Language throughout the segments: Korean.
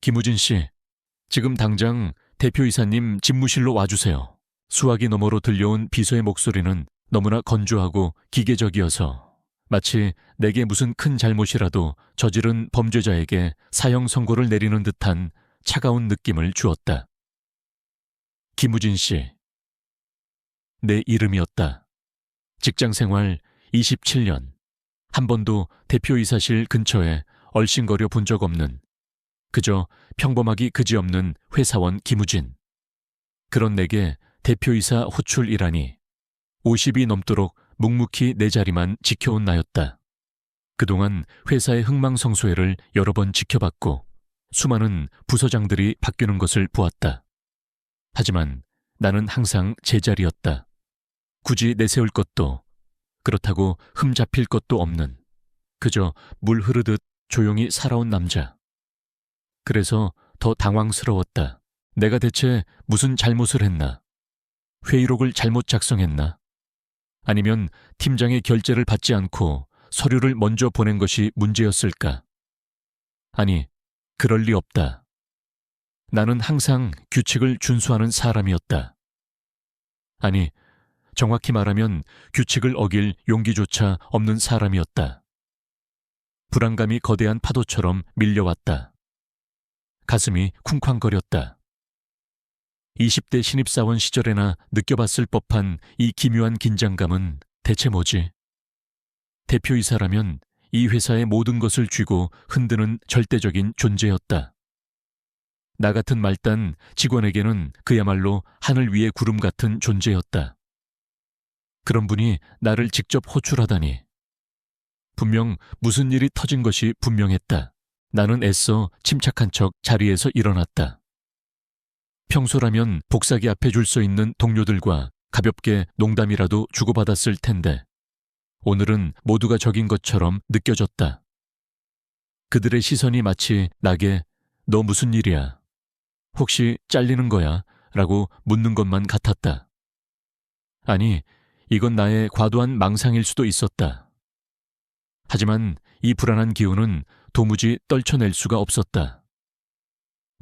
김우진 씨, 지금 당장 대표이사님 집무실로 와주세요. 수화기 너머로 들려온 비서의 목소리는 너무나 건조하고 기계적이어서 마치 내게 무슨 큰 잘못이라도 저지른 범죄자에게 사형 선고를 내리는 듯한 차가운 느낌을 주었다. 김우진 씨. 내 이름이었다. 직장생활 27년. 한 번도 대표이사실 근처에 얼씬거려 본 적 없는, 그저 평범하기 그지없는 회사원 김우진. 그런 내게 대표이사 호출이라니. 50이 넘도록 묵묵히 내 자리만 지켜온 나였다. 그동안 회사의 흥망성쇠를 여러 번 지켜봤고 수많은 부서장들이 바뀌는 것을 보았다. 하지만 나는 항상 제자리였다. 굳이 내세울 것도, 그렇다고 흠잡힐 것도 없는, 그저 물 흐르듯 조용히 살아온 남자. 그래서 더 당황스러웠다. 내가 대체 무슨 잘못을 했나? 회의록을 잘못 작성했나? 아니면 팀장의 결재를 받지 않고 서류를 먼저 보낸 것이 문제였을까? 아니, 그럴 리 없다. 나는 항상 규칙을 준수하는 사람이었다. 아니, 정확히 말하면 규칙을 어길 용기조차 없는 사람이었다. 불안감이 거대한 파도처럼 밀려왔다. 가슴이 쿵쾅거렸다. 20대 신입사원 시절에나 느껴봤을 법한 이 기묘한 긴장감은 대체 뭐지? 대표이사라면 이 회사의 모든 것을 쥐고 흔드는 절대적인 존재였다. 나 같은 말단 직원에게는 그야말로 하늘 위의 구름 같은 존재였다. 그런 분이 나를 직접 호출하다니. 분명 무슨 일이 터진 것이 분명했다. 나는 애써 침착한 척 자리에서 일어났다. 평소라면 복사기 앞에 줄 서 있는 동료들과 가볍게 농담이라도 주고받았을 텐데 오늘은 모두가 적인 것처럼 느껴졌다. 그들의 시선이 마치 나게 너 무슨 일이야? 혹시 잘리는 거야? 라고 묻는 것만 같았다. 아니, 이건 나의 과도한 망상일 수도 있었다. 하지만 이 불안한 기운은 도무지 떨쳐낼 수가 없었다.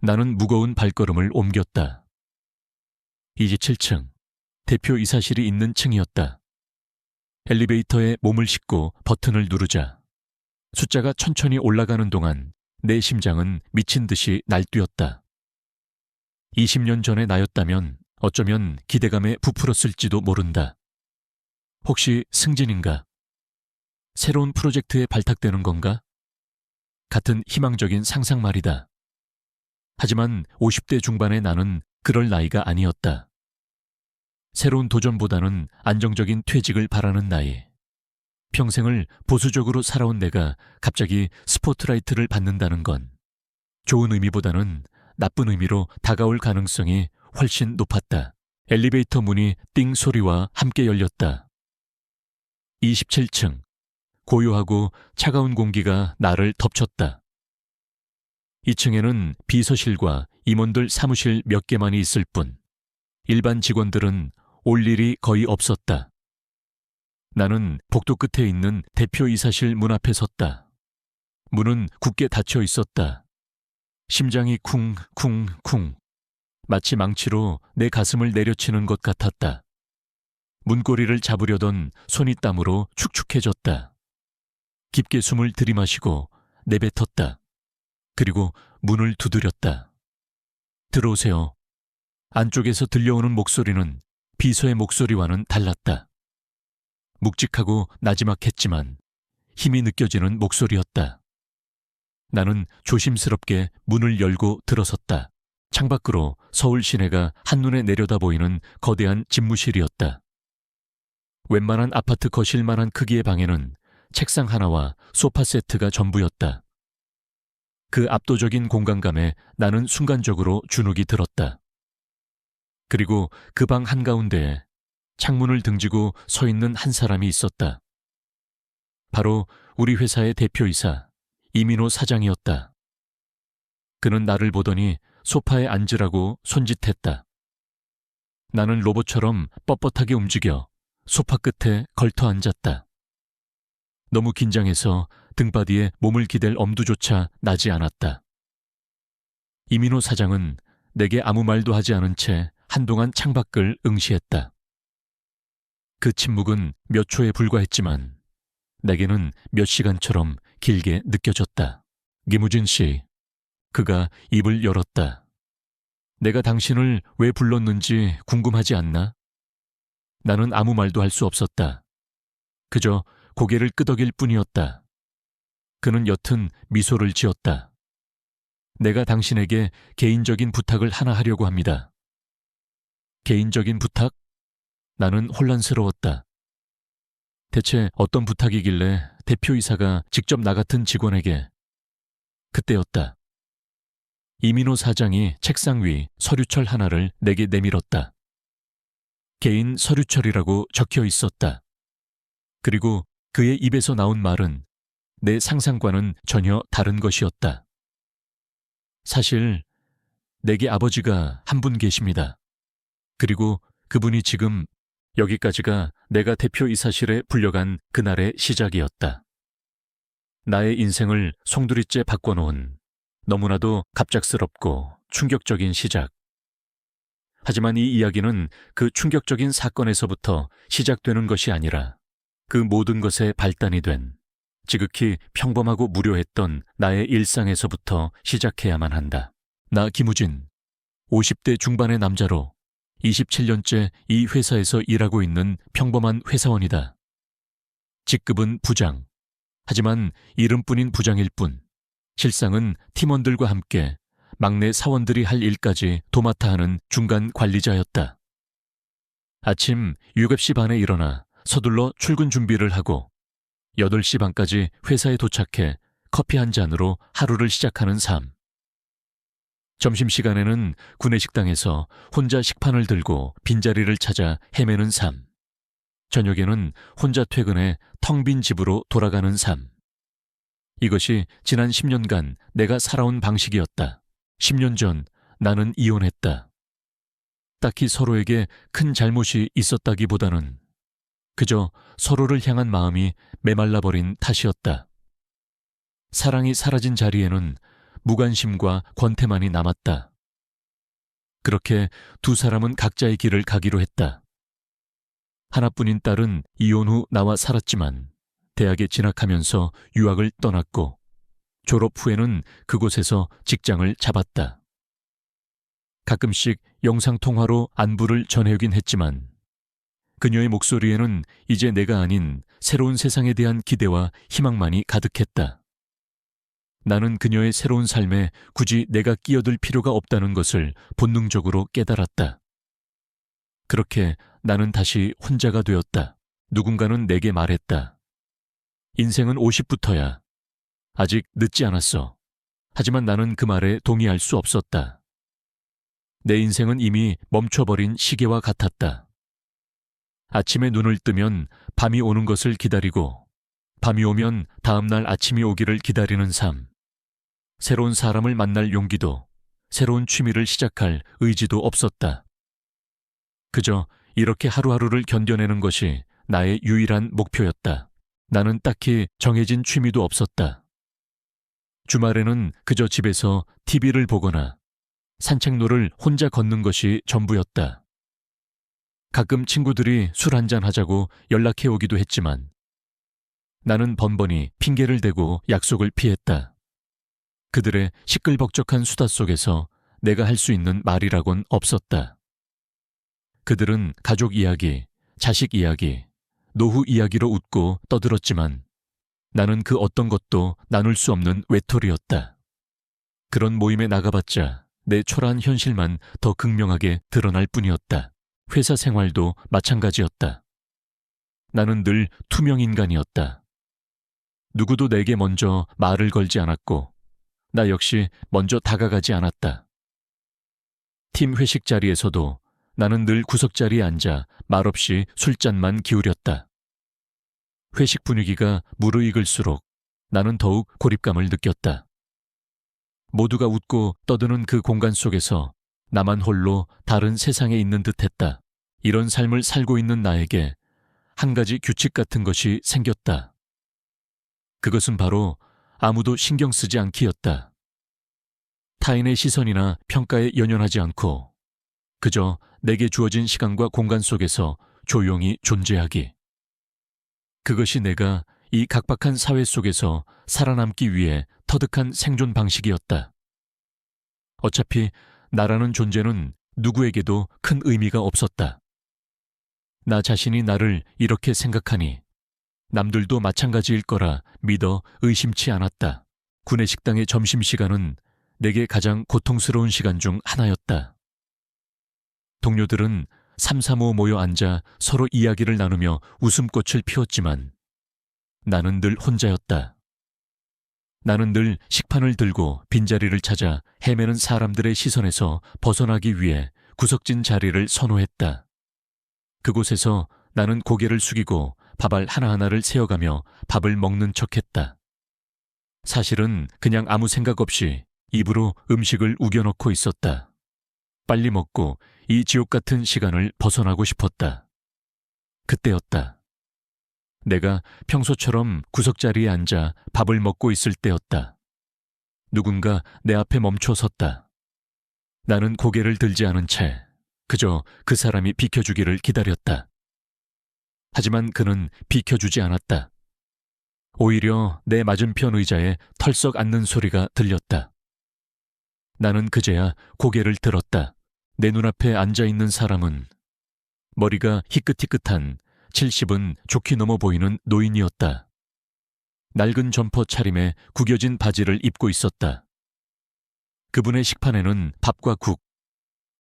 나는 무거운 발걸음을 옮겼다. 이제 7층, 대표이사실이 있는 층이었다. 엘리베이터에 몸을 싣고 버튼을 누르자 숫자가 천천히 올라가는 동안 내 심장은 미친 듯이 날뛰었다. 20년 전의 나였다면 어쩌면 기대감에 부풀었을지도 모른다. 혹시 승진인가? 새로운 프로젝트에 발탁되는 건가? 같은 희망적인 상상 말이다. 하지만 50대 중반의 나는 그럴 나이가 아니었다. 새로운 도전보다는 안정적인 퇴직을 바라는 나이. 평생을 보수적으로 살아온 내가 갑자기 스포트라이트를 받는다는 건 좋은 의미보다는 나쁜 의미로 다가올 가능성이 훨씬 높았다. 엘리베이터 문이 띵 소리와 함께 열렸다. 27층. 고요하고 차가운 공기가 나를 덮쳤다. 2층에는 비서실과 임원들 사무실 몇 개만이 있을 뿐 일반 직원들은 올 일이 거의 없었다. 나는 복도 끝에 있는 대표이사실 문 앞에 섰다. 문은 굳게 닫혀 있었다. 심장이 쿵쿵쿵 마치 망치로 내 가슴을 내려치는 것 같았다. 문고리를 잡으려던 손이 땀으로 축축해졌다. 깊게 숨을 들이마시고 내뱉었다. 그리고 문을 두드렸다. 들어오세요. 안쪽에서 들려오는 목소리는 비서의 목소리와는 달랐다. 묵직하고 나지막했지만 힘이 느껴지는 목소리였다. 나는 조심스럽게 문을 열고 들어섰다. 창밖으로 서울 시내가 한눈에 내려다 보이는 거대한 집무실이었다. 웬만한 아파트 거실만한 크기의 방에는 책상 하나와 소파 세트가 전부였다. 그 압도적인 공간감에 나는 순간적으로 주눅이 들었다. 그리고 그 방 한가운데에 창문을 등지고 서 있는 한 사람이 있었다. 바로 우리 회사의 대표이사 이민호 사장이었다. 그는 나를 보더니 소파에 앉으라고 손짓했다. 나는 로봇처럼 뻣뻣하게 움직여 소파 끝에 걸터 앉았다. 너무 긴장해서 등바디에 몸을 기댈 엄두조차 나지 않았다. 이민호 사장은 내게 아무 말도 하지 않은 채 한동안 창밖을 응시했다. 그 침묵은 몇 초에 불과했지만 내게는 몇 시간처럼 길게 느껴졌다. 김우진 씨, 그가 입을 열었다. 내가 당신을 왜 불렀는지 궁금하지 않나? 나는 아무 말도 할 수 없었다. 그저 고개를 끄덕일 뿐이었다. 그는 옅은 미소를 지었다. 내가 당신에게 개인적인 부탁을 하나 하려고 합니다. 개인적인 부탁? 나는 혼란스러웠다. 대체 어떤 부탁이길래 대표이사가 직접 나 같은 직원에게. 그때였다. 이민호 사장이 책상 위 서류철 하나를 내게 내밀었다. 개인 서류철이라고 적혀 있었다. 그리고 그의 입에서 나온 말은 내 상상과는 전혀 다른 것이었다. 사실 내게 아버지가 한 분 계십니다. 그리고 그분이 지금 여기까지가 내가 대표이사실에 불려간 그날의 시작이었다. 나의 인생을 송두리째 바꿔놓은 너무나도 갑작스럽고 충격적인 시작. 하지만 이 이야기는 그 충격적인 사건에서부터 시작되는 것이 아니라 그 모든 것의 발단이 된 지극히 평범하고 무료했던 나의 일상에서부터 시작해야만 한다. 나 김우진, 50대 중반의 남자로 27년째 이 회사에서 일하고 있는 평범한 회사원이다. 직급은 부장. 하지만 이름뿐인 부장일 뿐, 실상은 팀원들과 함께 막내 사원들이 할 일까지 도맡아 하는 중간 관리자였다. 아침 7시 반에 일어나 서둘러 출근 준비를 하고 8시 반까지 회사에 도착해 커피 한 잔으로 하루를 시작하는 삶. 점심시간에는 구내식당에서 혼자 식판을 들고 빈자리를 찾아 헤매는 삶. 저녁에는 혼자 퇴근해 텅 빈 집으로 돌아가는 삶. 이것이 지난 10년간 내가 살아온 방식이었다. 10년 전 나는 이혼했다. 딱히 서로에게 큰 잘못이 있었다기보다는 그저 서로를 향한 마음이 메말라버린 탓이었다. 사랑이 사라진 자리에는 무관심과 권태만이 남았다. 그렇게 두 사람은 각자의 길을 가기로 했다. 하나뿐인 딸은 이혼 후 나와 살았지만 대학에 진학하면서 유학을 떠났고 졸업 후에는 그곳에서 직장을 잡았다. 가끔씩 영상통화로 안부를 전해오긴 했지만 그녀의 목소리에는 이제 내가 아닌 새로운 세상에 대한 기대와 희망만이 가득했다. 나는 그녀의 새로운 삶에 굳이 내가 끼어들 필요가 없다는 것을 본능적으로 깨달았다. 그렇게 나는 다시 혼자가 되었다. 누군가는 내게 말했다. 인생은 50부터야. 아직 늦지 않았어. 하지만 나는 그 말에 동의할 수 없었다. 내 인생은 이미 멈춰버린 시계와 같았다. 아침에 눈을 뜨면 밤이 오는 것을 기다리고 밤이 오면 다음날 아침이 오기를 기다리는 삶. 새로운 사람을 만날 용기도 새로운 취미를 시작할 의지도 없었다. 그저 이렇게 하루하루를 견뎌내는 것이 나의 유일한 목표였다. 나는 딱히 정해진 취미도 없었다. 주말에는 그저 집에서 TV를 보거나 산책로를 혼자 걷는 것이 전부였다. 가끔 친구들이 술 한잔 하자고 연락해 오기도 했지만 나는 번번이 핑계를 대고 약속을 피했다. 그들의 시끌벅적한 수다 속에서 내가 할 수 있는 말이라곤 없었다. 그들은 가족 이야기, 자식 이야기, 노후 이야기로 웃고 떠들었지만 나는 그 어떤 것도 나눌 수 없는 외톨이였다. 그런 모임에 나가봤자 내 초라한 현실만 더 극명하게 드러날 뿐이었다. 회사 생활도 마찬가지였다. 나는 늘 투명 인간이었다. 누구도 내게 먼저 말을 걸지 않았고 나 역시 먼저 다가가지 않았다. 팀 회식 자리에서도 나는 늘 구석자리에 앉아 말없이 술잔만 기울였다. 회식 분위기가 무르익을수록 나는 더욱 고립감을 느꼈다. 모두가 웃고 떠드는 그 공간 속에서 나만 홀로 다른 세상에 있는 듯했다. 이런 삶을 살고 있는 나에게 한 가지 규칙 같은 것이 생겼다. 그것은 바로 아무도 신경 쓰지 않기였다. 타인의 시선이나 평가에 연연하지 않고 그저 내게 주어진 시간과 공간 속에서 조용히 존재하기. 그것이 내가 이 각박한 사회 속에서 살아남기 위해 터득한 생존 방식이었다. 어차피 나라는 존재는 누구에게도 큰 의미가 없었다. 나 자신이 나를 이렇게 생각하니 남들도 마찬가지일 거라 믿어 의심치 않았다. 구내식당의 점심시간은 내게 가장 고통스러운 시간 중 하나였다. 동료들은 삼삼오오 모여 앉아 서로 이야기를 나누며 웃음꽃을 피웠지만 나는 늘 혼자였다. 나는 늘 식판을 들고 빈자리를 찾아 헤매는 사람들의 시선에서 벗어나기 위해 구석진 자리를 선호했다. 그곳에서 나는 고개를 숙이고 밥알 하나하나를 세어가며 밥을 먹는 척했다. 사실은 그냥 아무 생각 없이 입으로 음식을 우겨넣고 있었다. 빨리 먹고 이 지옥 같은 시간을 벗어나고 싶었다. 그때였다. 내가 평소처럼 구석자리에 앉아 밥을 먹고 있을 때였다. 누군가 내 앞에 멈춰 섰다. 나는 고개를 들지 않은 채 그저 그 사람이 비켜주기를 기다렸다. 하지만 그는 비켜주지 않았다. 오히려 내 맞은편 의자에 털썩 앉는 소리가 들렸다. 나는 그제야 고개를 들었다. 내 눈앞에 앉아있는 사람은 머리가 희끗희끗한 70은 좋게 넘어 보이는 노인이었다. 낡은 점퍼 차림에 구겨진 바지를 입고 있었다. 그분의 식판에는 밥과 국,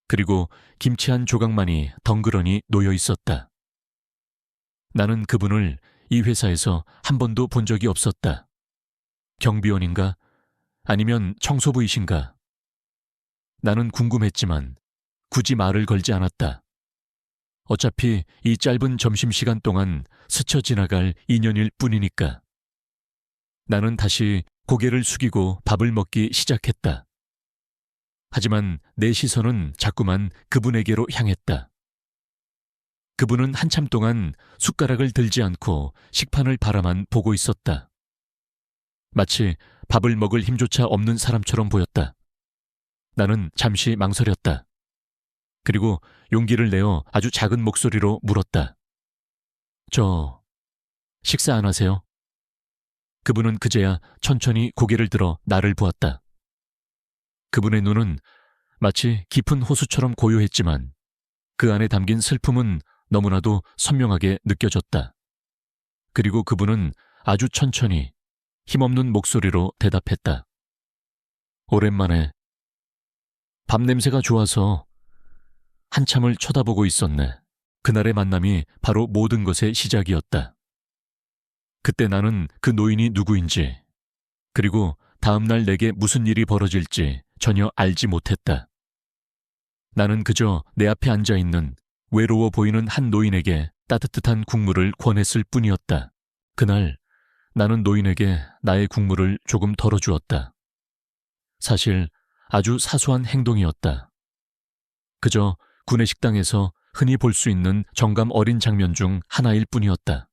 그리고 김치 한 조각만이 덩그러니 놓여 있었다. 나는 그분을 이 회사에서 한 번도 본 적이 없었다. 경비원인가? 아니면 청소부이신가? 나는 궁금했지만 굳이 말을 걸지 않았다. 어차피 이 짧은 점심시간 동안 스쳐 지나갈 인연일 뿐이니까. 나는 다시 고개를 숙이고 밥을 먹기 시작했다. 하지만 내 시선은 자꾸만 그분에게로 향했다. 그분은 한참 동안 숟가락을 들지 않고 식판을 바라만 보고 있었다. 마치 밥을 먹을 힘조차 없는 사람처럼 보였다. 나는 잠시 망설였다. 그리고 용기를 내어 아주 작은 목소리로 물었다. 식사 안 하세요? 그분은 그제야 천천히 고개를 들어 나를 보았다. 그분의 눈은 마치 깊은 호수처럼 고요했지만 그 안에 담긴 슬픔은 너무나도 선명하게 느껴졌다. 그리고 그분은 아주 천천히 힘없는 목소리로 대답했다. 오랜만에. 밥 냄새가 좋아서 한참을 쳐다보고 있었네. 그날의 만남이 바로 모든 것의 시작이었다. 그때 나는 그 노인이 누구인지, 그리고 다음날 내게 무슨 일이 벌어질지 전혀 알지 못했다. 나는 그저 내 앞에 앉아있는 외로워 보이는 한 노인에게 따뜻한 국물을 권했을 뿐이었다. 그날 나는 노인에게 나의 국물을 조금 덜어주었다. 사실 아주 사소한 행동이었다. 그저 구내식당에서 흔히 볼 수 있는 정감 어린 장면 중 하나일 뿐이었다.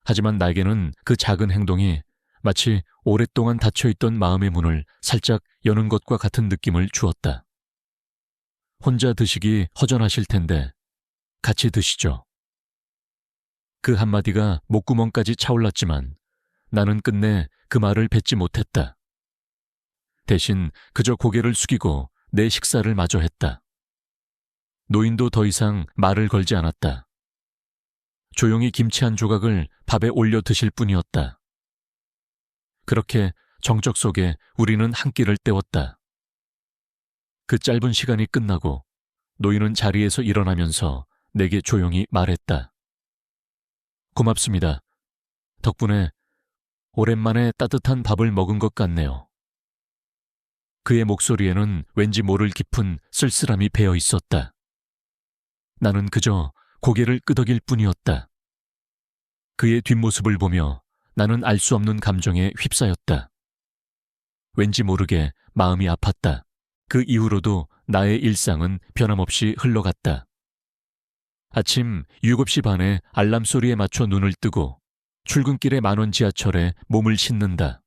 하지만 나에게는 그 작은 행동이 마치 오랫동안 닫혀있던 마음의 문을 살짝 여는 것과 같은 느낌을 주었다. 혼자 드시기 허전하실 텐데 같이 드시죠. 그 한마디가 목구멍까지 차올랐지만 나는 끝내 그 말을 뱉지 못했다. 대신 그저 고개를 숙이고 내 식사를 마저 했다. 노인도 더 이상 말을 걸지 않았다. 조용히 김치 한 조각을 밥에 올려 드실 뿐이었다. 그렇게 정적 속에 우리는 한 끼를 때웠다. 그 짧은 시간이 끝나고 노인은 자리에서 일어나면서 내게 조용히 말했다. 고맙습니다. 덕분에 오랜만에 따뜻한 밥을 먹은 것 같네요. 그의 목소리에는 왠지 모를 깊은 쓸쓸함이 배어 있었다. 나는 그저 고개를 끄덕일 뿐이었다. 그의 뒷모습을 보며 나는 알 수 없는 감정에 휩싸였다. 왠지 모르게 마음이 아팠다. 그 이후로도 나의 일상은 변함없이 흘러갔다. 아침 7시 반에 알람 소리에 맞춰 눈을 뜨고 출근길의 만원 지하철에 몸을 싣는다.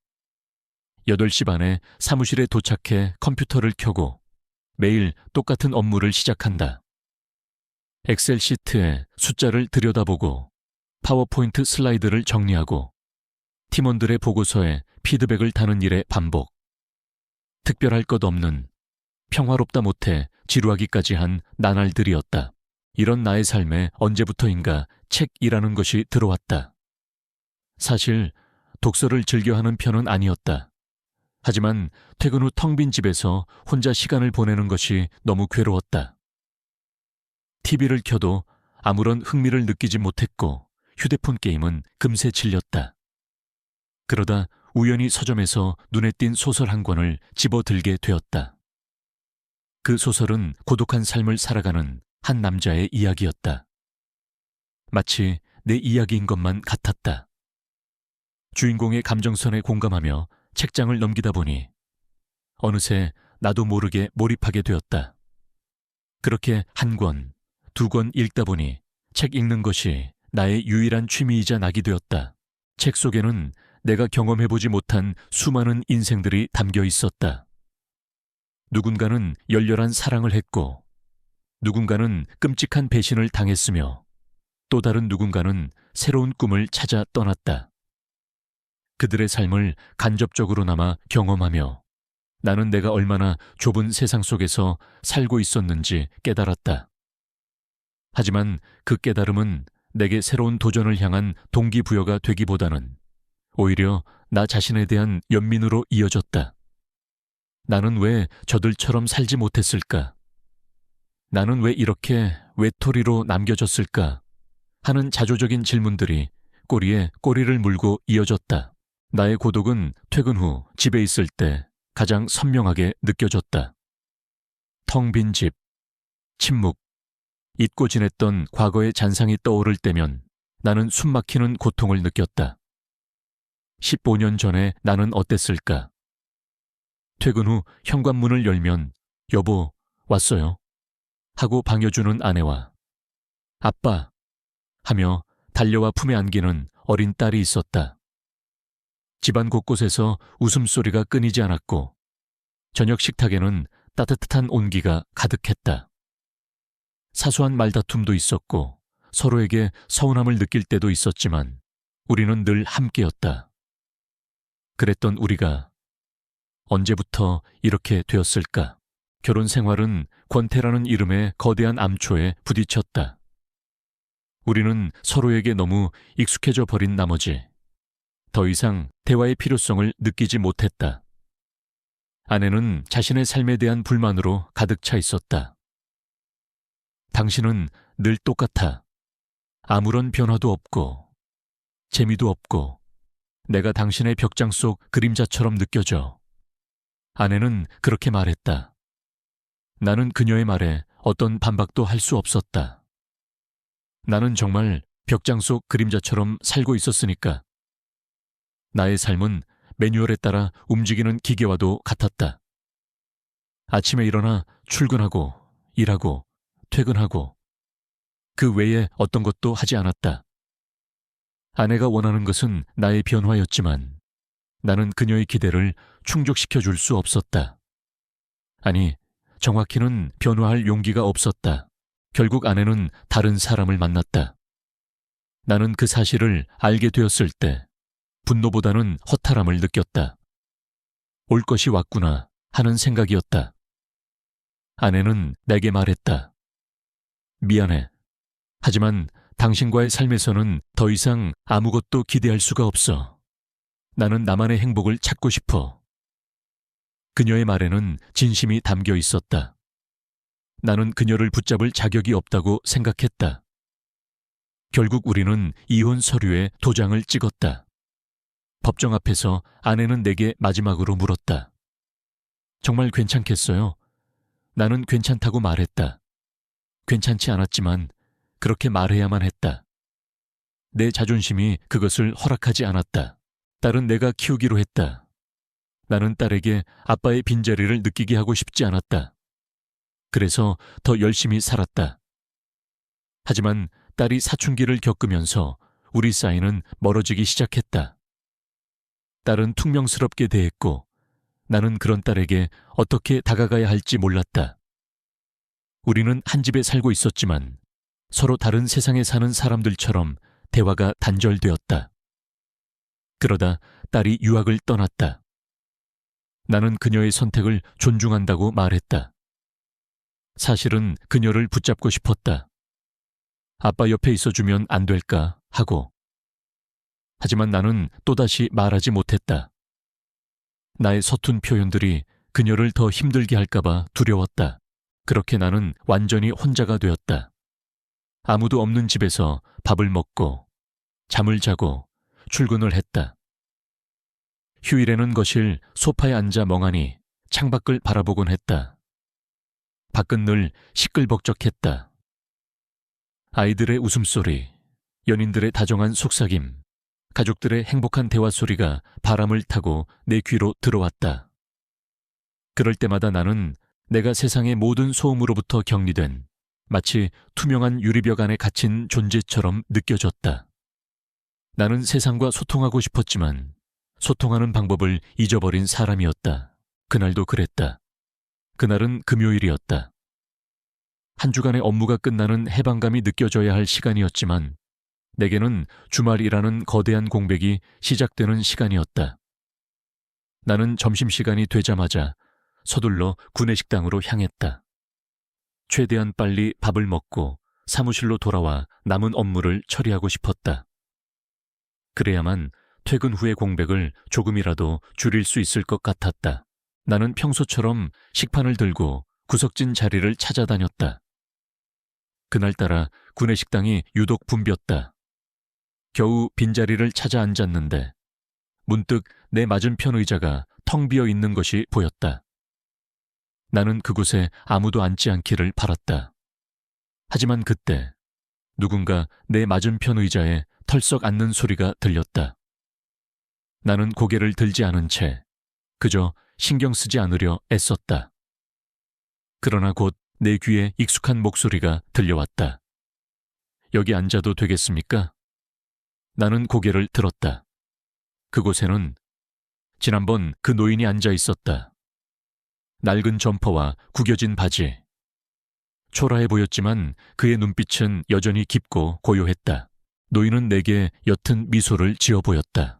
8시 반에 사무실에 도착해 컴퓨터를 켜고 매일 똑같은 업무를 시작한다. 엑셀 시트에 숫자를 들여다보고 파워포인트 슬라이드를 정리하고 팀원들의 보고서에 피드백을 다는 일의 반복. 특별할 것 없는, 평화롭다 못해 지루하기까지 한 나날들이었다. 이런 나의 삶에 언제부터인가 책이라는 것이 들어왔다. 사실 독서를 즐겨하는 편은 아니었다. 하지만 퇴근 후 텅 빈 집에서 혼자 시간을 보내는 것이 너무 괴로웠다. TV를 켜도 아무런 흥미를 느끼지 못했고 휴대폰 게임은 금세 질렸다. 그러다 우연히 서점에서 눈에 띈 소설 한 권을 집어들게 되었다. 그 소설은 고독한 삶을 살아가는 한 남자의 이야기였다. 마치 내 이야기인 것만 같았다. 주인공의 감정선에 공감하며 책장을 넘기다 보니 어느새 나도 모르게 몰입하게 되었다. 그렇게 한 권, 2권 읽다 보니 책 읽는 것이 나의 유일한 취미이자 낙이 되었다. 책 속에는 내가 경험해보지 못한 수많은 인생들이 담겨 있었다. 누군가는 열렬한 사랑을 했고, 누군가는 끔찍한 배신을 당했으며, 또 다른 누군가는 새로운 꿈을 찾아 떠났다. 그들의 삶을 간접적으로나마 경험하며 나는 내가 얼마나 좁은 세상 속에서 살고 있었는지 깨달았다. 하지만 그 깨달음은 내게 새로운 도전을 향한 동기부여가 되기보다는 오히려 나 자신에 대한 연민으로 이어졌다. 나는 왜 저들처럼 살지 못했을까? 나는 왜 이렇게 외톨이로 남겨졌을까? 하는 자조적인 질문들이 꼬리에 꼬리를 물고 이어졌다. 나의 고독은 퇴근 후 집에 있을 때 가장 선명하게 느껴졌다. 텅 빈 집, 침묵, 잊고 지냈던 과거의 잔상이 떠오를 때면 나는 숨막히는 고통을 느꼈다. 15년 전에 나는 어땠을까? 퇴근 후 현관문을 열면 여보, 왔어요. 하고 반겨주는 아내와 아빠 하며 달려와 품에 안기는 어린 딸이 있었다. 집안 곳곳에서 웃음소리가 끊이지 않았고 저녁 식탁에는 따뜻한 온기가 가득했다. 사소한 말다툼도 있었고 서로에게 서운함을 느낄 때도 있었지만 우리는 늘 함께였다. 그랬던 우리가 언제부터 이렇게 되었을까? 결혼 생활은 권태라는 이름의 거대한 암초에 부딪혔다. 우리는 서로에게 너무 익숙해져 버린 나머지 더 이상 대화의 필요성을 느끼지 못했다. 아내는 자신의 삶에 대한 불만으로 가득 차 있었다. 당신은 늘 똑같아. 아무런 변화도 없고 재미도 없고 내가 당신의 벽장 속 그림자처럼 느껴져. 아내는 그렇게 말했다. 나는 그녀의 말에 어떤 반박도 할 수 없었다. 나는 정말 벽장 속 그림자처럼 살고 있었으니까. 나의 삶은 매뉴얼에 따라 움직이는 기계와도 같았다. 아침에 일어나 출근하고 일하고 퇴근하고 그 외에 어떤 것도 하지 않았다. 아내가 원하는 것은 나의 변화였지만 나는 그녀의 기대를 충족시켜 줄 수 없었다. 아니, 정확히는 변화할 용기가 없었다. 결국 아내는 다른 사람을 만났다. 나는 그 사실을 알게 되었을 때 분노보다는 허탈함을 느꼈다. 올 것이 왔구나 하는 생각이었다. 아내는 내게 말했다. 미안해. 하지만 당신과의 삶에서는 더 이상 아무것도 기대할 수가 없어. 나는 나만의 행복을 찾고 싶어. 그녀의 말에는 진심이 담겨 있었다. 나는 그녀를 붙잡을 자격이 없다고 생각했다. 결국 우리는 이혼 서류에 도장을 찍었다. 법정 앞에서 아내는 내게 마지막으로 물었다. 정말 괜찮겠어요? 나는 괜찮다고 말했다. 괜찮지 않았지만 그렇게 말해야만 했다. 내 자존심이 그것을 허락하지 않았다. 딸은 내가 키우기로 했다. 나는 딸에게 아빠의 빈자리를 느끼게 하고 싶지 않았다. 그래서 더 열심히 살았다. 하지만 딸이 사춘기를 겪으면서 우리 사이는 멀어지기 시작했다. 딸은 퉁명스럽게 대했고 나는 그런 딸에게 어떻게 다가가야 할지 몰랐다. 우리는 한 집에 살고 있었지만 서로 다른 세상에 사는 사람들처럼 대화가 단절되었다. 그러다 딸이 유학을 떠났다. 나는 그녀의 선택을 존중한다고 말했다. 사실은 그녀를 붙잡고 싶었다. 아빠 옆에 있어주면 안 될까 하고. 하지만 나는 또다시 말하지 못했다. 나의 서툰 표현들이 그녀를 더 힘들게 할까봐 두려웠다. 그렇게 나는 완전히 혼자가 되었다. 아무도 없는 집에서 밥을 먹고 잠을 자고 출근을 했다. 휴일에는 거실 소파에 앉아 멍하니 창밖을 바라보곤 했다. 밖은 늘 시끌벅적했다. 아이들의 웃음소리, 연인들의 다정한 속삭임, 가족들의 행복한 대화 소리가 바람을 타고 내 귀로 들어왔다. 그럴 때마다 나는 내가 세상의 모든 소음으로부터 격리된 마치 투명한 유리벽 안에 갇힌 존재처럼 느껴졌다. 나는 세상과 소통하고 싶었지만 소통하는 방법을 잊어버린 사람이었다. 그날도 그랬다. 그날은 금요일이었다. 한 주간의 업무가 끝나는 해방감이 느껴져야 할 시간이었지만 내게는 주말이라는 거대한 공백이 시작되는 시간이었다. 나는 점심시간이 되자마자 서둘러 구내식당으로 향했다. 최대한 빨리 밥을 먹고 사무실로 돌아와 남은 업무를 처리하고 싶었다. 그래야만 퇴근 후의 공백을 조금이라도 줄일 수 있을 것 같았다. 나는 평소처럼 식판을 들고 구석진 자리를 찾아다녔다. 그날따라 구내식당이 유독 붐볐다. 겨우 빈자리를 찾아 앉았는데 문득 내 맞은편 의자가 텅 비어 있는 것이 보였다. 나는 그곳에 아무도 앉지 않기를 바랐다. 하지만 그때 누군가 내 맞은편 의자에 털썩 앉는 소리가 들렸다. 나는 고개를 들지 않은 채 그저 신경 쓰지 않으려 애썼다. 그러나 곧 내 귀에 익숙한 목소리가 들려왔다. 여기 앉아도 되겠습니까? 나는 고개를 들었다. 그곳에는 지난번 그 노인이 앉아 있었다. 낡은 점퍼와 구겨진 바지. 초라해 보였지만 그의 눈빛은 여전히 깊고 고요했다. 노인은 내게 옅은 미소를 지어 보였다.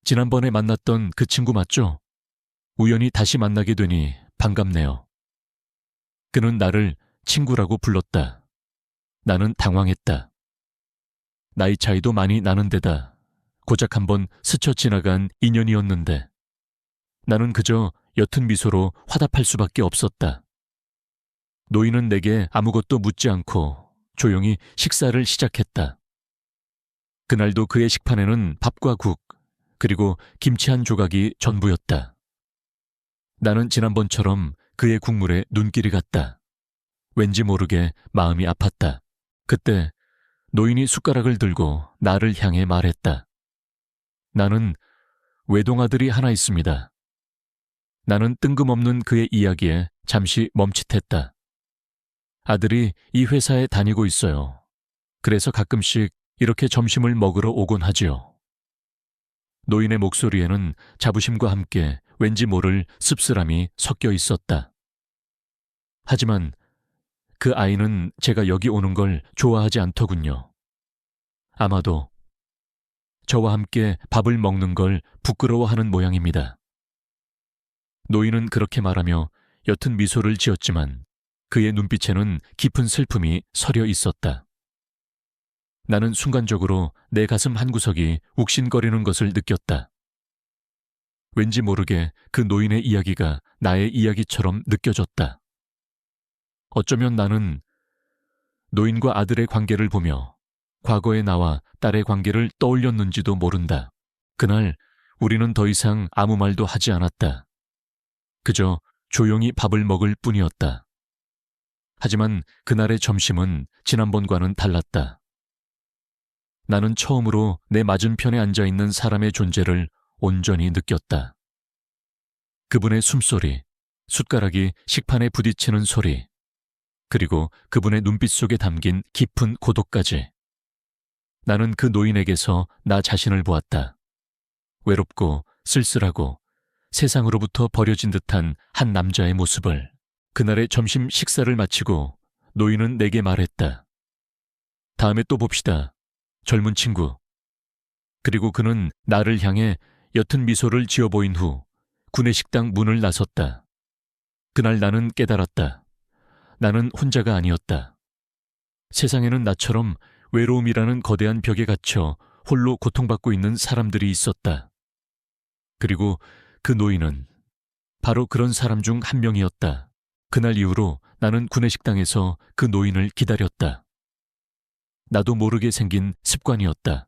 지난번에 만났던 그 친구 맞죠? 우연히 다시 만나게 되니 반갑네요. 그는 나를 친구라고 불렀다. 나는 당황했다. 나이 차이도 많이 나는 데다 고작 한번 스쳐 지나간 인연이었는데 나는 그저 옅은 미소로 화답할 수밖에 없었다. 노인은 내게 아무것도 묻지 않고 조용히 식사를 시작했다. 그날도 그의 식판에는 밥과 국, 그리고 김치 한 조각이 전부였다. 나는 지난번처럼 그의 국물에 눈길이 갔다. 왠지 모르게 마음이 아팠다. 그때 노인이 숟가락을 들고 나를 향해 말했다. 나는 외동아들이 하나 있습니다. 나는 뜬금없는 그의 이야기에 잠시 멈칫했다. 아들이 이 회사에 다니고 있어요. 그래서 가끔씩 이렇게 점심을 먹으러 오곤 하지요. 노인의 목소리에는 자부심과 함께 왠지 모를 씁쓸함이 섞여 있었다. 하지만 그 아이는 제가 여기 오는 걸 좋아하지 않더군요. 아마도 저와 함께 밥을 먹는 걸 부끄러워하는 모양입니다. 노인은 그렇게 말하며 옅은 미소를 지었지만 그의 눈빛에는 깊은 슬픔이 서려 있었다. 나는 순간적으로 내 가슴 한구석이 욱신거리는 것을 느꼈다. 왠지 모르게 그 노인의 이야기가 나의 이야기처럼 느껴졌다. 어쩌면 나는 노인과 아들의 관계를 보며 과거의 나와 딸의 관계를 떠올렸는지도 모른다. 그날 우리는 더 이상 아무 말도 하지 않았다. 그저 조용히 밥을 먹을 뿐이었다. 하지만 그날의 점심은 지난번과는 달랐다. 나는 처음으로 내 맞은편에 앉아있는 사람의 존재를 온전히 느꼈다. 그분의 숨소리, 숟가락이 식판에 부딪히는 소리, 그리고 그분의 눈빛 속에 담긴 깊은 고독까지. 나는 그 노인에게서 나 자신을 보았다. 외롭고 쓸쓸하고 세상으로부터 버려진 듯한 한 남자의 모습을. 그날의 점심 식사를 마치고 노인은 내게 말했다. 다음에 또 봅시다, 젊은 친구. 그리고 그는 나를 향해 옅은 미소를 지어 보인 후 구내식당 문을 나섰다. 그날 나는 깨달았다. 나는 혼자가 아니었다. 세상에는 나처럼 외로움이라는 거대한 벽에 갇혀 홀로 고통받고 있는 사람들이 있었다. 그리고 그 노인은 바로 그런 사람 중 한 명이었다. 그날 이후로 나는 구내식당에서 그 노인을 기다렸다. 나도 모르게 생긴 습관이었다.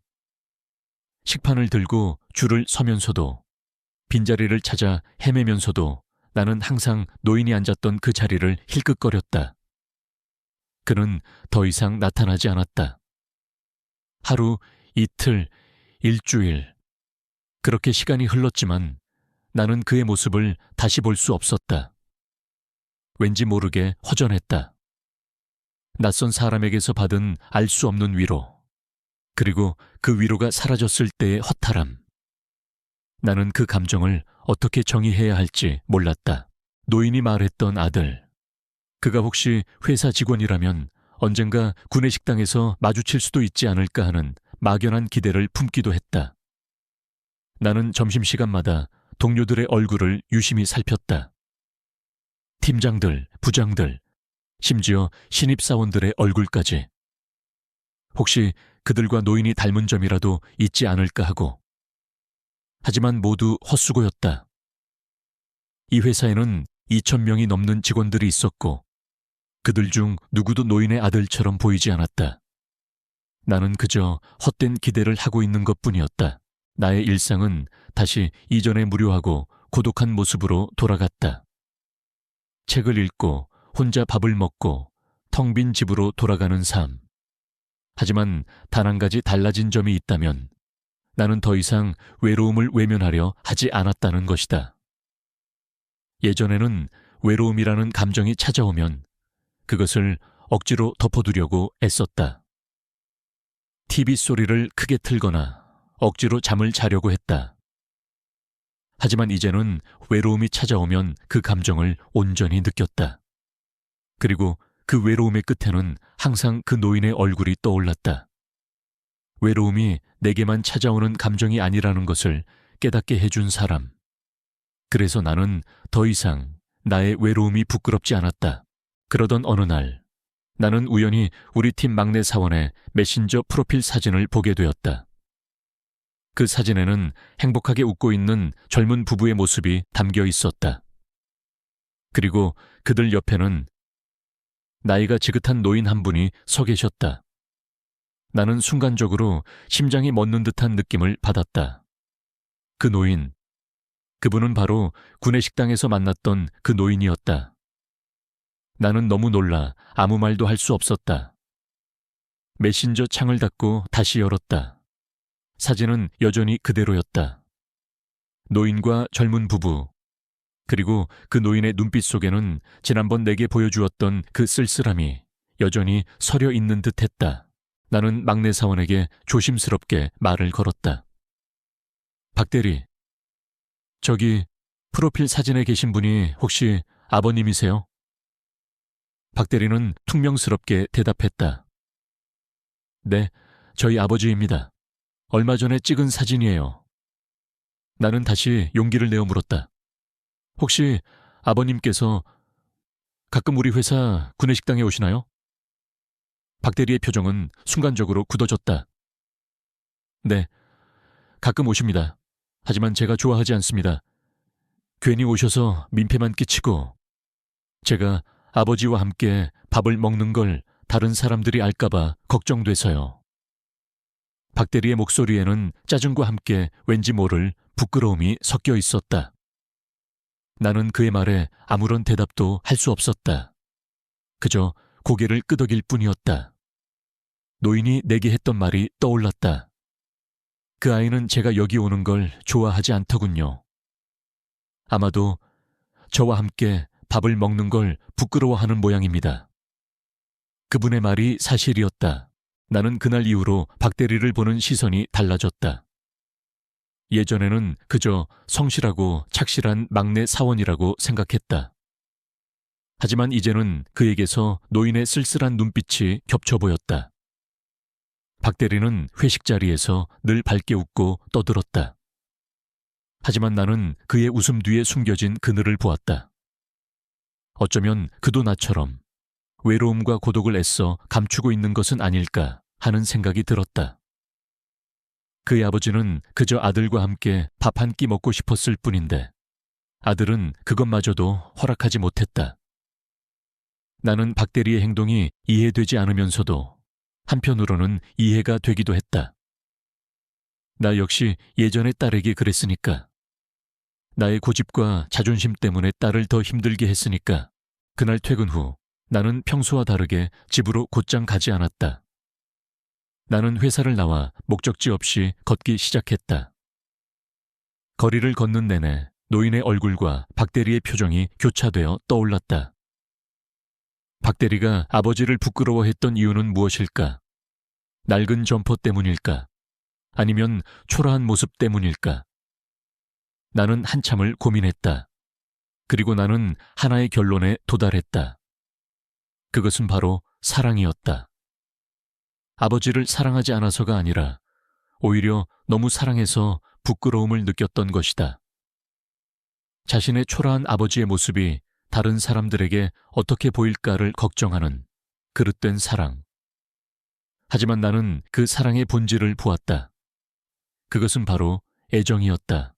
식판을 들고 줄을 서면서도, 빈자리를 찾아 헤매면서도 나는 항상 노인이 앉았던 그 자리를 힐끗거렸다. 그는 더 이상 나타나지 않았다. 하루, 이틀, 일주일. 그렇게 시간이 흘렀지만 나는 그의 모습을 다시 볼 수 없었다. 왠지 모르게 허전했다. 낯선 사람에게서 받은 알 수 없는 위로, 그리고 그 위로가 사라졌을 때의 허탈함. 나는 그 감정을 어떻게 정의해야 할지 몰랐다. 노인이 말했던 아들. 그가 혹시 회사 직원이라면 언젠가 구내식당에서 마주칠 수도 있지 않을까 하는 막연한 기대를 품기도 했다. 나는 점심시간마다 동료들의 얼굴을 유심히 살폈다. 팀장들, 부장들, 심지어 신입사원들의 얼굴까지. 혹시 그들과 노인이 닮은 점이라도 있지 않을까 하고. 하지만 모두 헛수고였다. 이 회사에는 2,000명이 넘는 직원들이 있었고 그들 중 누구도 노인의 아들처럼 보이지 않았다. 나는 그저 헛된 기대를 하고 있는 것뿐이었다. 나의 일상은 다시 이전의 무료하고 고독한 모습으로 돌아갔다. 책을 읽고 혼자 밥을 먹고 텅 빈 집으로 돌아가는 삶. 하지만 단 한 가지 달라진 점이 있다면 나는 더 이상 외로움을 외면하려 하지 않았다는 것이다. 예전에는 외로움이라는 감정이 찾아오면 그것을 억지로 덮어두려고 애썼다. TV 소리를 크게 틀거나 억지로 잠을 자려고 했다. 하지만 이제는 외로움이 찾아오면 그 감정을 온전히 느꼈다. 그리고 그 외로움의 끝에는 항상 그 노인의 얼굴이 떠올랐다. 외로움이 내게만 찾아오는 감정이 아니라는 것을 깨닫게 해준 사람. 그래서 나는 더 이상 나의 외로움이 부끄럽지 않았다. 그러던 어느 날, 나는 우연히 우리 팀 막내 사원의 메신저 프로필 사진을 보게 되었다. 그 사진에는 행복하게 웃고 있는 젊은 부부의 모습이 담겨 있었다. 그리고 그들 옆에는 나이가 지긋한 노인 한 분이 서 계셨다. 나는 순간적으로 심장이 멎는 듯한 느낌을 받았다. 그 노인, 그분은 바로 구내식당에서 만났던 그 노인이었다. 나는 너무 놀라 아무 말도 할 수 없었다. 메신저 창을 닫고 다시 열었다. 사진은 여전히 그대로였다. 노인과 젊은 부부, 그리고 그 노인의 눈빛 속에는 지난번 내게 보여주었던 그 쓸쓸함이 여전히 서려 있는 듯했다. 나는 막내 사원에게 조심스럽게 말을 걸었다. 박 대리, 저기 프로필 사진에 계신 분이 혹시 아버님이세요? 박 대리는 퉁명스럽게 대답했다. 네, 저희 아버지입니다. 얼마 전에 찍은 사진이에요. 나는 다시 용기를 내어 물었다. 혹시 아버님께서 가끔 우리 회사 구내식당에 오시나요? 박 대리의 표정은 순간적으로 굳어졌다. 네, 가끔 오십니다. 하지만 제가 좋아하지 않습니다. 괜히 오셔서 민폐만 끼치고 제가 아버지와 함께 밥을 먹는 걸 다른 사람들이 알까봐 걱정돼서요. 박 대리의 목소리에는 짜증과 함께 왠지 모를 부끄러움이 섞여 있었다. 나는 그의 말에 아무런 대답도 할 수 없었다. 그저 고개를 끄덕일 뿐이었다. 노인이 내게 했던 말이 떠올랐다. 그 아이는 제가 여기 오는 걸 좋아하지 않더군요. 아마도 저와 함께 밥을 먹는 걸 부끄러워하는 모양입니다. 그분의 말이 사실이었다. 나는 그날 이후로 박 대리를 보는 시선이 달라졌다. 예전에는 그저 성실하고 착실한 막내 사원이라고 생각했다. 하지만 이제는 그에게서 노인의 쓸쓸한 눈빛이 겹쳐 보였다. 박 대리는 회식 자리에서 늘 밝게 웃고 떠들었다. 하지만 나는 그의 웃음 뒤에 숨겨진 그늘을 보았다. 어쩌면 그도 나처럼 외로움과 고독을 애써 감추고 있는 것은 아닐까 하는 생각이 들었다. 그의 아버지는 그저 아들과 함께 밥 한 끼 먹고 싶었을 뿐인데 아들은 그것마저도 허락하지 못했다. 나는 박 대리의 행동이 이해되지 않으면서도 한편으로는 이해가 되기도 했다. 나 역시 예전에 딸에게 그랬으니까. 나의 고집과 자존심 때문에 딸을 더 힘들게 했으니까 그날 퇴근 후 나는 평소와 다르게 집으로 곧장 가지 않았다. 나는 회사를 나와 목적지 없이 걷기 시작했다. 거리를 걷는 내내 노인의 얼굴과 박 대리의 표정이 교차되어 떠올랐다. 박 대리가 아버지를 부끄러워했던 이유는 무엇일까? 낡은 점퍼 때문일까? 아니면 초라한 모습 때문일까? 나는 한참을 고민했다. 그리고 나는 하나의 결론에 도달했다. 그것은 바로 사랑이었다. 아버지를 사랑하지 않아서가 아니라 오히려 너무 사랑해서 부끄러움을 느꼈던 것이다. 자신의 초라한 아버지의 모습이 다른 사람들에게 어떻게 보일까를 걱정하는 그릇된 사랑. 하지만 나는 그 사랑의 본질을 보았다. 그것은 바로 애정이었다.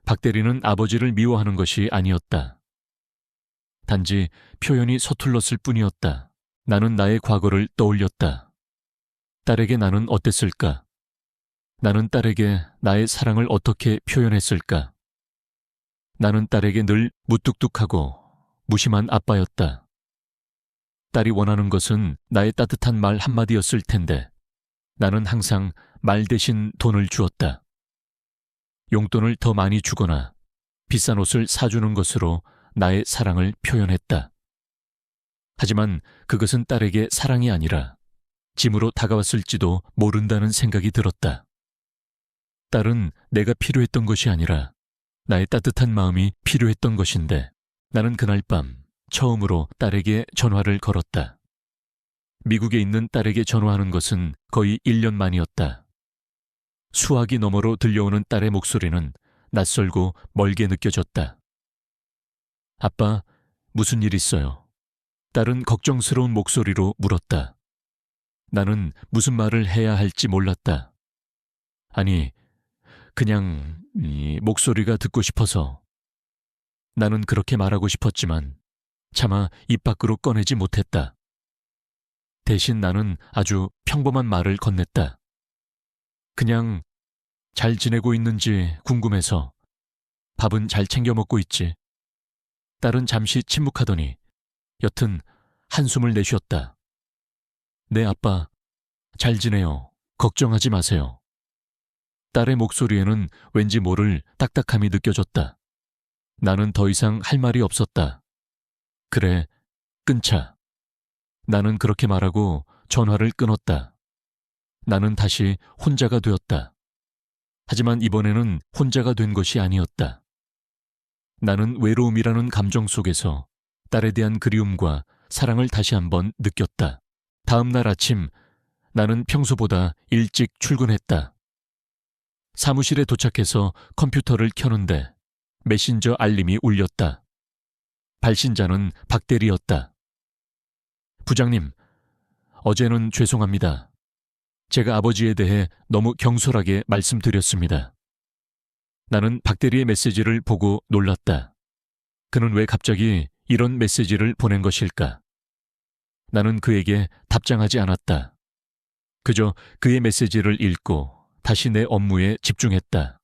박 대리는 아버지를 미워하는 것이 아니었다. 단지 표현이 서툴렀을 뿐이었다. 나는 나의 과거를 떠올렸다. 딸에게 나는 어땠을까? 나는 딸에게 나의 사랑을 어떻게 표현했을까? 나는 딸에게 늘 무뚝뚝하고 무심한 아빠였다. 딸이 원하는 것은 나의 따뜻한 말 한마디였을 텐데 나는 항상 말 대신 돈을 주었다. 용돈을 더 많이 주거나 비싼 옷을 사주는 것으로 나의 사랑을 표현했다. 하지만 그것은 딸에게 사랑이 아니라 짐으로 다가왔을지도 모른다는 생각이 들었다. 딸은 내가 필요했던 것이 아니라 나의 따뜻한 마음이 필요했던 것인데 나는 그날 밤 처음으로 딸에게 전화를 걸었다. 미국에 있는 딸에게 전화하는 것은 거의 1년 만이었다. 수화기 너머로 들려오는 딸의 목소리는 낯설고 멀게 느껴졌다. 아빠, 무슨 일 있어요? 딸은 걱정스러운 목소리로 물었다. 나는 무슨 말을 해야 할지 몰랐다. 아니, 그냥 목소리가 듣고 싶어서. 나는 그렇게 말하고 싶었지만 차마 입 밖으로 꺼내지 못했다. 대신 나는 아주 평범한 말을 건넸다. 그냥 잘 지내고 있는지 궁금해서. 밥은 잘 챙겨 먹고 있지. 딸은 잠시 침묵하더니 여튼 한숨을 내쉬었다. 네, 아빠. 잘 지내요. 걱정하지 마세요. 딸의 목소리에는 왠지 모를 딱딱함이 느껴졌다. 나는 더 이상 할 말이 없었다. 그래, 끊자. 나는 그렇게 말하고 전화를 끊었다. 나는 다시 혼자가 되었다. 하지만 이번에는 혼자가 된 것이 아니었다. 나는 외로움이라는 감정 속에서 딸에 대한 그리움과 사랑을 다시 한번 느꼈다. 다음 날 아침 나는 평소보다 일찍 출근했다. 사무실에 도착해서 컴퓨터를 켜는데 메신저 알림이 울렸다. 발신자는 박 대리였다. 부장님, 어제는 죄송합니다. 제가 아버지에 대해 너무 경솔하게 말씀드렸습니다. 나는 박 대리의 메시지를 보고 놀랐다. 그는 왜 갑자기 이런 메시지를 보낸 것일까? 나는 그에게 답장하지 않았다. 그저 그의 메시지를 읽고 다시 내 업무에 집중했다.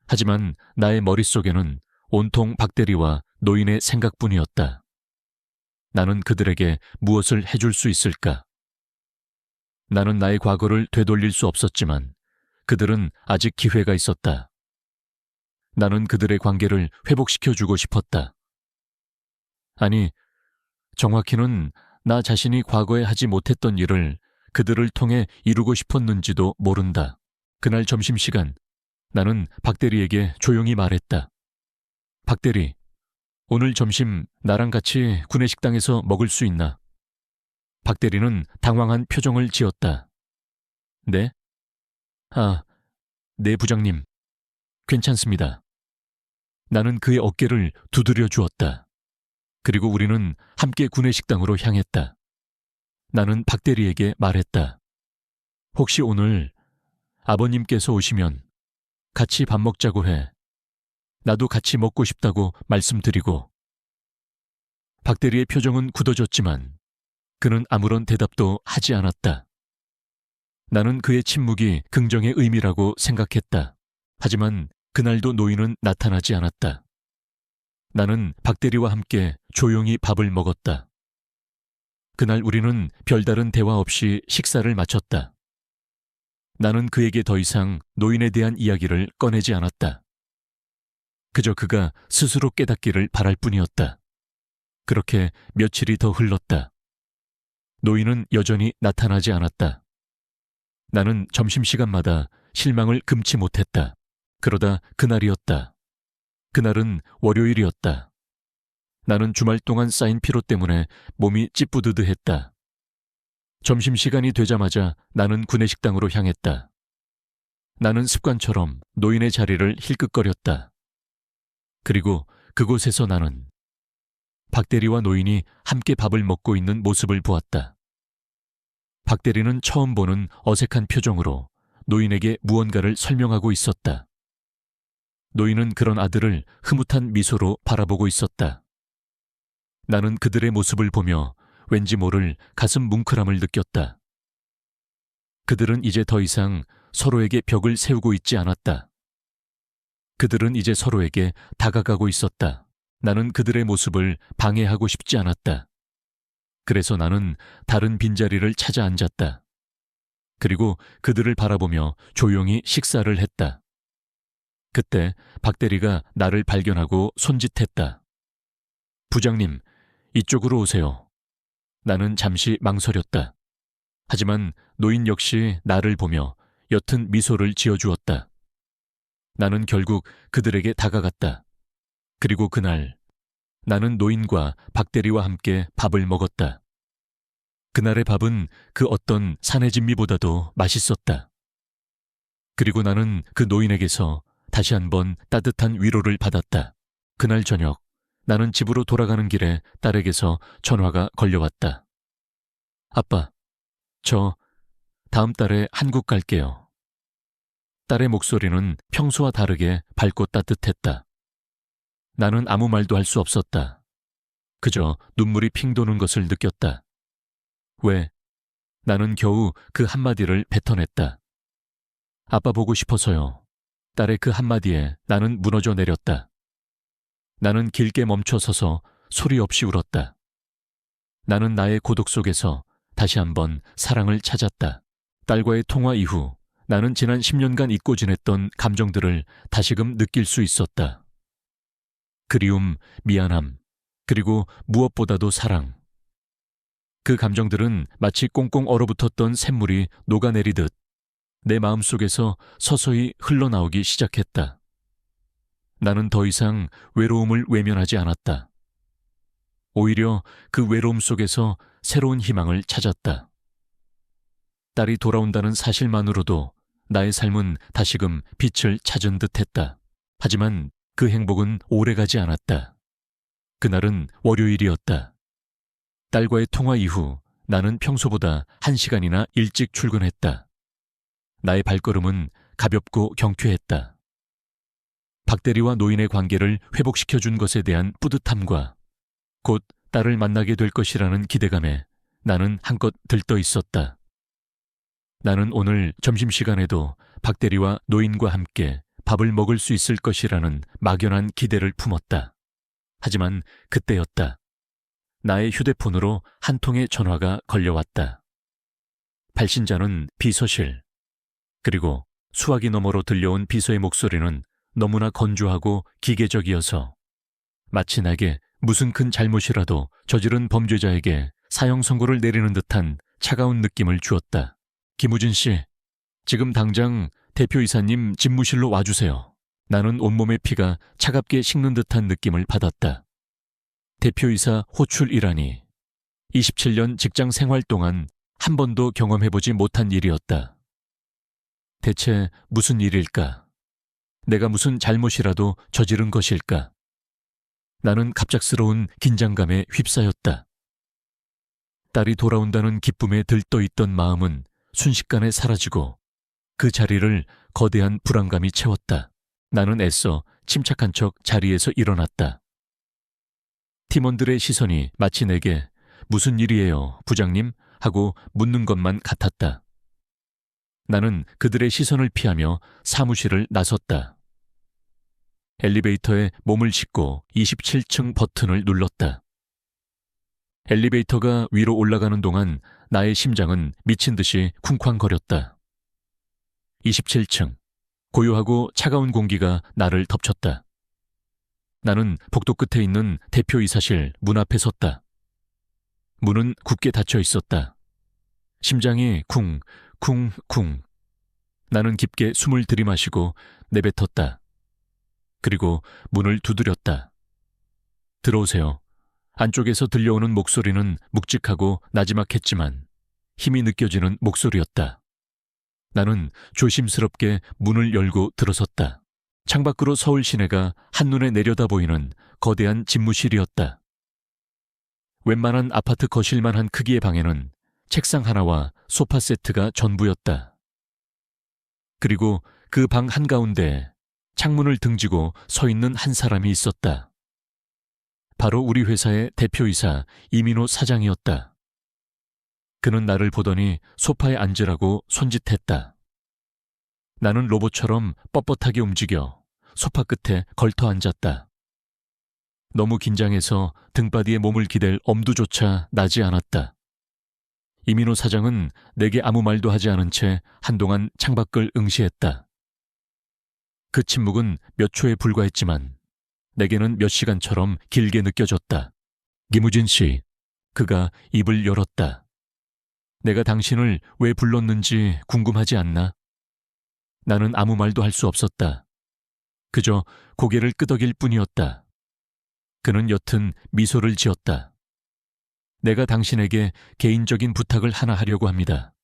하지만 나의 머릿속에는 온통 박 대리와 노인의 생각뿐이었다. 나는 그들에게 무엇을 해줄 수 있을까? 나는 나의 과거를 되돌릴 수 없었지만 그들은 아직 기회가 있었다. 나는 그들의 관계를 회복시켜주고 싶었다. 아니, 정확히는 나 자신이 과거에 하지 못했던 일을 그들을 통해 이루고 싶었는지도 모른다. 그날 점심시간 나는 박대리에게 조용히 말했다. 박대리, 오늘 점심 나랑 같이 구내식당에서 먹을 수 있나? 박대리는 당황한 표정을 지었다. 네? 아, 네 부장님. 괜찮습니다. 나는 그의 어깨를 두드려 주었다. 그리고 우리는 함께 구내식당으로 향했다. 나는 박대리에게 말했다. 혹시 오늘 아버님께서 오시면 같이 밥 먹자고 해. 나도 같이 먹고 싶다고 말씀드리고. 박대리의 표정은 굳어졌지만 그는 아무런 대답도 하지 않았다. 나는 그의 침묵이 긍정의 의미라고 생각했다. 하지만 그날도 노인은 나타나지 않았다. 나는 박대리와 함께 조용히 밥을 먹었다. 그날 우리는 별다른 대화 없이 식사를 마쳤다. 나는 그에게 더 이상 노인에 대한 이야기를 꺼내지 않았다. 그저 그가 스스로 깨닫기를 바랄 뿐이었다. 그렇게 며칠이 더 흘렀다. 노인은 여전히 나타나지 않았다. 나는 점심시간마다 실망을 금치 못했다. 그러다 그날이었다. 그날은 월요일이었다. 나는 주말 동안 쌓인 피로 때문에 몸이 찌뿌드드했다. 점심시간이 되자마자 나는 구내식당으로 향했다. 나는 습관처럼 노인의 자리를 힐끗거렸다. 그리고 그곳에서 나는 박대리와 노인이 함께 밥을 먹고 있는 모습을 보았다. 박대리는 처음 보는 어색한 표정으로 노인에게 무언가를 설명하고 있었다. 노인은 그런 아들을 흐뭇한 미소로 바라보고 있었다. 나는 그들의 모습을 보며 왠지 모를 가슴 뭉클함을 느꼈다. 그들은 이제 더 이상 서로에게 벽을 세우고 있지 않았다. 그들은 이제 서로에게 다가가고 있었다. 나는 그들의 모습을 방해하고 싶지 않았다. 그래서 나는 다른 빈자리를 찾아 앉았다. 그리고 그들을 바라보며 조용히 식사를 했다. 그때 박대리가 나를 발견하고 손짓했다. 부장님, 이쪽으로 오세요. 나는 잠시 망설였다. 하지만 노인 역시 나를 보며 옅은 미소를 지어주었다. 나는 결국 그들에게 다가갔다. 그리고 그날 나는 노인과 박대리와 함께 밥을 먹었다. 그날의 밥은 그 어떤 사내진미보다도 맛있었다. 그리고 나는 그 노인에게서 다시 한번 따뜻한 위로를 받았다. 그날 저녁 나는 집으로 돌아가는 길에 딸에게서 전화가 걸려왔다. 아빠, 저 다음 달에 한국 갈게요. 딸의 목소리는 평소와 다르게 밝고 따뜻했다. 나는 아무 말도 할 수 없었다. 그저 눈물이 핑 도는 것을 느꼈다. 왜? 나는 겨우 그 한마디를 뱉어냈다. 아빠 보고 싶어서요. 딸의 그 한마디에 나는 무너져 내렸다. 나는 길게 멈춰 서서 소리 없이 울었다. 나는 나의 고독 속에서 다시 한번 사랑을 찾았다. 딸과의 통화 이후 나는 지난 10년간 잊고 지냈던 감정들을 다시금 느낄 수 있었다. 그리움, 미안함, 그리고 무엇보다도 사랑. 그 감정들은 마치 꽁꽁 얼어붙었던 샘물이 녹아내리듯 내 마음속에서 서서히 흘러나오기 시작했다. 나는 더 이상 외로움을 외면하지 않았다. 오히려 그 외로움 속에서 새로운 희망을 찾았다. 딸이 돌아온다는 사실만으로도 나의 삶은 다시금 빛을 찾은 듯했다. 하지만 그 행복은 오래가지 않았다. 그날은 월요일이었다. 딸과의 통화 이후 나는 평소보다 1시간이나 일찍 출근했다. 나의 발걸음은 가볍고 경쾌했다. 박대리와 노인의 관계를 회복시켜준 것에 대한 뿌듯함과 곧 딸을 만나게 될 것이라는 기대감에 나는 한껏 들떠 있었다. 나는 오늘 점심시간에도 박대리와 노인과 함께 밥을 먹을 수 있을 것이라는 막연한 기대를 품었다. 하지만 그때였다. 나의 휴대폰으로 한 통의 전화가 걸려왔다. 발신자는 비서실. 그리고 수화기 너머로 들려온 비서의 목소리는 너무나 건조하고 기계적이어서 마치 내게 무슨 큰 잘못이라도 저지른 범죄자에게 사형 선고를 내리는 듯한 차가운 느낌을 주었다. 김우진 씨, 지금 당장 대표이사님 집무실로 와주세요. 나는 온몸의 피가 차갑게 식는 듯한 느낌을 받았다. 대표이사 호출이라니 27년 직장 생활 동안 한 번도 경험해보지 못한 일이었다. 대체 무슨 일일까? 내가 무슨 잘못이라도 저지른 것일까? 나는 갑작스러운 긴장감에 휩싸였다. 딸이 돌아온다는 기쁨에 들떠있던 마음은 순식간에 사라지고 그 자리를 거대한 불안감이 채웠다. 나는 애써 침착한 척 자리에서 일어났다. 팀원들의 시선이 마치 내게 무슨 일이에요, 부장님? 하고 묻는 것만 같았다. 나는 그들의 시선을 피하며 사무실을 나섰다. 엘리베이터에 몸을 싣고 27층 버튼을 눌렀다. 엘리베이터가 위로 올라가는 동안 나의 심장은 미친 듯이 쿵쾅거렸다. 27층, 고요하고 차가운 공기가 나를 덮쳤다. 나는 복도 끝에 있는 대표이사실 문 앞에 섰다. 문은 굳게 닫혀 있었다. 심장이 쿵, 쿵, 쿵. 나는 깊게 숨을 들이마시고 내뱉었다. 그리고 문을 두드렸다. 들어오세요. 안쪽에서 들려오는 목소리는 묵직하고 나지막했지만 힘이 느껴지는 목소리였다. 나는 조심스럽게 문을 열고 들어섰다. 창밖으로 서울 시내가 한눈에 내려다 보이는 거대한 집무실이었다. 웬만한 아파트 거실만 한 크기의 방에는 책상 하나와 소파 세트가 전부였다. 그리고 그 방 한가운데 창문을 등지고 서 있는 한 사람이 있었다. 바로 우리 회사의 대표이사 이민호 사장이었다. 그는 나를 보더니 소파에 앉으라고 손짓했다. 나는 로봇처럼 뻣뻣하게 움직여 소파 끝에 걸터 앉았다. 너무 긴장해서 등바디에 몸을 기댈 엄두조차 나지 않았다. 이민호 사장은 내게 아무 말도 하지 않은 채 한동안 창밖을 응시했다. 그 침묵은 몇 초에 불과했지만 내게는 몇 시간처럼 길게 느껴졌다. 김우진 씨, 그가 입을 열었다. 내가 당신을 왜 불렀는지 궁금하지 않나? 나는 아무 말도 할 수 없었다. 그저 고개를 끄덕일 뿐이었다. 그는 옅은 미소를 지었다. 내가 당신에게 개인적인 부탁을 하나 하려고 합니다.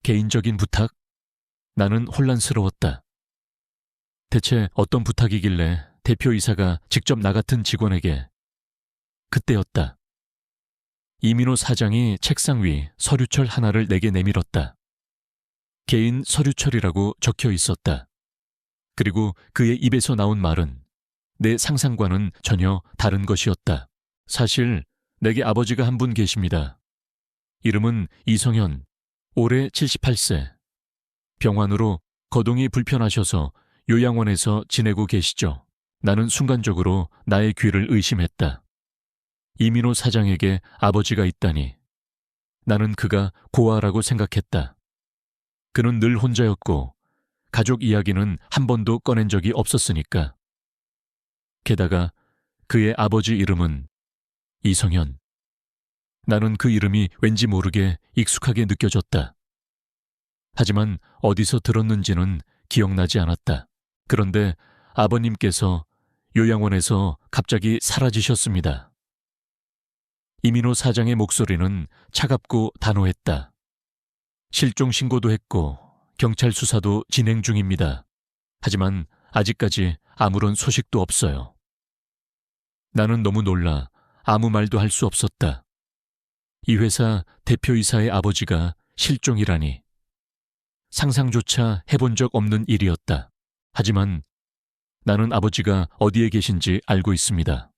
개인적인 부탁? 나는 혼란스러웠다. 대체 어떤 부탁이길래 대표이사가 직접 나 같은 직원에게. 그때였다. 이민호 사장이 책상 위 서류철 하나를 내게 내밀었다. 개인 서류철이라고 적혀 있었다. 그리고 그의 입에서 나온 말은 내 상상과는 전혀 다른 것이었다. 사실 내게 아버지가 한 분 계십니다. 이름은 이성현, 올해 78세. 병환으로 거동이 불편하셔서 요양원에서 지내고 계시죠. 나는 순간적으로 나의 귀를 의심했다. 이민호 사장에게 아버지가 있다니. 나는 그가 고아라고 생각했다. 그는 늘 혼자였고 가족 이야기는 한 번도 꺼낸 적이 없었으니까. 게다가 그의 아버지 이름은 이성현. 나는 그 이름이 왠지 모르게 익숙하게 느껴졌다. 하지만 어디서 들었는지는 기억나지 않았다. 그런데 아버님께서 요양원에서 갑자기 사라지셨습니다. 이민호 사장의 목소리는 차갑고 단호했다. 실종 신고도 했고 경찰 수사도 진행 중입니다. 하지만 아직까지 아무런 소식도 없어요. 나는 너무 놀라 아무 말도 할 수 없었다. 이 회사 대표이사의 아버지가 실종이라니. 상상조차 해본 적 없는 일이었다. 하지만 나는 아버지가 어디에 계신지 알고 있습니다.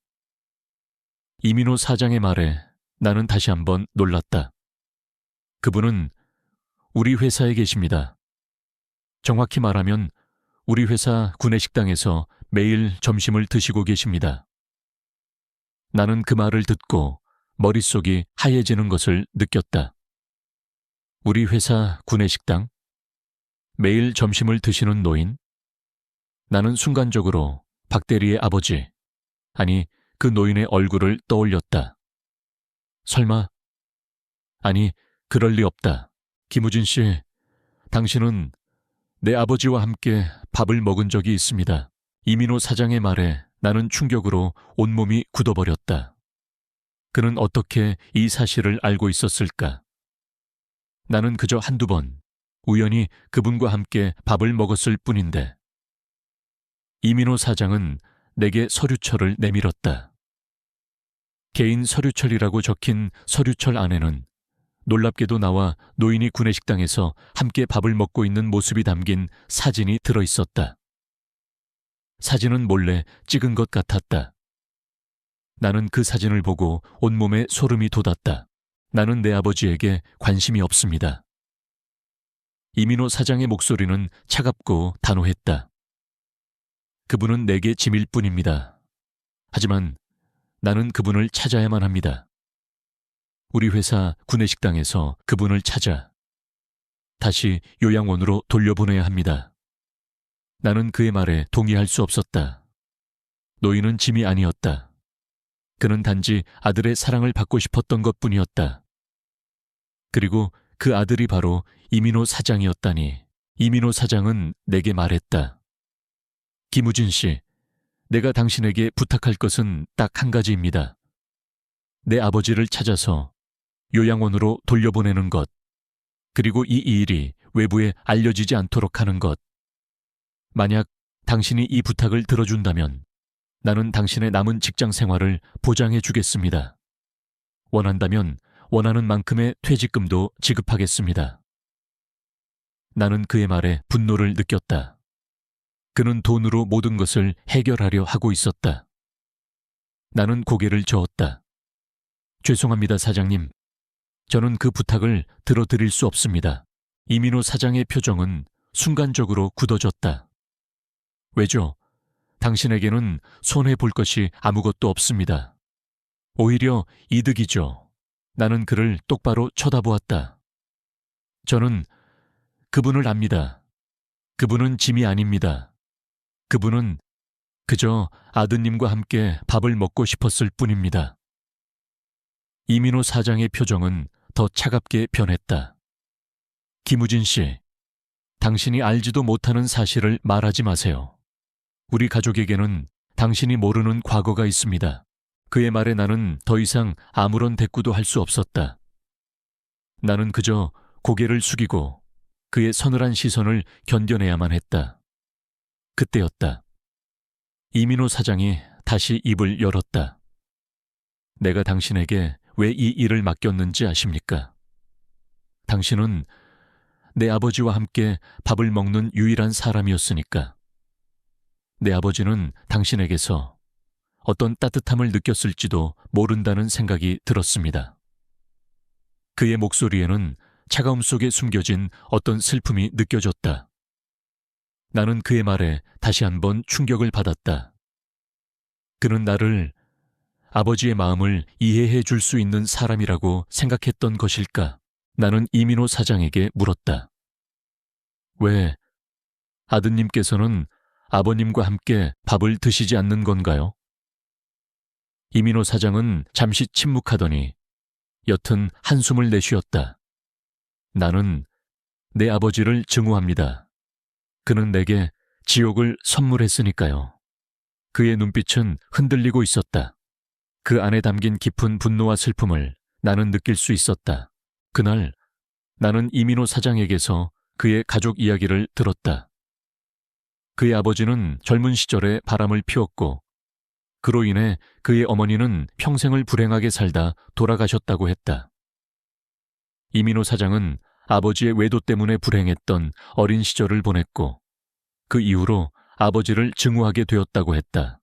이민호 사장의 말에 나는 다시 한번 놀랐다. 그분은 우리 회사에 계십니다. 정확히 말하면 우리 회사 구내식당에서 매일 점심을 드시고 계십니다. 나는 그 말을 듣고 머릿속이 하얘지는 것을 느꼈다. 우리 회사 구내식당? 매일 점심을 드시는 노인? 나는 순간적으로 박 대리의 아버지, 아니 그 노인의 얼굴을 떠올렸다. 설마? 아니, 그럴 리 없다. 김우진 씨, 당신은 내 아버지와 함께 밥을 먹은 적이 있습니다. 이민호 사장의 말에 나는 충격으로 온몸이 굳어버렸다. 그는 어떻게 이 사실을 알고 있었을까? 나는 그저 한두 번 우연히 그분과 함께 밥을 먹었을 뿐인데. 이민호 사장은 내게 서류철을 내밀었다. 개인 서류철이라고 적힌 서류철 안에는 놀랍게도 나와 노인이 구내식당에서 함께 밥을 먹고 있는 모습이 담긴 사진이 들어있었다. 사진은 몰래 찍은 것 같았다. 나는 그 사진을 보고 온몸에 소름이 돋았다. 나는 내 아버지에게 관심이 없습니다. 이민호 사장의 목소리는 차갑고 단호했다. 그분은 내게 짐일 뿐입니다. 하지만 나는 그분을 찾아야만 합니다. 우리 회사 구내식당에서 그분을 찾아 다시 요양원으로 돌려보내야 합니다. 나는 그의 말에 동의할 수 없었다. 노인은 짐이 아니었다. 그는 단지 아들의 사랑을 받고 싶었던 것뿐이었다. 그리고 그 아들이 바로 이민호 사장이었다니. 이민호 사장은 내게 말했다. 김우진 씨, 내가 당신에게 부탁할 것은 딱 한 가지입니다. 내 아버지를 찾아서 요양원으로 돌려보내는 것, 그리고 이 일이 외부에 알려지지 않도록 하는 것. 만약 당신이 이 부탁을 들어준다면 나는 당신의 남은 직장 생활을 보장해 주겠습니다. 원한다면 원하는 만큼의 퇴직금도 지급하겠습니다. 나는 그의 말에 분노를 느꼈다. 그는 돈으로 모든 것을 해결하려 하고 있었다. 나는 고개를 저었다. 죄송합니다, 사장님. 저는 그 부탁을 들어드릴 수 없습니다. 이민호 사장의 표정은 순간적으로 굳어졌다. 왜죠? 당신에게는 손해볼 것이 아무것도 없습니다. 오히려 이득이죠. 나는 그를 똑바로 쳐다보았다. 저는 그분을 압니다. 그분은 짐이 아닙니다. 그분은 그저 아드님과 함께 밥을 먹고 싶었을 뿐입니다. 이민호 사장의 표정은 더 차갑게 변했다. 김우진 씨, 당신이 알지도 못하는 사실을 말하지 마세요. 우리 가족에게는 당신이 모르는 과거가 있습니다. 그의 말에 나는 더 이상 아무런 대꾸도 할 수 없었다. 나는 그저 고개를 숙이고 그의 서늘한 시선을 견뎌내야만 했다. 그때였다. 이민호 사장이 다시 입을 열었다. 내가 당신에게 왜 이 일을 맡겼는지 아십니까? 당신은 내 아버지와 함께 밥을 먹는 유일한 사람이었으니까. 내 아버지는 당신에게서 어떤 따뜻함을 느꼈을지도 모른다는 생각이 들었습니다. 그의 목소리에는 차가움 속에 숨겨진 어떤 슬픔이 느껴졌다. 나는 그의 말에 다시 한번 충격을 받았다. 그는 나를 아버지의 마음을 이해해 줄 수 있는 사람이라고 생각했던 것일까? 나는 이민호 사장에게 물었다. 왜 아드님께서는 아버님과 함께 밥을 드시지 않는 건가요? 이민호 사장은 잠시 침묵하더니 옅은 한숨을 내쉬었다. 나는 내 아버지를 증오합니다. 그는 내게 지옥을 선물했으니까요. 그의 눈빛은 흔들리고 있었다. 그 안에 담긴 깊은 분노와 슬픔을 나는 느낄 수 있었다. 그날 나는 이민호 사장에게서 그의 가족 이야기를 들었다. 그의 아버지는 젊은 시절에 바람을 피웠고 그로 인해 그의 어머니는 평생을 불행하게 살다 돌아가셨다고 했다. 이민호 사장은 아버지의 외도 때문에 불행했던 어린 시절을 보냈고 그 이후로 아버지를 증오하게 되었다고 했다.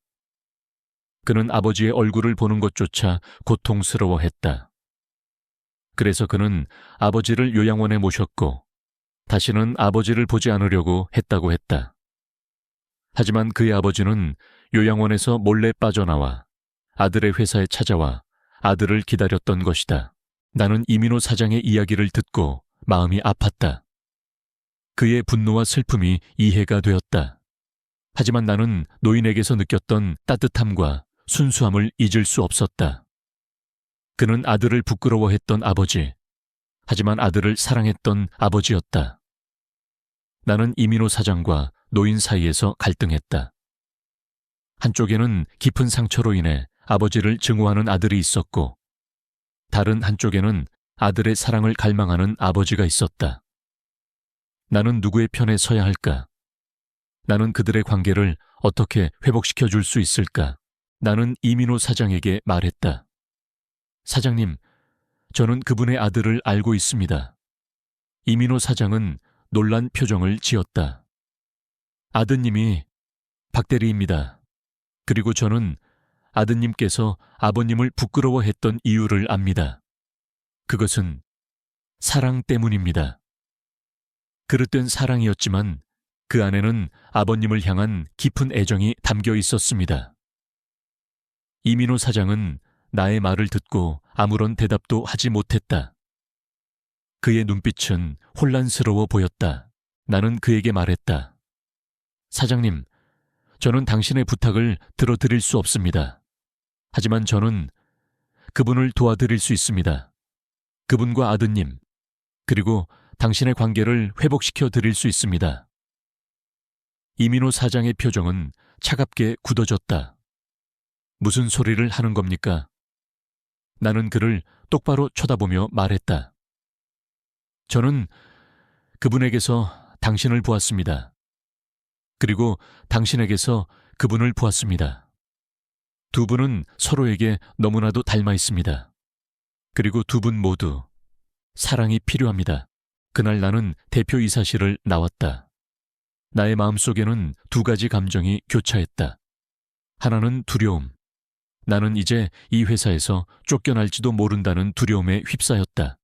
그는 아버지의 얼굴을 보는 것조차 고통스러워했다. 그래서 그는 아버지를 요양원에 모셨고 다시는 아버지를 보지 않으려고 했다고 했다. 하지만 그의 아버지는 요양원에서 몰래 빠져나와 아들의 회사에 찾아와 아들을 기다렸던 것이다. 나는 이민호 사장의 이야기를 듣고 마음이 아팠다. 그의 분노와 슬픔이 이해가 되었다. 하지만 나는 노인에게서 느꼈던 따뜻함과 순수함을 잊을 수 없었다. 그는 아들을 부끄러워했던 아버지, 하지만 아들을 사랑했던 아버지였다. 나는 이민호 사장과 노인 사이에서 갈등했다. 한쪽에는 깊은 상처로 인해 아버지를 증오하는 아들이 있었고, 다른 한쪽에는 아들의 사랑을 갈망하는 아버지가 있었다. 나는 누구의 편에 서야 할까? 나는 그들의 관계를 어떻게 회복시켜 줄 수 있을까? 나는 이민호 사장에게 말했다. 사장님, 저는 그분의 아들을 알고 있습니다. 이민호 사장은 놀란 표정을 지었다. 아드님이 박대리입니다. 그리고 저는 아드님께서 아버님을 부끄러워했던 이유를 압니다. 그것은 사랑 때문입니다. 그릇된 사랑이었지만 그 안에는 아버님을 향한 깊은 애정이 담겨 있었습니다. 이민호 사장은 나의 말을 듣고 아무런 대답도 하지 못했다. 그의 눈빛은 혼란스러워 보였다. 나는 그에게 말했다. 사장님, 저는 당신의 부탁을 들어드릴 수 없습니다. 하지만 저는 그분을 도와드릴 수 있습니다. 그분과 아드님, 그리고 당신의 관계를 회복시켜 드릴 수 있습니다. 이민호 사장의 표정은 차갑게 굳어졌다. 무슨 소리를 하는 겁니까? 나는 그를 똑바로 쳐다보며 말했다. 저는 그분에게서 당신을 보았습니다. 그리고 당신에게서 그분을 보았습니다. 두 분은 서로에게 너무나도 닮아 있습니다. 그리고 두 분 모두 사랑이 필요합니다. 그날 나는 대표이사실을 나왔다. 나의 마음속에는 두 가지 감정이 교차했다. 하나는 두려움. 나는 이제 이 회사에서 쫓겨날지도 모른다는 두려움에 휩싸였다.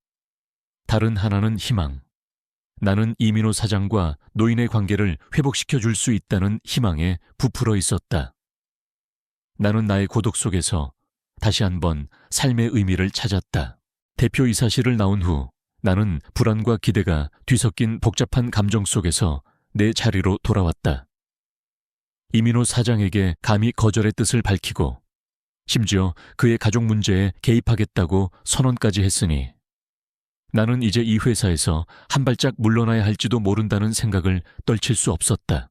다른 하나는 희망. 나는 이민호 사장과 노인의 관계를 회복시켜 줄 수 있다는 희망에 부풀어 있었다. 나는 나의 고독 속에서 다시 한번 삶의 의미를 찾았다. 대표이사실을 나온 후 나는 불안과 기대가 뒤섞인 복잡한 감정 속에서 내 자리로 돌아왔다. 이민호 사장에게 감히 거절의 뜻을 밝히고 심지어 그의 가족 문제에 개입하겠다고 선언까지 했으니 나는 이제 이 회사에서 한 발짝 물러나야 할지도 모른다는 생각을 떨칠 수 없었다.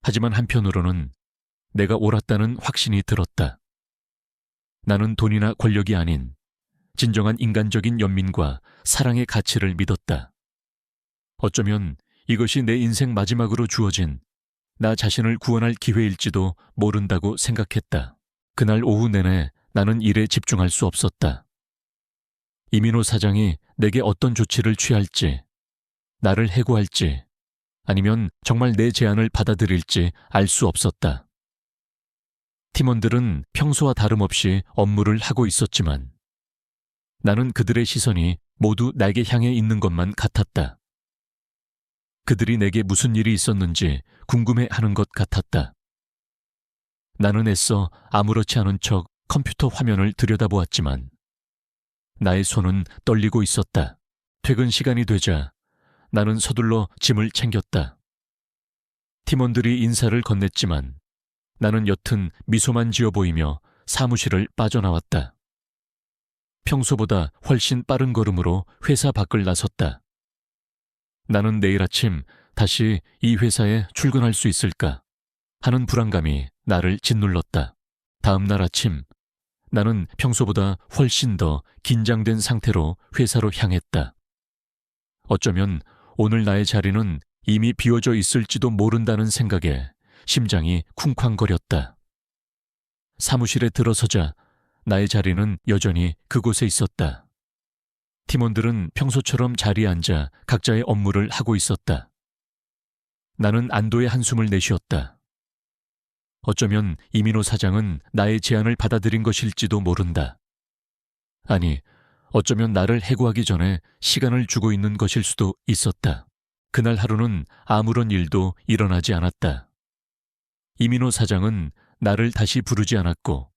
하지만 한편으로는 내가 옳았다는 확신이 들었다. 나는 돈이나 권력이 아닌 진정한 인간적인 연민과 사랑의 가치를 믿었다. 어쩌면 이것이 내 인생 마지막으로 주어진 나 자신을 구원할 기회일지도 모른다고 생각했다. 그날 오후 내내 나는 일에 집중할 수 없었다. 이민호 사장이 내게 어떤 조치를 취할지, 나를 해고할지, 아니면 정말 내 제안을 받아들일지 알 수 없었다. 팀원들은 평소와 다름없이 업무를 하고 있었지만 나는 그들의 시선이 모두 나에게 향해 있는 것만 같았다. 그들이 내게 무슨 일이 있었는지 궁금해하는 것 같았다. 나는 애써 아무렇지 않은 척 컴퓨터 화면을 들여다보았지만 나의 손은 떨리고 있었다. 퇴근 시간이 되자 나는 서둘러 짐을 챙겼다. 팀원들이 인사를 건넸지만 나는 옅은 미소만 지어 보이며 사무실을 빠져나왔다. 평소보다 훨씬 빠른 걸음으로 회사 밖을 나섰다. 나는 내일 아침 다시 이 회사에 출근할 수 있을까 하는 불안감이 나를 짓눌렀다. 다음 날 아침 나는 평소보다 훨씬 더 긴장된 상태로 회사로 향했다. 어쩌면 오늘 나의 자리는 이미 비워져 있을지도 모른다는 생각에 심장이 쿵쾅거렸다. 사무실에 들어서자 나의 자리는 여전히 그곳에 있었다. 팀원들은 평소처럼 자리에 앉아 각자의 업무를 하고 있었다. 나는 안도의 한숨을 내쉬었다. 어쩌면 이민호 사장은 나의 제안을 받아들인 것일지도 모른다. 아니, 어쩌면 나를 해고하기 전에 시간을 주고 있는 것일 수도 있었다. 그날 하루는 아무런 일도 일어나지 않았다. 이민호 사장은 나를 다시 부르지 않았고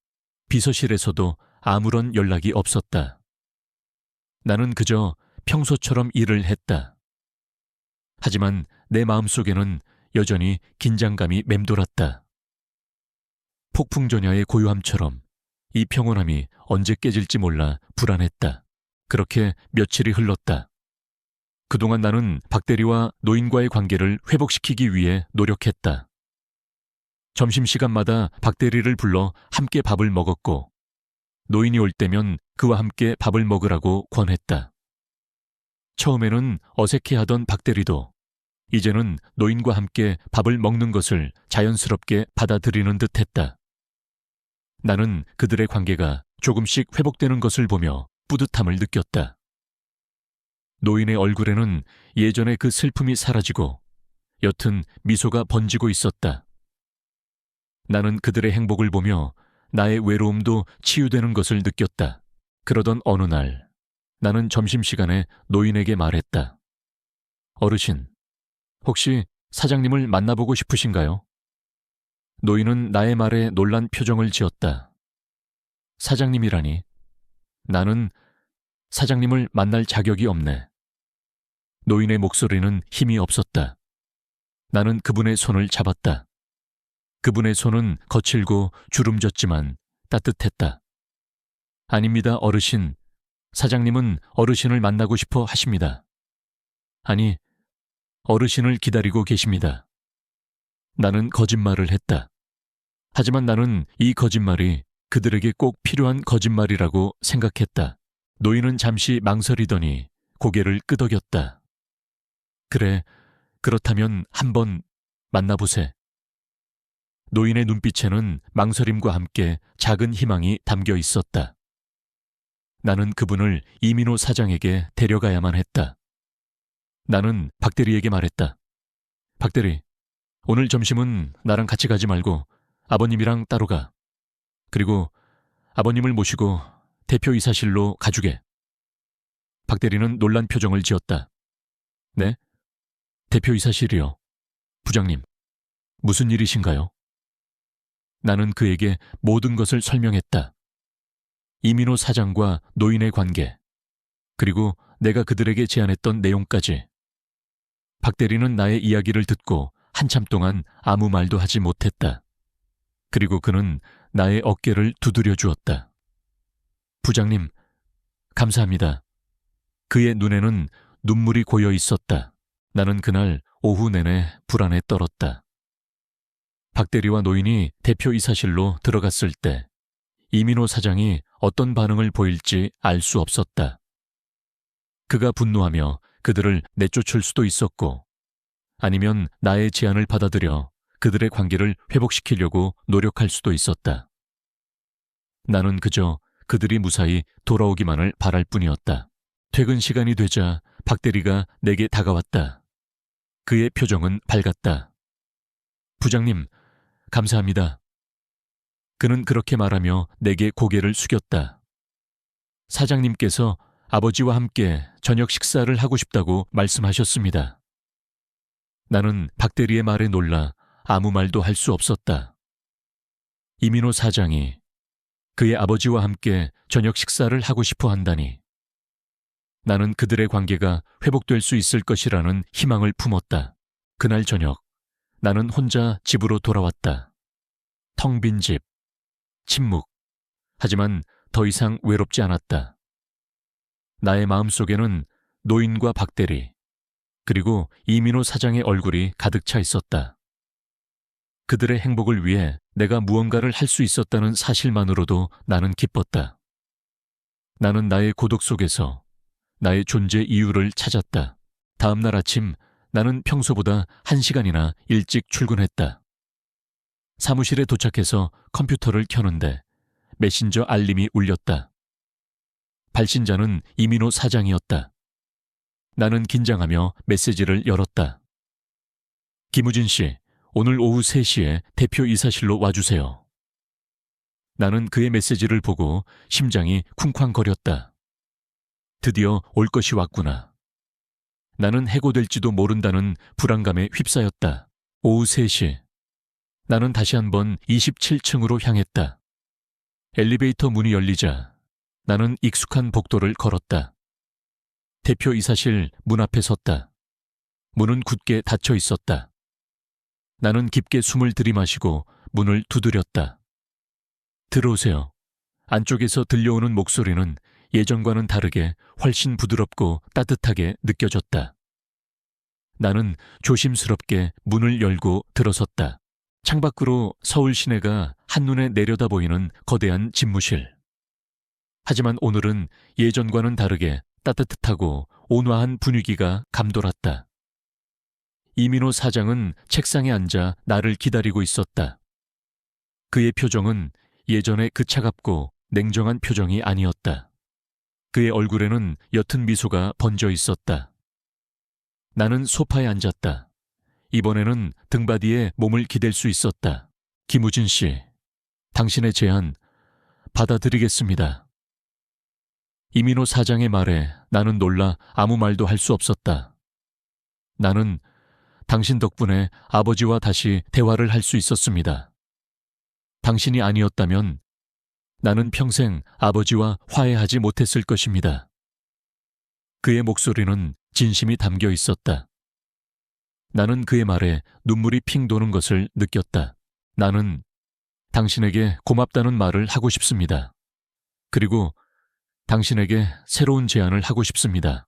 비서실에서도 아무런 연락이 없었다. 나는 그저 평소처럼 일을 했다. 하지만 내 마음속에는 여전히 긴장감이 맴돌았다. 폭풍전야의 고요함처럼 이 평온함이 언제 깨질지 몰라 불안했다. 그렇게 며칠이 흘렀다. 그동안 나는 박대리와 노인과의 관계를 회복시키기 위해 노력했다. 점심시간마다 박대리를 불러 함께 밥을 먹었고, 노인이 올 때면 그와 함께 밥을 먹으라고 권했다. 처음에는 어색해하던 박대리도 이제는 노인과 함께 밥을 먹는 것을 자연스럽게 받아들이는 듯했다. 나는 그들의 관계가 조금씩 회복되는 것을 보며 뿌듯함을 느꼈다. 노인의 얼굴에는 예전의 그 슬픔이 사라지고 옅은 미소가 번지고 있었다. 나는 그들의 행복을 보며 나의 외로움도 치유되는 것을 느꼈다. 그러던 어느 날, 나는 점심시간에 노인에게 말했다. 어르신, 혹시 사장님을 만나보고 싶으신가요? 노인은 나의 말에 놀란 표정을 지었다. 사장님이라니? 나는 사장님을 만날 자격이 없네. 노인의 목소리는 힘이 없었다. 나는 그분의 손을 잡았다. 그분의 손은 거칠고 주름졌지만 따뜻했다. 아닙니다, 어르신. 사장님은 어르신을 만나고 싶어 하십니다. 아니, 어르신을 기다리고 계십니다. 나는 거짓말을 했다. 하지만 나는 이 거짓말이 그들에게 꼭 필요한 거짓말이라고 생각했다. 노인은 잠시 망설이더니 고개를 끄덕였다. 그래, 그렇다면 한번 만나보세. 노인의 눈빛에는 망설임과 함께 작은 희망이 담겨 있었다. 나는 그분을 이민호 사장에게 데려가야만 했다. 나는 박대리에게 말했다. 박대리, 오늘 점심은 나랑 같이 가지 말고 아버님이랑 따로 가. 그리고 아버님을 모시고 대표이사실로 가주게. 박대리는 놀란 표정을 지었다. 네? 대표이사실이요. 부장님, 무슨 일이신가요? 나는 그에게 모든 것을 설명했다. 이민호 사장과 노인의 관계, 그리고 내가 그들에게 제안했던 내용까지. 박대리는 나의 이야기를 듣고 한참 동안 아무 말도 하지 못했다. 그리고 그는 나의 어깨를 두드려 주었다. 부장님, 감사합니다. 그의 눈에는 눈물이 고여 있었다. 나는 그날 오후 내내 불안에 떨었다. 박대리와 노인이 대표이사실로 들어갔을 때 이민호 사장이 어떤 반응을 보일지 알 수 없었다. 그가 분노하며 그들을 내쫓을 수도 있었고, 아니면 나의 제안을 받아들여 그들의 관계를 회복시키려고 노력할 수도 있었다. 나는 그저 그들이 무사히 돌아오기만을 바랄 뿐이었다. 퇴근 시간이 되자 박대리가 내게 다가왔다. 그의 표정은 밝았다. 부장님, 감사합니다. 그는 그렇게 말하며 내게 고개를 숙였다. 사장님께서 아버지와 함께 저녁 식사를 하고 싶다고 말씀하셨습니다. 나는 박대리의 말에 놀라 아무 말도 할 수 없었다. 이민호 사장이 그의 아버지와 함께 저녁 식사를 하고 싶어 한다니. 나는 그들의 관계가 회복될 수 있을 것이라는 희망을 품었다. 그날 저녁, 나는 혼자 집으로 돌아왔다. 텅 빈 집, 침묵. 하지만 더 이상 외롭지 않았다. 나의 마음속에는 노인과 박대리, 그리고 이민호 사장의 얼굴이 가득 차 있었다. 그들의 행복을 위해 내가 무언가를 할 수 있었다는 사실만으로도 나는 기뻤다. 나는 나의 고독 속에서 나의 존재 이유를 찾았다. 다음 날 아침 나는 평소보다 1시간이나 일찍 출근했다. 사무실에 도착해서 컴퓨터를 켜는데 메신저 알림이 울렸다. 발신자는 이민호 사장이었다. 나는 긴장하며 메시지를 열었다. 김우진 씨, 오늘 오후 3시에 대표이사실로 와주세요. 나는 그의 메시지를 보고 심장이 쿵쾅거렸다. 드디어 올 것이 왔구나. 나는 해고될지도 모른다는 불안감에 휩싸였다. 오후 3시. 나는 다시 한번 27층으로 향했다. 엘리베이터 문이 열리자 나는 익숙한 복도를 걸었다. 대표이사실 문 앞에 섰다. 문은 굳게 닫혀 있었다. 나는 깊게 숨을 들이마시고 문을 두드렸다. 들어오세요. 안쪽에서 들려오는 목소리는 예전과는 다르게 훨씬 부드럽고 따뜻하게 느껴졌다. 나는 조심스럽게 문을 열고 들어섰다. 창밖으로 서울 시내가 한눈에 내려다 보이는 거대한 집무실. 하지만 오늘은 예전과는 다르게 따뜻하고 온화한 분위기가 감돌았다. 이민호 사장은 책상에 앉아 나를 기다리고 있었다. 그의 표정은 예전의 그 차갑고 냉정한 표정이 아니었다. 그의 얼굴에는 옅은 미소가 번져 있었다. 나는 소파에 앉았다. 이번에는 등받이에 몸을 기댈 수 있었다. 김우진 씨, 당신의 제안 받아들이겠습니다. 이민호 사장의 말에 나는 놀라 아무 말도 할 수 없었다. 나는 당신 덕분에 아버지와 다시 대화를 할 수 있었습니다. 당신이 아니었다면 나는 평생 아버지와 화해하지 못했을 것입니다. 그의 목소리는 진심이 담겨 있었다. 나는 그의 말에 눈물이 핑 도는 것을 느꼈다. 나는 당신에게 고맙다는 말을 하고 싶습니다. 그리고 당신에게 새로운 제안을 하고 싶습니다.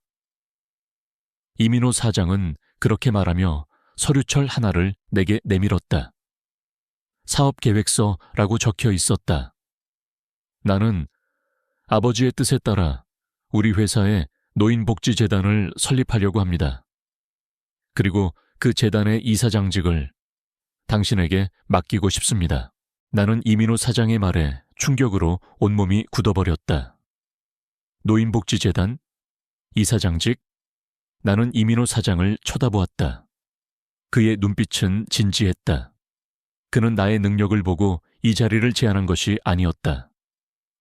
이민호 사장은 그렇게 말하며 서류철 하나를 내게 내밀었다. 사업계획서라고 적혀 있었다. 나는 아버지의 뜻에 따라 우리 회사에 노인복지재단을 설립하려고 합니다. 그리고 그 재단의 이사장직을 당신에게 맡기고 싶습니다. 나는 이민호 사장의 말에 충격으로 온몸이 굳어버렸다. 노인복지재단? 이사장직? 나는 이민호 사장을 쳐다보았다. 그의 눈빛은 진지했다. 그는 나의 능력을 보고 이 자리를 제안한 것이 아니었다.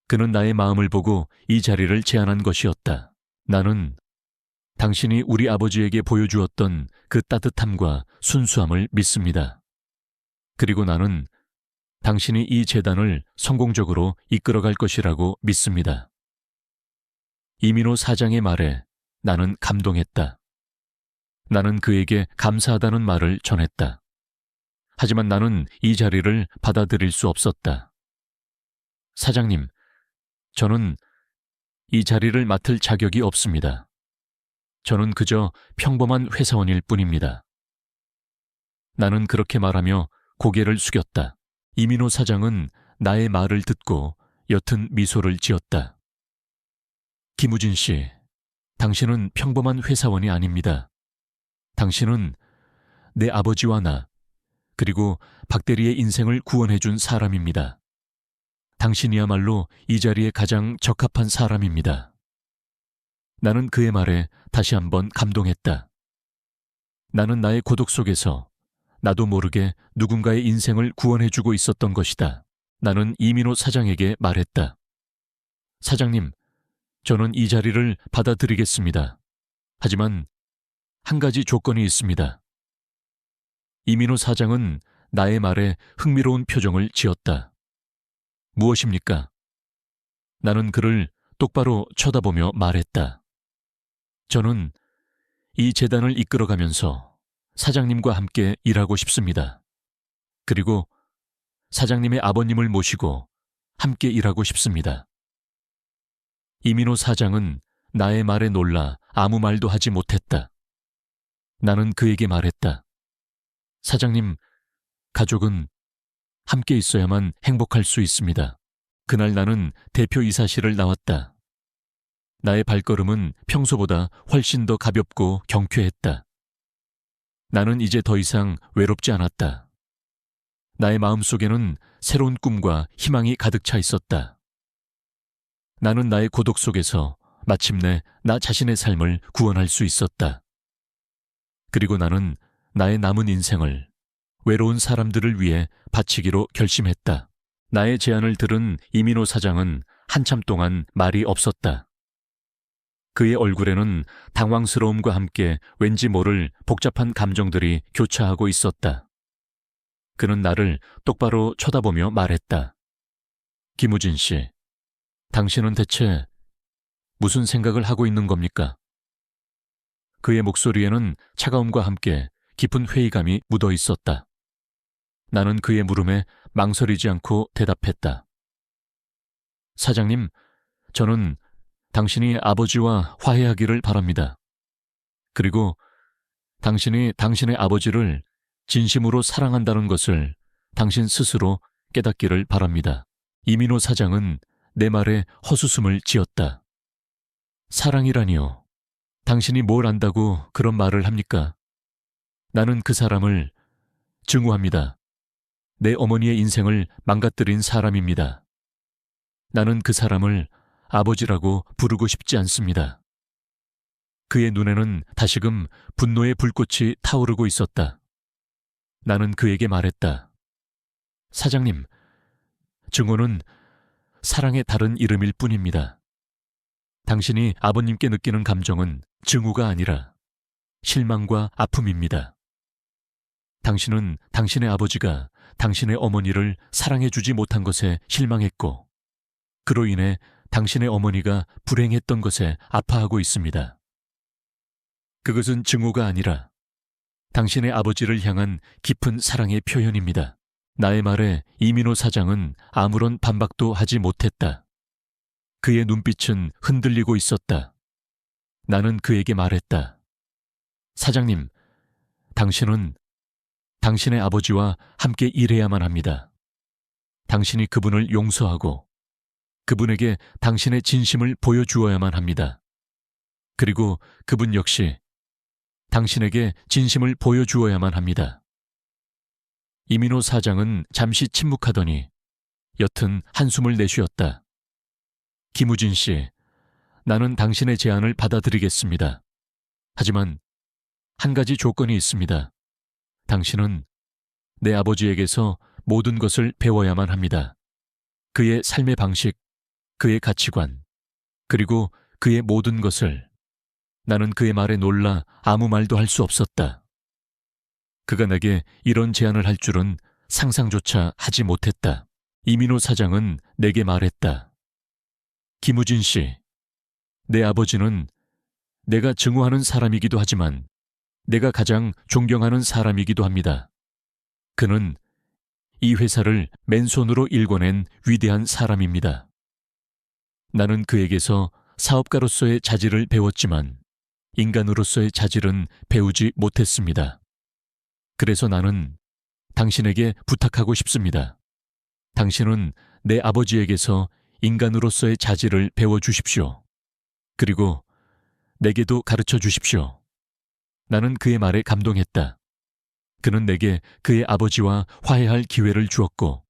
그는 나의 마음을 보고 이 자리를 제안한 것이었다. 나는 당신이 우리 아버지에게 보여주었던 그 따뜻함과 순수함을 믿습니다. 그리고 나는 당신이 이 재단을 성공적으로 이끌어갈 것이라고 믿습니다. 이민호 사장의 말에 나는 감동했다. 나는 그에게 감사하다는 말을 전했다. 하지만 나는 이 자리를 받아들일 수 없었다. 사장님, 저는 이 자리를 맡을 자격이 없습니다. 저는 그저 평범한 회사원일 뿐입니다. 나는 그렇게 말하며 고개를 숙였다. 이민호 사장은 나의 말을 듣고 옅은 미소를 지었다. 김우진 씨, 당신은 평범한 회사원이 아닙니다. 당신은 내 아버지와 나, 그리고 박대리의 인생을 구원해준 사람입니다. 당신이야말로 이 자리에 가장 적합한 사람입니다. 나는 그의 말에 다시 한번 감동했다. 나는 나의 고독 속에서 나도 모르게 누군가의 인생을 구원해주고 있었던 것이다. 나는 이민호 사장에게 말했다. 사장님, 저는 이 자리를 받아들이겠습니다. 하지만 한 가지 조건이 있습니다. 이민호 사장은 나의 말에 흥미로운 표정을 지었다. 무엇입니까? 나는 그를 똑바로 쳐다보며 말했다. 저는 이 재단을 이끌어가면서 사장님과 함께 일하고 싶습니다. 그리고 사장님의 아버님을 모시고 함께 일하고 싶습니다. 이민호 사장은 나의 말에 놀라 아무 말도 하지 못했다. 나는 그에게 말했다. 사장님, 가족은 함께 있어야만 행복할 수 있습니다. 그날 나는 대표이사실을 나왔다. 나의 발걸음은 평소보다 훨씬 더 가볍고 경쾌했다. 나는 이제 더 이상 외롭지 않았다. 나의 마음속에는 새로운 꿈과 희망이 가득 차 있었다. 나는 나의 고독 속에서 마침내 나 자신의 삶을 구원할 수 있었다. 그리고 나는 나의 남은 인생을 외로운 사람들을 위해 바치기로 결심했다. 나의 제안을 들은 이민호 사장은 한참 동안 말이 없었다. 그의 얼굴에는 당황스러움과 함께 왠지 모를 복잡한 감정들이 교차하고 있었다. 그는 나를 똑바로 쳐다보며 말했다. 김우진 씨, 당신은 대체 무슨 생각을 하고 있는 겁니까? 그의 목소리에는 차가움과 함께 깊은 회의감이 묻어 있었다. 나는 그의 물음에 망설이지 않고 대답했다. 사장님, 저는 당신이 아버지와 화해하기를 바랍니다. 그리고 당신이 당신의 아버지를 진심으로 사랑한다는 것을 당신 스스로 깨닫기를 바랍니다. 이민호 사장은 내 말에 헛웃음을 지었다. 사랑이라니요. 당신이 뭘 안다고 그런 말을 합니까? 나는 그 사람을 증오합니다. 내 어머니의 인생을 망가뜨린 사람입니다. 나는 그 사람을 아버지라고 부르고 싶지 않습니다. 그의 눈에는 다시금 분노의 불꽃이 타오르고 있었다. 나는 그에게 말했다. 사장님, 증오는 사랑의 다른 이름일 뿐입니다. 당신이 아버님께 느끼는 감정은 증오가 아니라 실망과 아픔입니다. 당신은 당신의 아버지가 당신의 어머니를 사랑해주지 못한 것에 실망했고, 그로 인해 당신의 어머니가 불행했던 것에 아파하고 있습니다. 그것은 증오가 아니라 당신의 아버지를 향한 깊은 사랑의 표현입니다. 나의 말에 이민호 사장은 아무런 반박도 하지 못했다. 그의 눈빛은 흔들리고 있었다. 나는 그에게 말했다. 사장님, 당신은 당신의 아버지와 함께 일해야만 합니다. 당신이 그분을 용서하고 그분에게 당신의 진심을 보여주어야만 합니다. 그리고 그분 역시 당신에게 진심을 보여주어야만 합니다. 이민호 사장은 잠시 침묵하더니 옅은 한숨을 내쉬었다. 김우진 씨, 나는 당신의 제안을 받아들이겠습니다. 하지만 한 가지 조건이 있습니다. 당신은 내 아버지에게서 모든 것을 배워야만 합니다. 그의 삶의 방식, 그의 가치관, 그리고 그의 모든 것을. 나는 그의 말에 놀라 아무 말도 할 수 없었다. 그가 내게 이런 제안을 할 줄은 상상조차 하지 못했다. 이민호 사장은 내게 말했다. 김우진 씨, 내 아버지는 내가 증오하는 사람이기도 하지만 내가 가장 존경하는 사람이기도 합니다. 그는 이 회사를 맨손으로 일궈낸 위대한 사람입니다. 나는 그에게서 사업가로서의 자질을 배웠지만 인간으로서의 자질은 배우지 못했습니다. 그래서 나는 당신에게 부탁하고 싶습니다. 당신은 내 아버지에게서 인간으로서의 자질을 배워주십시오. 그리고 내게도 가르쳐 주십시오. 나는 그의 말에 감동했다. 그는 내게 그의 아버지와 화해할 기회를 주었고,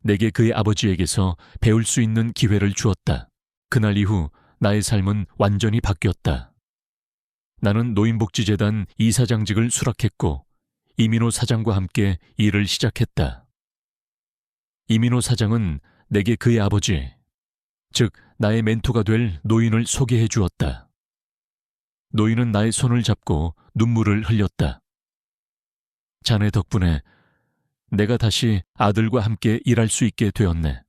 내게 그의 아버지에게서 배울 수 있는 기회를 주었다. 그날 이후 나의 삶은 완전히 바뀌었다. 나는 노인복지재단 이사장직을 수락했고 이민호 사장과 함께 일을 시작했다. 이민호 사장은 내게 그의 아버지, 즉 나의 멘토가 될 노인을 소개해 주었다. 노인은 나의 손을 잡고 눈물을 흘렸다. 자네 덕분에 내가 다시 아들과 함께 일할 수 있게 되었네.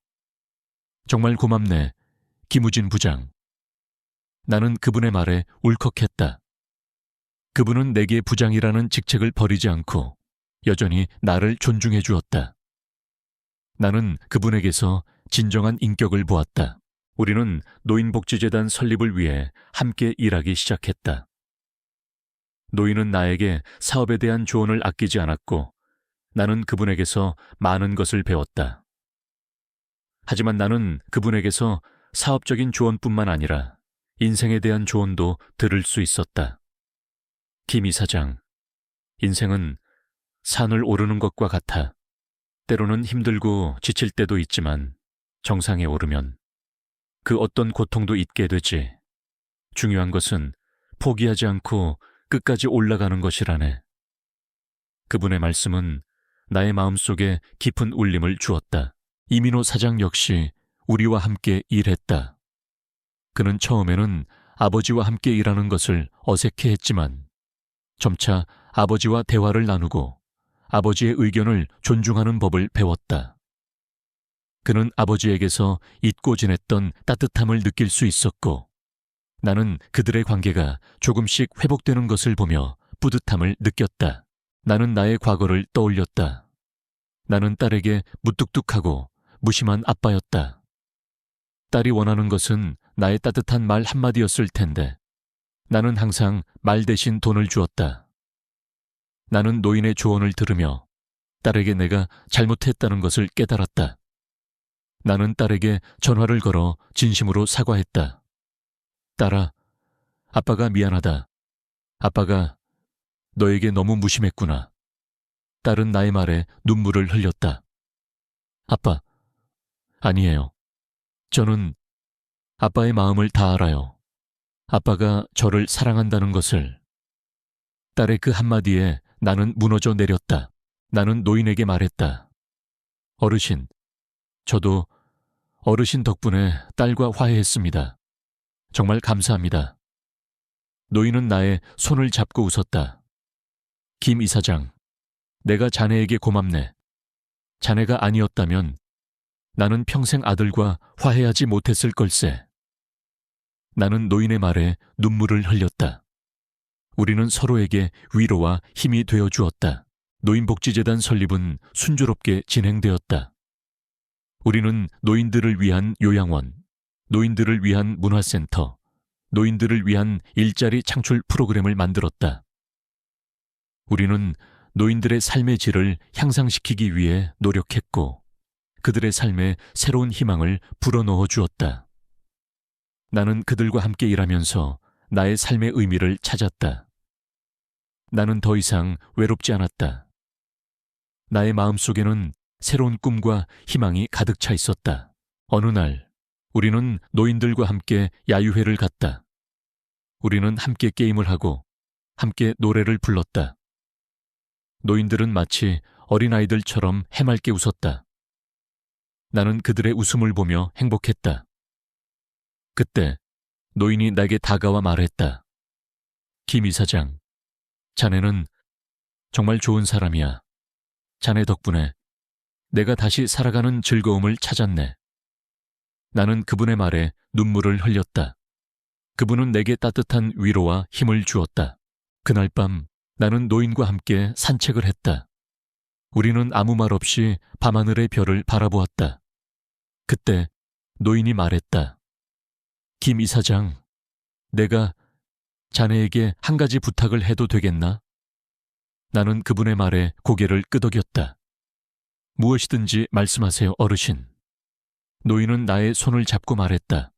정말 고맙네, 김우진 부장. 나는 그분의 말에 울컥했다. 그분은 내게 부장이라는 직책을 버리지 않고 여전히 나를 존중해 주었다. 나는 그분에게서 진정한 인격을 보았다. 우리는 노인복지재단 설립을 위해 함께 일하기 시작했다. 노인은 나에게 사업에 대한 조언을 아끼지 않았고 나는 그분에게서 많은 것을 배웠다. 하지만 나는 그분에게서 사업적인 조언뿐만 아니라 인생에 대한 조언도 들을 수 있었다. 김 이사장, 인생은 산을 오르는 것과 같아. 때로는 힘들고 지칠 때도 있지만 정상에 오르면 그 어떤 고통도 잊게 되지. 중요한 것은 포기하지 않고 끝까지 올라가는 것이라네. 그분의 말씀은 나의 마음속에 깊은 울림을 주었다. 이민호 사장 역시 우리와 함께 일했다. 그는 처음에는 아버지와 함께 일하는 것을 어색해했지만 점차 아버지와 대화를 나누고 아버지의 의견을 존중하는 법을 배웠다. 그는 아버지에게서 잊고 지냈던 따뜻함을 느낄 수 있었고 나는 그들의 관계가 조금씩 회복되는 것을 보며 뿌듯함을 느꼈다. 나는 나의 과거를 떠올렸다. 나는 딸에게 무뚝뚝하고 무심한 아빠였다. 딸이 원하는 것은 나의 따뜻한 말 한마디였을 텐데 나는 항상 말 대신 돈을 주었다. 나는 노인의 조언을 들으며 딸에게 내가 잘못했다는 것을 깨달았다. 나는 딸에게 전화를 걸어 진심으로 사과했다. 딸아, 아빠가 미안하다. 아빠가 너에게 너무 무심했구나. 딸은 나의 말에 눈물을 흘렸다. 아빠, 아니에요. 저는 아빠의 마음을 다 알아요. 아빠가 저를 사랑한다는 것을. 딸의 그 한마디에 나는 무너져 내렸다. 나는 노인에게 말했다. 어르신, 저도 어르신 덕분에 딸과 화해했습니다. 정말 감사합니다. 노인은 나의 손을 잡고 웃었다. 김 이사장, 내가 자네에게 고맙네. 자네가 아니었다면 나는 평생 아들과 화해하지 못했을 걸세. 나는 노인의 말에 눈물을 흘렸다. 우리는 서로에게 위로와 힘이 되어 주었다. 노인복지재단 설립은 순조롭게 진행되었다. 우리는 노인들을 위한 요양원, 노인들을 위한 문화센터, 노인들을 위한 일자리 창출 프로그램을 만들었다. 우리는 노인들의 삶의 질을 향상시키기 위해 노력했고 그들의 삶에 새로운 희망을 불어넣어 주었다. 나는 그들과 함께 일하면서 나의 삶의 의미를 찾았다. 나는 더 이상 외롭지 않았다. 나의 마음속에는 새로운 꿈과 희망이 가득 차 있었다. 어느 날 우리는 노인들과 함께 야유회를 갔다. 우리는 함께 게임을 하고 함께 노래를 불렀다. 노인들은 마치 어린아이들처럼 해맑게 웃었다. 나는 그들의 웃음을 보며 행복했다. 그때 노인이 나에게 다가와 말했다. 김 이사장, 자네는 정말 좋은 사람이야. 자네 덕분에 내가 다시 살아가는 즐거움을 찾았네. 나는 그분의 말에 눈물을 흘렸다. 그분은 내게 따뜻한 위로와 힘을 주었다. 그날 밤 나는 노인과 함께 산책을 했다. 우리는 아무 말 없이 밤하늘의 별을 바라보았다. 그때 노인이 말했다. 김 이사장, 내가 자네에게 한 가지 부탁을 해도 되겠나? 나는 그분의 말에 고개를 끄덕였다. 무엇이든지 말씀하세요, 어르신. 노인은 나의 손을 잡고 말했다.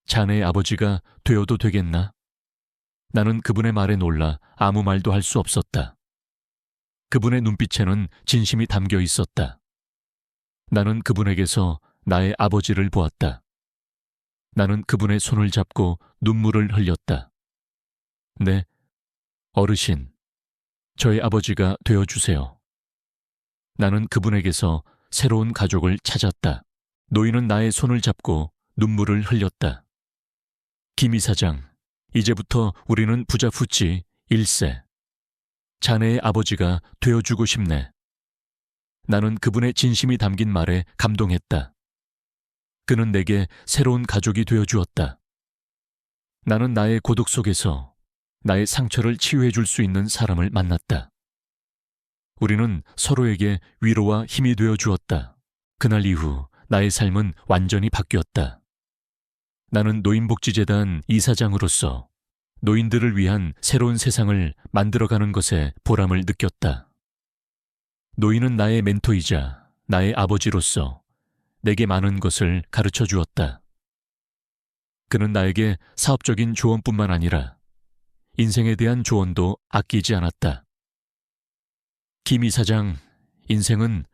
자네의 아버지가 되어도 되겠나? 나는 그분의 말에 놀라 아무 말도 할 수 없었다. 그분의 눈빛에는 진심이 담겨 있었다. 나는 그분에게서 나의 아버지를 보았다. 나는 그분의 손을 잡고 눈물을 흘렸다. 네, 어르신, 저의 아버지가 되어주세요. 나는 그분에게서 새로운 가족을 찾았다. 노인은 나의 손을 잡고 눈물을 흘렸다. 김 이사장, 이제부터 우리는 부자푸치 1세. 자네의 아버지가 되어주고 싶네. 나는 그분의 진심이 담긴 말에 감동했다. 그는 내게 새로운 가족이 되어주었다. 나는 나의 고독 속에서 나의 상처를 치유해 줄 수 있는 사람을 만났다. 우리는 서로에게 위로와 힘이 되어 주었다. 그날 이후 나의 삶은 완전히 바뀌었다. 나는 노인복지재단 이사장으로서 노인들을 위한 새로운 세상을 만들어가는 것에 보람을 느꼈다. 노인은 나의 멘토이자 나의 아버지로서 내게 많은 것을 가르쳐 주었다. 그는 나에게 사업적인 조언뿐만 아니라 인생에 대한 조언도 아끼지 않았다. 김 이사장, 인생은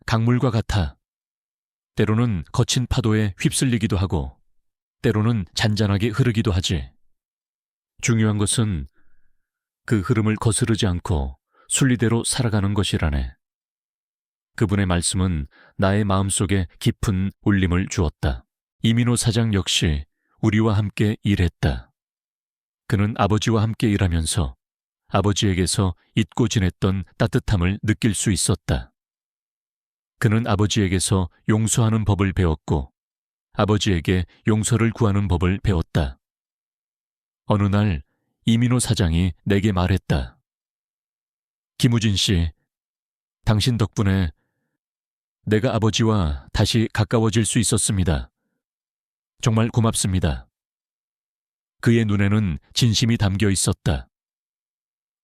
강물과 같아. 때로는 거친 파도에 휩쓸리기도 하고 때로는 잔잔하게 흐르기도 하지. 중요한 것은 그 흐름을 거스르지 않고 순리대로 살아가는 것이라네. 그분의 말씀은 나의 마음속에 깊은 울림을 주었다. 이민호 사장 역시 우리와 함께 일했다. 그는 아버지와 함께 일하면서 아버지에게서 잊고 지냈던 따뜻함을 느낄 수 있었다. 그는 아버지에게서 용서하는 법을 배웠고 아버지에게 용서를 구하는 법을 배웠다. 어느 날 이민호 사장이 내게 말했다. 김우진 씨, 당신 덕분에 내가 아버지와 다시 가까워질 수 있었습니다. 정말 고맙습니다. 그의 눈에는 진심이 담겨 있었다.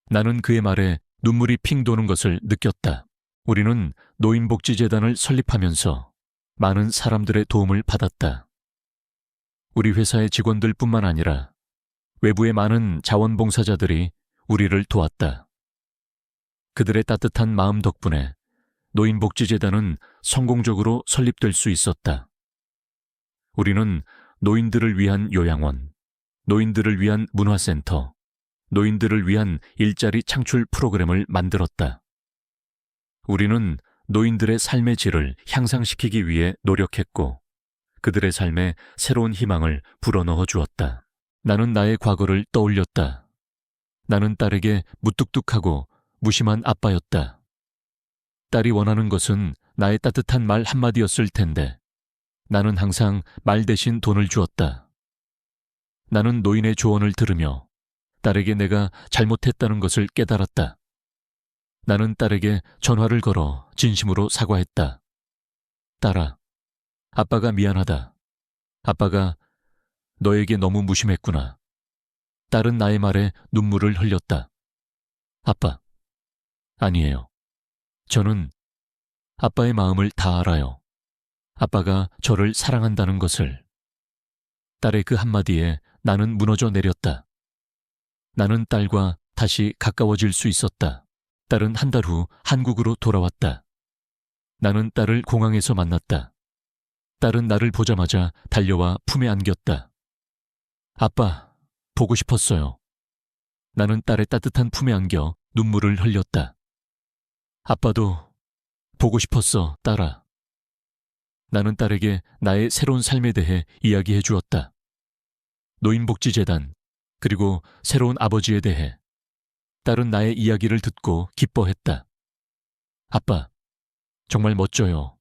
나는 그의 말에 눈물이 핑 도는 것을 느꼈다. 우리는 노인복지재단을 설립하면서 많은 사람들의 도움을 받았다. 우리 회사의 직원들뿐만 아니라 외부의 많은 자원봉사자들이 우리를 도왔다. 그들의 따뜻한 마음 덕분에 노인복지재단은 성공적으로 설립될 수 있었다. 우리는 노인들을 위한 요양원, 노인들을 위한 문화센터, 노인들을 위한 일자리 창출 프로그램을 만들었다. 우리는 노인들의 삶의 질을 향상시키기 위해 노력했고 그들의 삶에 새로운 희망을 불어넣어 주었다. 나는 나의 과거를 떠올렸다. 나는 딸에게 무뚝뚝하고 무심한 아빠였다. 딸이 원하는 것은 나의 따뜻한 말 한마디였을 텐데 나는 항상 말 대신 돈을 주었다. 나는 노인의 조언을 들으며 딸에게 내가 잘못했다는 것을 깨달았다. 나는 딸에게 전화를 걸어 진심으로 사과했다. 딸아, 아빠가 미안하다. 아빠가 너에게 너무 무심했구나. 딸은 나의 말에 눈물을 흘렸다. 아빠, 아니에요. 저는 아빠의 마음을 다 알아요. 아빠가 저를 사랑한다는 것을. 딸의 그 한마디에 나는 무너져 내렸다. 나는 딸과 다시 가까워질 수 있었다. 딸은 한 달 후 한국으로 돌아왔다. 나는 딸을 공항에서 만났다. 딸은 나를 보자마자 달려와 품에 안겼다. 아빠, 보고 싶었어요. 나는 딸의 따뜻한 품에 안겨 눈물을 흘렸다. 아빠도 보고 싶었어, 딸아. 나는 딸에게 나의 새로운 삶에 대해 이야기해 주었다. 노인복지재단, 그리고 새로운 아버지에 대해. 딸은 나의 이야기를 듣고 기뻐했다. 아빠, 정말 멋져요.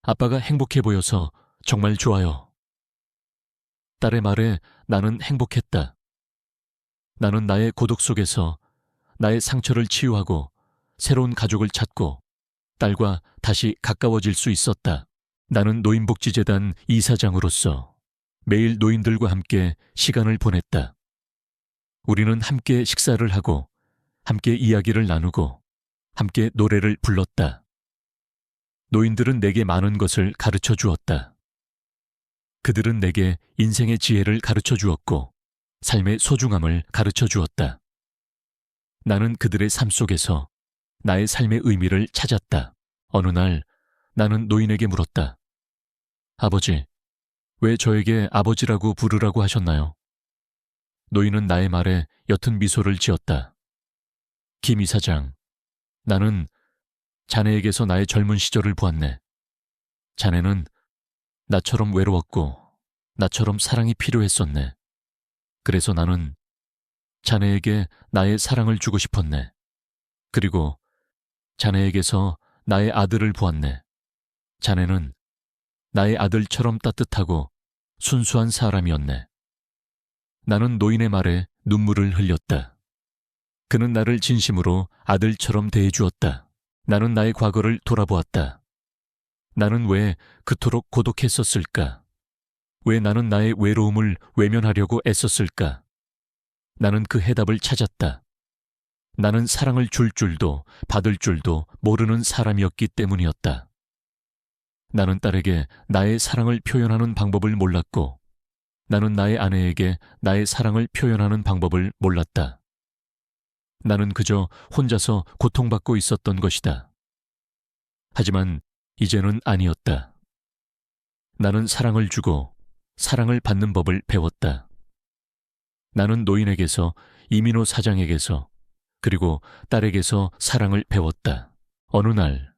아빠가 행복해 보여서 정말 좋아요. 딸의 말에 나는 행복했다. 나는 나의 고독 속에서 나의 상처를 치유하고 새로운 가족을 찾고 딸과 다시 가까워질 수 있었다. 나는 노인복지재단 이사장으로서 매일 노인들과 함께 시간을 보냈다. 우리는 함께 식사를 하고 함께 이야기를 나누고 함께 노래를 불렀다. 노인들은 내게 많은 것을 가르쳐 주었다. 그들은 내게 인생의 지혜를 가르쳐 주었고 삶의 소중함을 가르쳐 주었다. 나는 그들의 삶 속에서 나의 삶의 의미를 찾았다. 어느 날 나는 노인에게 물었다. 아버지, 왜 저에게 아버지라고 부르라고 하셨나요? 노인은 나의 말에 옅은 미소를 지었다. 김 이사장, 나는 자네에게서 나의 젊은 시절을 보았네. 자네는 나처럼 외로웠고 나처럼 사랑이 필요했었네. 그래서 나는 자네에게 나의 사랑을 주고 싶었네. 그리고 자네에게서 나의 아들을 보았네. 자네는 나의 아들처럼 따뜻하고 순수한 사람이었네. 나는 노인의 말에 눈물을 흘렸다. 그는 나를 진심으로 아들처럼 대해주었다. 나는 나의 과거를 돌아보았다. 나는 왜 그토록 고독했었을까? 왜 나는 나의 외로움을 외면하려고 애썼을까? 나는 그 해답을 찾았다. 나는 사랑을 줄 줄도 받을 줄도 모르는 사람이었기 때문이었다. 나는 딸에게 나의 사랑을 표현하는 방법을 몰랐고 나는 나의 아내에게 나의 사랑을 표현하는 방법을 몰랐다. 나는 그저 혼자서 고통받고 있었던 것이다. 하지만 이제는 아니었다. 나는 사랑을 주고 사랑을 받는 법을 배웠다. 나는 노인에게서 이민호 사장에게서 그리고 딸에게서 사랑을 배웠다. 어느 날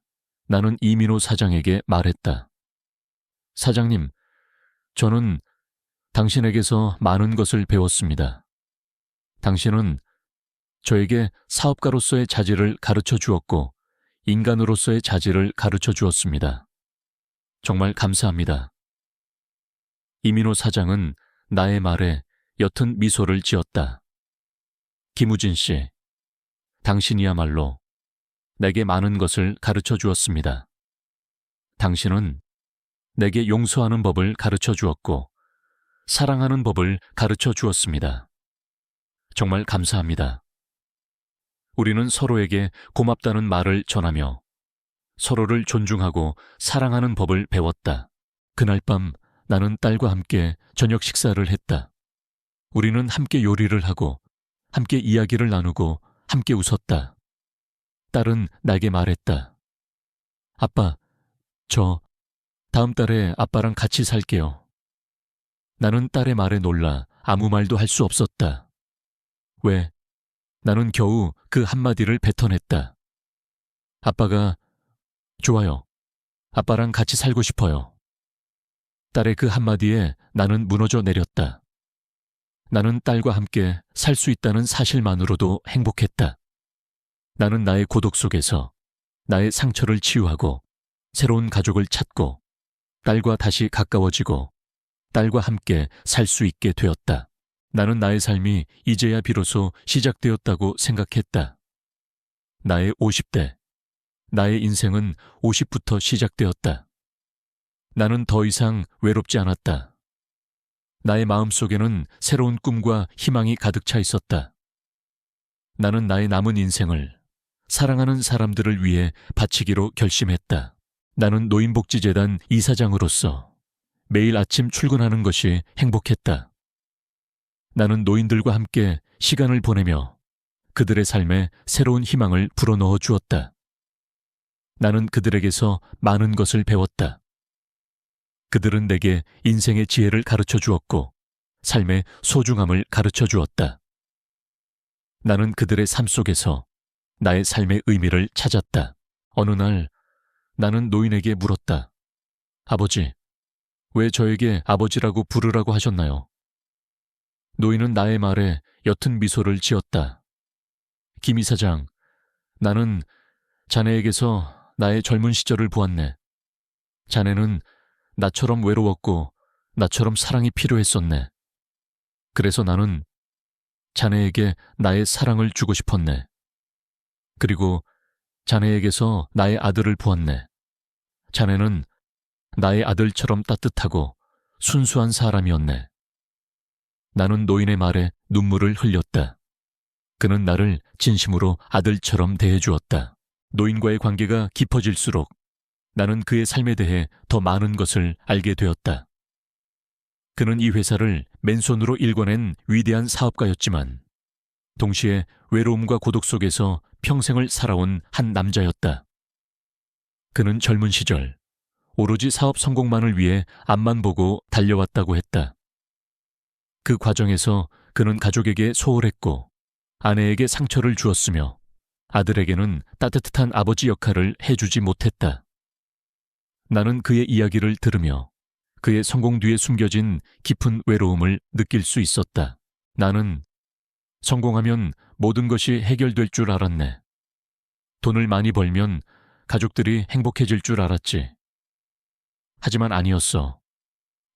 나는 이민호 사장에게 말했다. 사장님, 저는 당신에게서 많은 것을 배웠습니다. 당신은 저에게 사업가로서의 자질을 가르쳐 주었고 인간으로서의 자질을 가르쳐 주었습니다. 정말 감사합니다. 이민호 사장은 나의 말에 옅은 미소를 지었다. 김우진 씨, 당신이야말로 내게 많은 것을 가르쳐 주었습니다. 당신은 내게 용서하는 법을 가르쳐 주었고 사랑하는 법을 가르쳐 주었습니다. 정말 감사합니다. 우리는 서로에게 고맙다는 말을 전하며 서로를 존중하고 사랑하는 법을 배웠다. 그날 밤 나는 딸과 함께 저녁 식사를 했다. 우리는 함께 요리를 하고 함께 이야기를 나누고 함께 웃었다. 딸은 나에게 말했다. 아빠, 저 다음 달에 아빠랑 같이 살게요. 나는 딸의 말에 놀라 아무 말도 할 수 없었다. 왜? 나는 겨우 그 한마디를 뱉어냈다. 아빠가 좋아요. 아빠랑 같이 살고 싶어요. 딸의 그 한마디에 나는 무너져 내렸다. 나는 딸과 함께 살 수 있다는 사실만으로도 행복했다. 나는 나의 고독 속에서 나의 상처를 치유하고 새로운 가족을 찾고 딸과 다시 가까워지고 딸과 함께 살 수 있게 되었다. 나는 나의 삶이 이제야 비로소 시작되었다고 생각했다. 나의 50대, 나의 인생은 50부터 시작되었다. 나는 더 이상 외롭지 않았다. 나의 마음속에는 새로운 꿈과 희망이 가득 차 있었다. 나는 나의 남은 인생을 사랑하는 사람들을 위해 바치기로 결심했다. 나는 노인복지재단 이사장으로서 매일 아침 출근하는 것이 행복했다. 나는 노인들과 함께 시간을 보내며 그들의 삶에 새로운 희망을 불어넣어 주었다. 나는 그들에게서 많은 것을 배웠다. 그들은 내게 인생의 지혜를 가르쳐 주었고 삶의 소중함을 가르쳐 주었다. 나는 그들의 삶 속에서 나의 삶의 의미를 찾았다. 어느 날 나는 노인에게 물었다. 아버지, 왜 저에게 아버지라고 부르라고 하셨나요? 노인은 나의 말에 옅은 미소를 지었다. 김 이사장, 나는 자네에게서 나의 젊은 시절을 보았네. 자네는 나처럼 외로웠고 나처럼 사랑이 필요했었네. 그래서 나는 자네에게 나의 사랑을 주고 싶었네. 그리고 자네에게서 나의 아들을 보았네. 자네는 나의 아들처럼 따뜻하고 순수한 사람이었네. 나는 노인의 말에 눈물을 흘렸다. 그는 나를 진심으로 아들처럼 대해주었다. 노인과의 관계가 깊어질수록 나는 그의 삶에 대해 더 많은 것을 알게 되었다. 그는 이 회사를 맨손으로 일궈낸 위대한 사업가였지만 동시에 외로움과 고독 속에서 평생을 살아온 한 남자였다. 그는 젊은 시절 오로지 사업 성공만을 위해 앞만 보고 달려왔다고 했다. 그 과정에서 그는 가족에게 소홀했고 아내에게 상처를 주었으며 아들에게는 따뜻한 아버지 역할을 해주지 못했다. 나는 그의 이야기를 들으며 그의 성공 뒤에 숨겨진 깊은 외로움을 느낄 수 있었다. 나는 성공하면 모든 것이 해결될 줄 알았네. 돈을 많이 벌면 가족들이 행복해질 줄 알았지. 하지만 아니었어.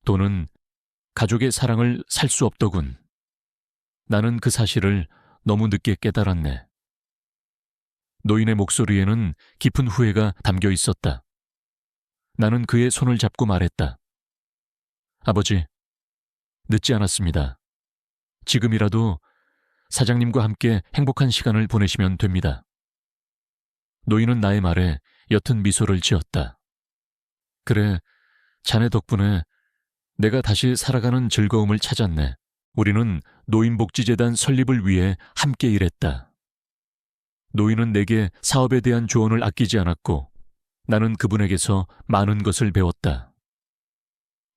돈은 가족의 사랑을 살 수 없더군. 나는 그 사실을 너무 늦게 깨달았네. 노인의 목소리에는 깊은 후회가 담겨 있었다. 나는 그의 손을 잡고 말했다. 아버지, 늦지 않았습니다. 지금이라도 사장님과 함께 행복한 시간을 보내시면 됩니다. 노인은 나의 말에 옅은 미소를 지었다. 그래, 자네 덕분에 내가 다시 살아가는 즐거움을 찾았네. 우리는 노인복지재단 설립을 위해 함께 일했다. 노인은 내게 사업에 대한 조언을 아끼지 않았고 나는 그분에게서 많은 것을 배웠다.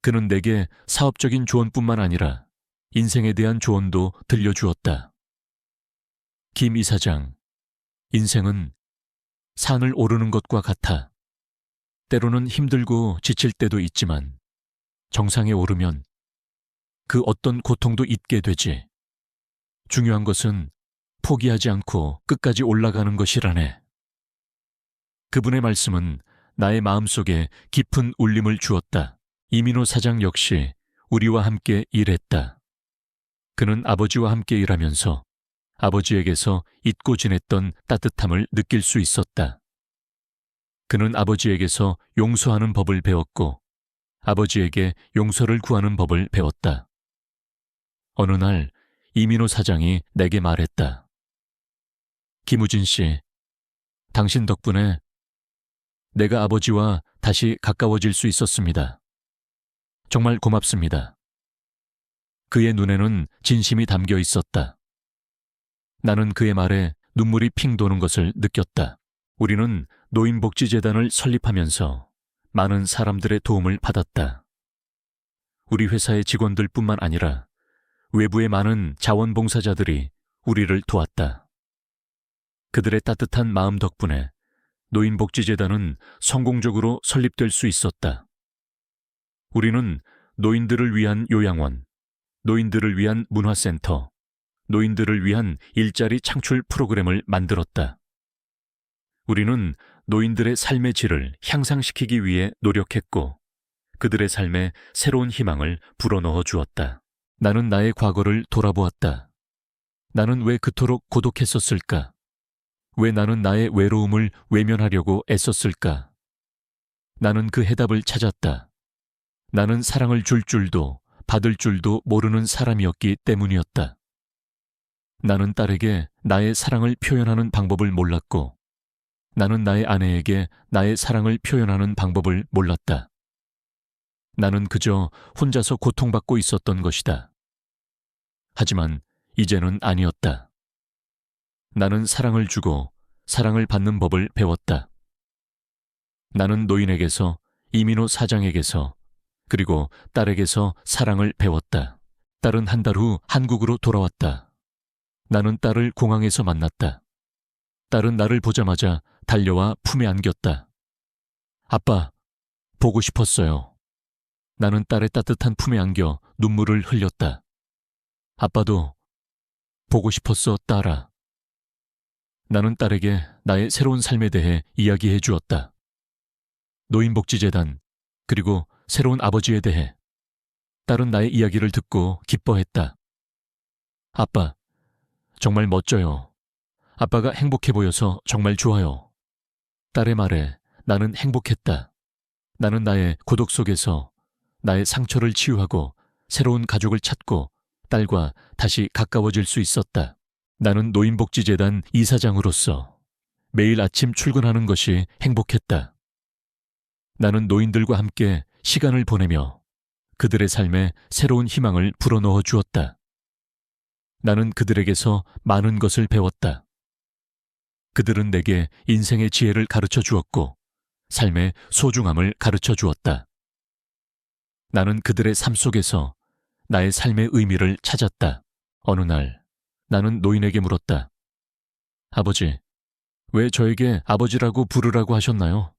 그는 내게 사업적인 조언뿐만 아니라 인생에 대한 조언도 들려주었다. 김 이사장, 인생은 산을 오르는 것과 같아. 때로는 힘들고 지칠 때도 있지만 정상에 오르면 그 어떤 고통도 잊게 되지. 중요한 것은 포기하지 않고 끝까지 올라가는 것이라네. 그분의 말씀은 나의 마음속에 깊은 울림을 주었다. 이민호 사장 역시 우리와 함께 일했다. 그는 아버지와 함께 일하면서 아버지에게서 잊고 지냈던 따뜻함을 느낄 수 있었다. 그는 아버지에게서 용서하는 법을 배웠고 아버지에게 용서를 구하는 법을 배웠다. 어느 날 이민호 사장이 내게 말했다. 김우진 씨, 당신 덕분에 내가 아버지와 다시 가까워질 수 있었습니다. 정말 고맙습니다. 그의 눈에는 진심이 담겨 있었다. 나는 그의 말에 눈물이 핑 도는 것을 느꼈다. 우리는 노인복지재단을 설립하면서 많은 사람들의 도움을 받았다. 우리 회사의 직원들뿐만 아니라 외부의 많은 자원봉사자들이 우리를 도왔다. 그들의 따뜻한 마음 덕분에 노인복지재단은 성공적으로 설립될 수 있었다. 우리는 노인들을 위한 요양원, 노인들을 위한 문화센터, 노인들을 위한 일자리 창출 프로그램을 만들었다. 우리는 노인들의 삶의 질을 향상시키기 위해 노력했고 그들의 삶에 새로운 희망을 불어넣어 주었다. 나는 나의 과거를 돌아보았다. 나는 왜 그토록 고독했었을까? 왜 나는 나의 외로움을 외면하려고 애썼을까? 나는 그 해답을 찾았다. 나는 사랑을 줄 줄도 받을 줄도 모르는 사람이었기 때문이었다. 나는 딸에게 나의 사랑을 표현하는 방법을 몰랐고 나는 나의 아내에게 나의 사랑을 표현하는 방법을 몰랐다. 나는 그저 혼자서 고통받고 있었던 것이다. 하지만 이제는 아니었다. 나는 사랑을 주고 사랑을 받는 법을 배웠다. 나는 노인에게서, 이민호 사장에게서, 그리고 딸에게서 사랑을 배웠다. 딸은 한 달 후 한국으로 돌아왔다. 나는 딸을 공항에서 만났다. 딸은 나를 보자마자 달려와 품에 안겼다. 아빠, 보고 싶었어요. 나는 딸의 따뜻한 품에 안겨 눈물을 흘렸다. 아빠도 보고 싶었어, 딸아. 나는 딸에게 나의 새로운 삶에 대해 이야기해 주었다. 노인복지재단, 그리고 새로운 아버지에 대해. 딸은 나의 이야기를 듣고 기뻐했다. 아빠, 정말 멋져요. 아빠가 행복해 보여서 정말 좋아요. 딸의 말에 나는 행복했다. 나는 나의 고독 속에서 나의 상처를 치유하고 새로운 가족을 찾고 딸과 다시 가까워질 수 있었다. 나는 노인복지재단 이사장으로서 매일 아침 출근하는 것이 행복했다. 나는 노인들과 함께 시간을 보내며 그들의 삶에 새로운 희망을 불어넣어 주었다. 나는 그들에게서 많은 것을 배웠다. 그들은 내게 인생의 지혜를 가르쳐 주었고 삶의 소중함을 가르쳐 주었다. 나는 그들의 삶 속에서 나의 삶의 의미를 찾았다. 어느 날 나는 노인에게 물었다. 아버지, 왜 저에게 아버지라고 부르라고 하셨나요?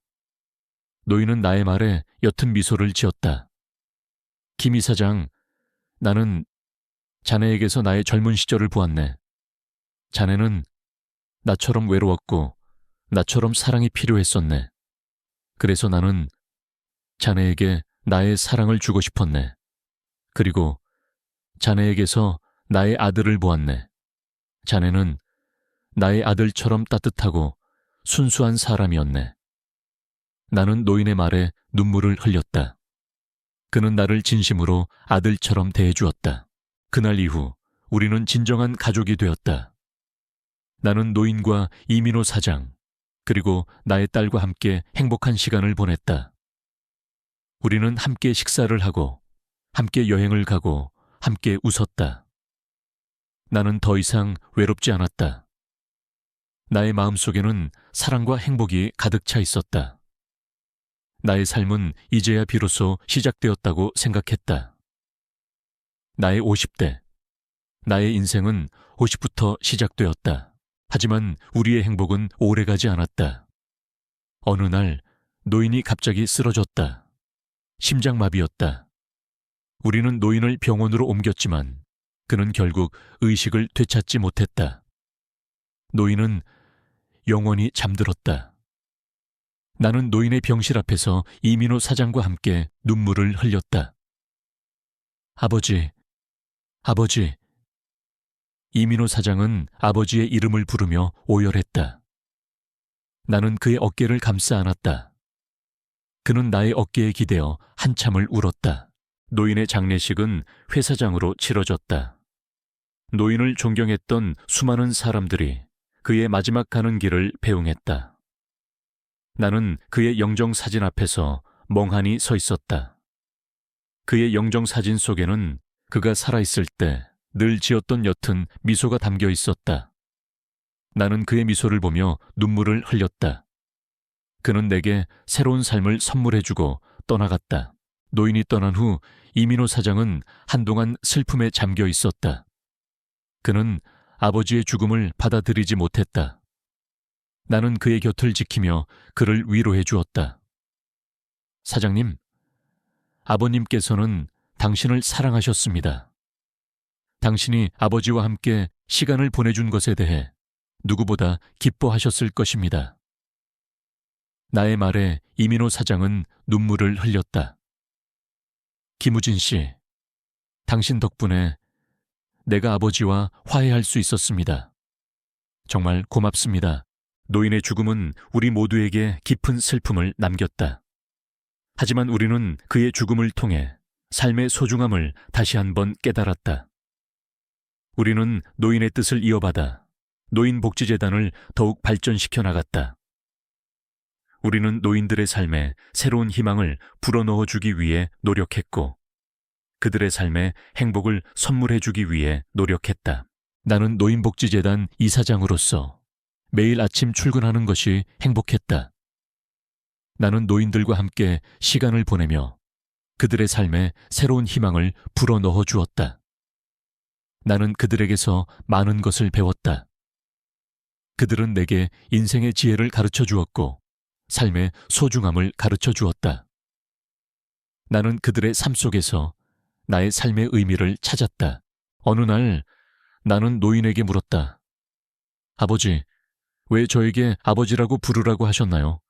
노인은 나의 말에 옅은 미소를 지었다. 김 이사장, 나는 자네에게서 나의 젊은 시절을 보았네. 자네는 나처럼 외로웠고 나처럼 사랑이 필요했었네. 그래서 나는 자네에게 나의 사랑을 주고 싶었네. 그리고 자네에게서 나의 아들을 보았네. 자네는 나의 아들처럼 따뜻하고 순수한 사람이었네. 나는 노인의 말에 눈물을 흘렸다. 그는 나를 진심으로 아들처럼 대해주었다. 그날 이후 우리는 진정한 가족이 되었다. 나는 노인과 이민호 사장, 그리고 나의 딸과 함께 행복한 시간을 보냈다. 우리는 함께 식사를 하고, 함께 여행을 가고, 함께 웃었다. 나는 더 이상 외롭지 않았다. 나의 마음속에는 사랑과 행복이 가득 차 있었다. 나의 삶은 이제야 비로소 시작되었다고 생각했다. 나의 50대, 나의 인생은 50부터 시작되었다. 하지만 우리의 행복은 오래가지 않았다. 어느 날 노인이 갑자기 쓰러졌다. 심장마비였다. 우리는 노인을 병원으로 옮겼지만 그는 결국 의식을 되찾지 못했다. 노인은 영원히 잠들었다. 나는 노인의 병실 앞에서 이민호 사장과 함께 눈물을 흘렸다. 아버지, 아버지. 이민호 사장은 아버지의 이름을 부르며 오열했다. 나는 그의 어깨를 감싸 안았다. 그는 나의 어깨에 기대어 한참을 울었다. 노인의 장례식은 회사장으로 치러졌다. 노인을 존경했던 수많은 사람들이 그의 마지막 가는 길을 배웅했다. 나는 그의 영정사진 앞에서 멍하니 서 있었다. 그의 영정사진 속에는 그가 살아있을 때 늘 지었던 옅은 미소가 담겨 있었다. 나는 그의 미소를 보며 눈물을 흘렸다. 그는 내게 새로운 삶을 선물해주고 떠나갔다. 노인이 떠난 후 이민호 사장은 한동안 슬픔에 잠겨 있었다. 그는 아버지의 죽음을 받아들이지 못했다. 나는 그의 곁을 지키며 그를 위로해 주었다. 사장님, 아버님께서는 당신을 사랑하셨습니다. 당신이 아버지와 함께 시간을 보내준 것에 대해 누구보다 기뻐하셨을 것입니다. 나의 말에 이민호 사장은 눈물을 흘렸다. 김우진 씨, 당신 덕분에 내가 아버지와 화해할 수 있었습니다. 정말 고맙습니다. 노인의 죽음은 우리 모두에게 깊은 슬픔을 남겼다. 하지만 우리는 그의 죽음을 통해 삶의 소중함을 다시 한번 깨달았다. 우리는 노인의 뜻을 이어받아 노인복지재단을 더욱 발전시켜 나갔다. 우리는 노인들의 삶에 새로운 희망을 불어넣어 주기 위해 노력했고, 그들의 삶에 행복을 선물해 주기 위해 노력했다. 나는 노인복지재단 이사장으로서 매일 아침 출근하는 것이 행복했다. 나는 노인들과 함께 시간을 보내며 그들의 삶에 새로운 희망을 불어넣어 주었다. 나는 그들에게서 많은 것을 배웠다. 그들은 내게 인생의 지혜를 가르쳐 주었고 삶의 소중함을 가르쳐 주었다. 나는 그들의 삶 속에서 나의 삶의 의미를 찾았다. 어느 날 나는 노인에게 물었다. 아버지, 왜 저에게 아버지라고 부르라고 하셨나요?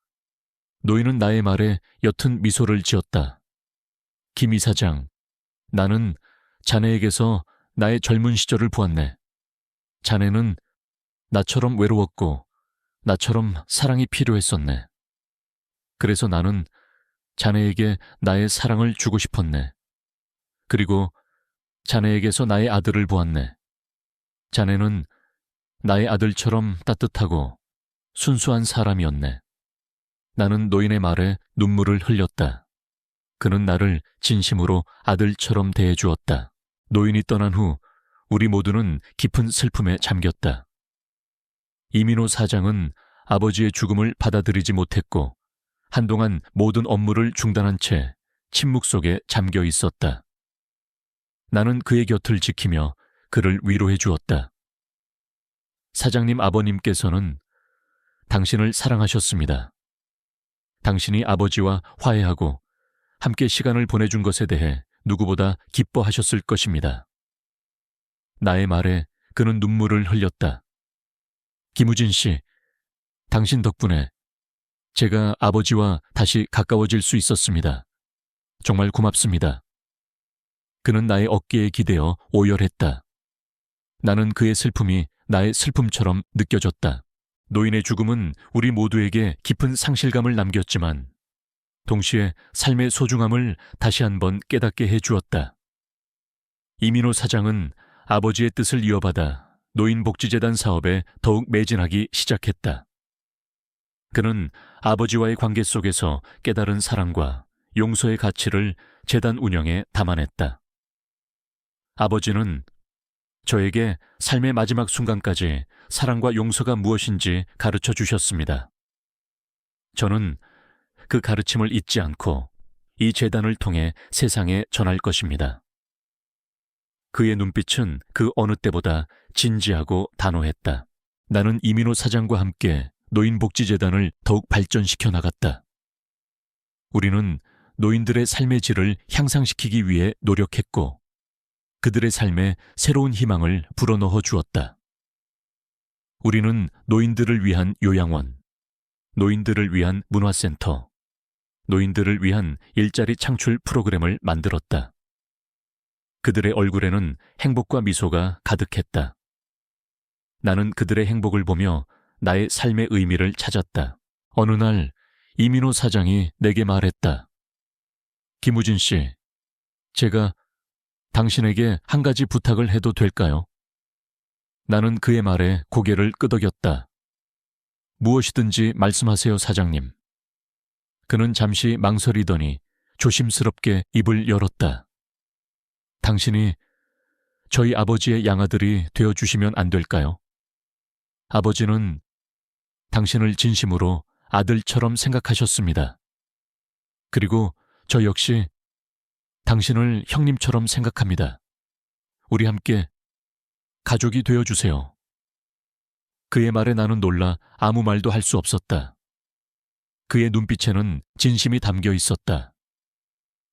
노인은 나의 말에 옅은 미소를 지었다. 김 이사장, 나는 자네에게서 나의 젊은 시절을 보았네. 자네는 나처럼 외로웠고 나처럼 사랑이 필요했었네. 그래서 나는 자네에게 나의 사랑을 주고 싶었네. 그리고 자네에게서 나의 아들을 보았네. 자네는 나의 아들처럼 따뜻하고 순수한 사람이었네. 나는 노인의 말에 눈물을 흘렸다. 그는 나를 진심으로 아들처럼 대해주었다. 노인이 떠난 후 우리 모두는 깊은 슬픔에 잠겼다. 이민호 사장은 아버지의 죽음을 받아들이지 못했고 한동안 모든 업무를 중단한 채 침묵 속에 잠겨 있었다. 나는 그의 곁을 지키며 그를 위로해 주었다. 사장님 아버님께서는 당신을 사랑하셨습니다. 당신이 아버지와 화해하고 함께 시간을 보내준 것에 대해 누구보다 기뻐하셨을 것입니다. 나의 말에 그는 눈물을 흘렸다. 김우진 씨, 당신 덕분에 제가 아버지와 다시 가까워질 수 있었습니다. 정말 고맙습니다. 그는 나의 어깨에 기대어 오열했다. 나는 그의 슬픔이 나의 슬픔처럼 느껴졌다. 노인의 죽음은 우리 모두에게 깊은 상실감을 남겼지만 동시에 삶의 소중함을 다시 한번 깨닫게 해주었다. 이민호 사장은 아버지의 뜻을 이어받아 노인복지재단 사업에 더욱 매진하기 시작했다. 그는 아버지와의 관계 속에서 깨달은 사랑과 용서의 가치를 재단 운영에 담아냈다. 아버지는 저에게 삶의 마지막 순간까지 사랑과 용서가 무엇인지 가르쳐 주셨습니다. 저는 그 가르침을 잊지 않고 이 재단을 통해 세상에 전할 것입니다. 그의 눈빛은 그 어느 때보다 진지하고 단호했다. 나는 이민호 사장과 함께 노인복지재단을 더욱 발전시켜 나갔다. 우리는 노인들의 삶의 질을 향상시키기 위해 노력했고 그들의 삶에 새로운 희망을 불어넣어 주었다. 우리는 노인들을 위한 요양원, 노인들을 위한 문화센터, 노인들을 위한 일자리 창출 프로그램을 만들었다. 그들의 얼굴에는 행복과 미소가 가득했다. 나는 그들의 행복을 보며 나의 삶의 의미를 찾았다. 어느 날 이민호 사장이 내게 말했다. 김우진 씨, 제가 당신에게 한 가지 부탁을 해도 될까요? 나는 그의 말에 고개를 끄덕였다. 무엇이든지 말씀하세요, 사장님. 그는 잠시 망설이더니 조심스럽게 입을 열었다. 당신이 저희 아버지의 양아들이 되어주시면 안 될까요? 아버지는 당신을 진심으로 아들처럼 생각하셨습니다. 그리고 저 역시 당신을 형님처럼 생각합니다. 우리 함께 가족이 되어주세요. 그의 말에 나는 놀라 아무 말도 할 수 없었다. 그의 눈빛에는 진심이 담겨 있었다.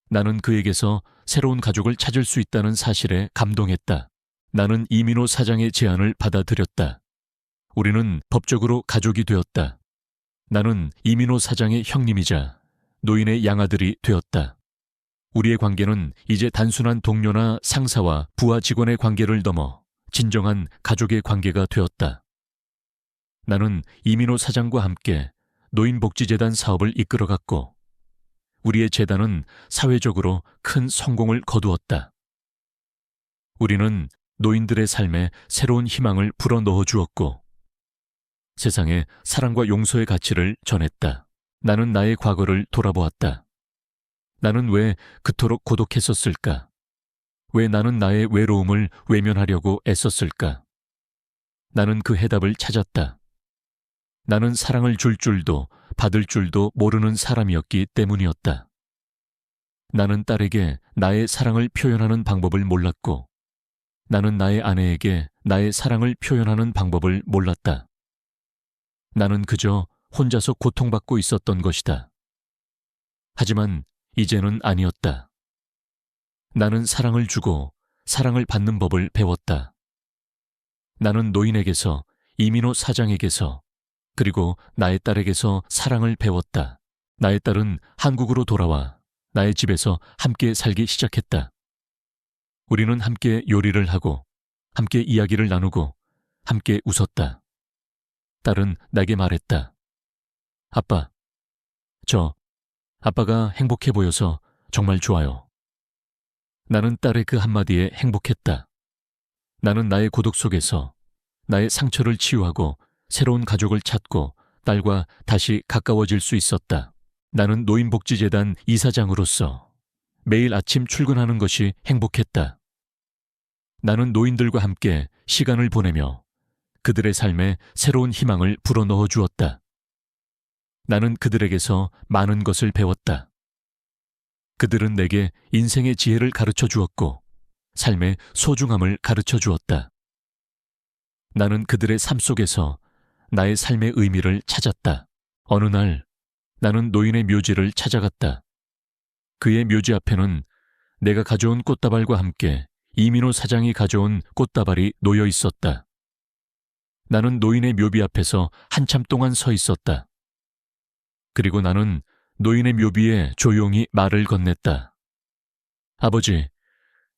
나는 그에게서 새로운 가족을 찾을 수 있다는 사실에 감동했다. 나는 이민호 사장의 제안을 받아들였다. 우리는 법적으로 가족이 되었다. 나는 이민호 사장의 형님이자 노인의 양아들이 되었다. 우리의 관계는 이제 단순한 동료나 상사와 부하 직원의 관계를 넘어 진정한 가족의 관계가 되었다. 나는 이민호 사장과 함께 노인복지재단 사업을 이끌어갔고 우리의 재단은 사회적으로 큰 성공을 거두었다. 우리는 노인들의 삶에 새로운 희망을 불어넣어 주었고 세상에 사랑과 용서의 가치를 전했다. 나는 나의 과거를 돌아보았다. 나는 왜 그토록 고독했었을까? 왜 나는 나의 외로움을 외면하려고 애썼을까? 나는 그 해답을 찾았다. 나는 사랑을 줄 줄도 받을 줄도 모르는 사람이었기 때문이었다. 나는 딸에게 나의 사랑을 표현하는 방법을 몰랐고 나는 나의 아내에게 나의 사랑을 표현하는 방법을 몰랐다. 나는 그저 혼자서 고통받고 있었던 것이다. 하지만 이제는 아니었다. 나는 사랑을 주고 사랑을 받는 법을 배웠다. 나는 노인에게서, 이민호 사장에게서, 그리고 나의 딸에게서 사랑을 배웠다. 나의 딸은 한국으로 돌아와 나의 집에서 함께 살기 시작했다. 우리는 함께 요리를 하고 함께 이야기를 나누고 함께 웃었다. 딸은 내게 말했다. 아빠, 아빠가 행복해 보여서 정말 좋아요. 나는 딸의 그 한마디에 행복했다. 나는 나의 고독 속에서 나의 상처를 치유하고 새로운 가족을 찾고 딸과 다시 가까워질 수 있었다. 나는 노인복지재단 이사장으로서 매일 아침 출근하는 것이 행복했다. 나는 노인들과 함께 시간을 보내며 그들의 삶에 새로운 희망을 불어넣어 주었다. 나는 그들에게서 많은 것을 배웠다. 그들은 내게 인생의 지혜를 가르쳐 주었고 삶의 소중함을 가르쳐 주었다. 나는 그들의 삶 속에서 나의 삶의 의미를 찾았다. 어느 날 나는 노인의 묘지를 찾아갔다. 그의 묘지 앞에는 내가 가져온 꽃다발과 함께 이민호 사장이 가져온 꽃다발이 놓여 있었다. 나는 노인의 묘비 앞에서 한참 동안 서 있었다. 그리고 나는 노인의 묘비에 조용히 말을 건넸다. 아버지,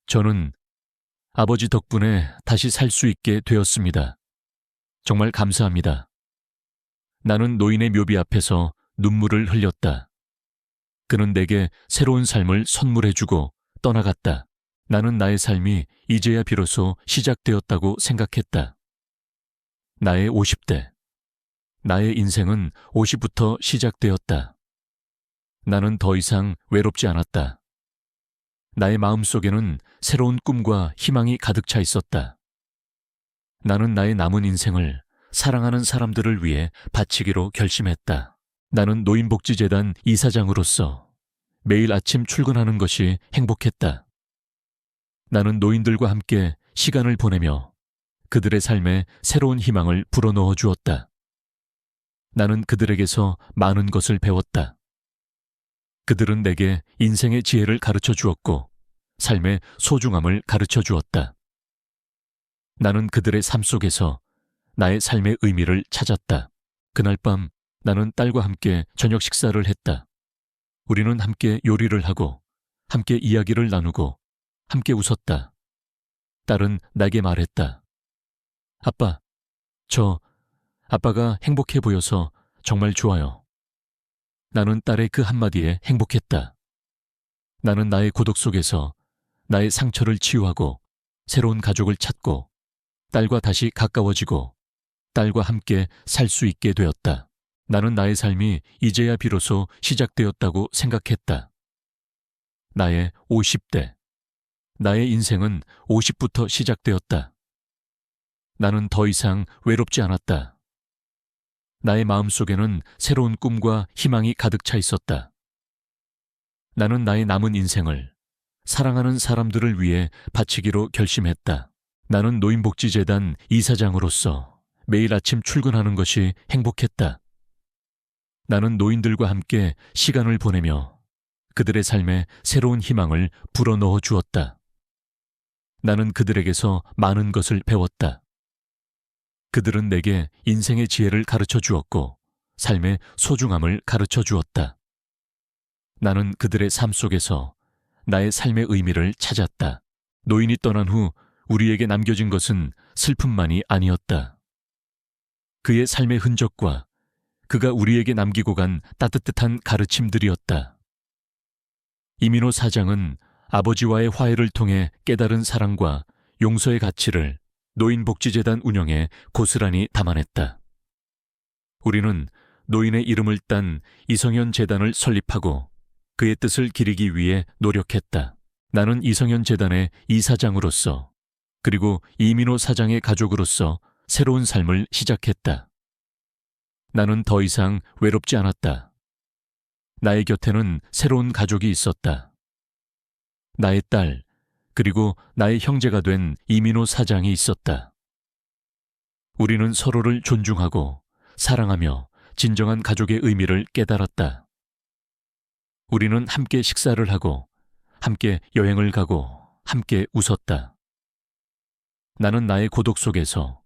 저는 아버지 덕분에 다시 살 수 있게 되었습니다. 정말 감사합니다. 나는 노인의 묘비 앞에서 눈물을 흘렸다. 그는 내게 새로운 삶을 선물해주고 떠나갔다. 나는 나의 삶이 이제야 비로소 시작되었다고 생각했다. 나의 50대. 나의 인생은 50부터 시작되었다. 나는 더 이상 외롭지 않았다. 나의 마음속에는 새로운 꿈과 희망이 가득 차 있었다. 나는 나의 남은 인생을 사랑하는 사람들을 위해 바치기로 결심했다. 나는 노인복지재단 이사장으로서 매일 아침 출근하는 것이 행복했다. 나는 노인들과 함께 시간을 보내며 그들의 삶에 새로운 희망을 불어넣어 주었다. 나는 그들에게서 많은 것을 배웠다. 그들은 내게 인생의 지혜를 가르쳐 주었고 삶의 소중함을 가르쳐 주었다. 나는 그들의 삶 속에서 나의 삶의 의미를 찾았다. 그날 밤 나는 딸과 함께 저녁 식사를 했다. 우리는 함께 요리를 하고 함께 이야기를 나누고 함께 웃었다. 딸은 내게 말했다. 아빠, 아빠가 행복해 보여서 정말 좋아요. 나는 딸의 그 한마디에 행복했다. 나는 나의 고독 속에서 나의 상처를 치유하고 새로운 가족을 찾고 딸과 다시 가까워지고 딸과 함께 살 수 있게 되었다. 나는 나의 삶이 이제야 비로소 시작되었다고 생각했다. 나의 50대. 나의 인생은 50부터 시작되었다. 나는 더 이상 외롭지 않았다. 나의 마음속에는 새로운 꿈과 희망이 가득 차 있었다. 나는 나의 남은 인생을 사랑하는 사람들을 위해 바치기로 결심했다. 나는 노인복지재단 이사장으로서 매일 아침 출근하는 것이 행복했다. 나는 노인들과 함께 시간을 보내며 그들의 삶에 새로운 희망을 불어넣어 주었다. 나는 그들에게서 많은 것을 배웠다. 그들은 내게 인생의 지혜를 가르쳐 주었고 삶의 소중함을 가르쳐 주었다. 나는 그들의 삶 속에서 나의 삶의 의미를 찾았다. 노인이 떠난 후 우리에게 남겨진 것은 슬픔만이 아니었다. 그의 삶의 흔적과 그가 우리에게 남기고 간 따뜻한 가르침들이었다. 이민호 사장은 아버지와의 화해를 통해 깨달은 사랑과 용서의 가치를 노인복지재단 운영에 고스란히 담아냈다. 우리는 노인의 이름을 딴 이성현 재단을 설립하고 그의 뜻을 기리기 위해 노력했다. 나는 이성현 재단의 이사장으로서 그리고 이민호 사장의 가족으로서 새로운 삶을 시작했다. 나는 더 이상 외롭지 않았다. 나의 곁에는 새로운 가족이 있었다. 나의 딸, 그리고 나의 형제가 된 이민호 사장이 있었다. 우리는 서로를 존중하고 사랑하며 진정한 가족의 의미를 깨달았다. 우리는 함께 식사를 하고 함께 여행을 가고 함께 웃었다. 나는 나의 고독 속에서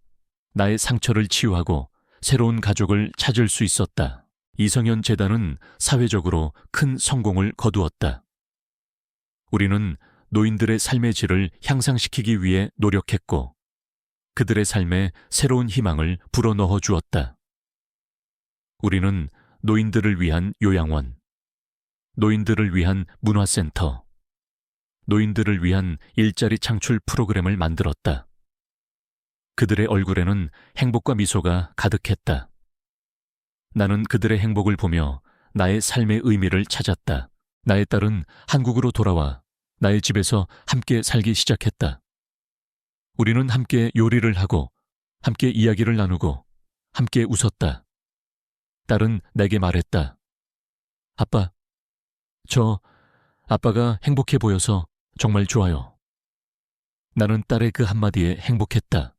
나의 상처를 치유하고 새로운 가족을 찾을 수 있었다. 이성현 재단은 사회적으로 큰 성공을 거두었다. 우리는 노인들의 삶의 질을 향상시키기 위해 노력했고 그들의 삶에 새로운 희망을 불어넣어 주었다. 우리는 노인들을 위한 요양원, 노인들을 위한 문화센터, 노인들을 위한 일자리 창출 프로그램을 만들었다. 그들의 얼굴에는 행복과 미소가 가득했다. 나는 그들의 행복을 보며 나의 삶의 의미를 찾았다. 나의 딸은 한국으로 돌아와 나의 집에서 함께 살기 시작했다. 우리는 함께 요리를 하고 함께 이야기를 나누고 함께 웃었다. 딸은 내게 말했다. 아빠, 아빠가 행복해 보여서 정말 좋아요. 나는 딸의 그 한마디에 행복했다.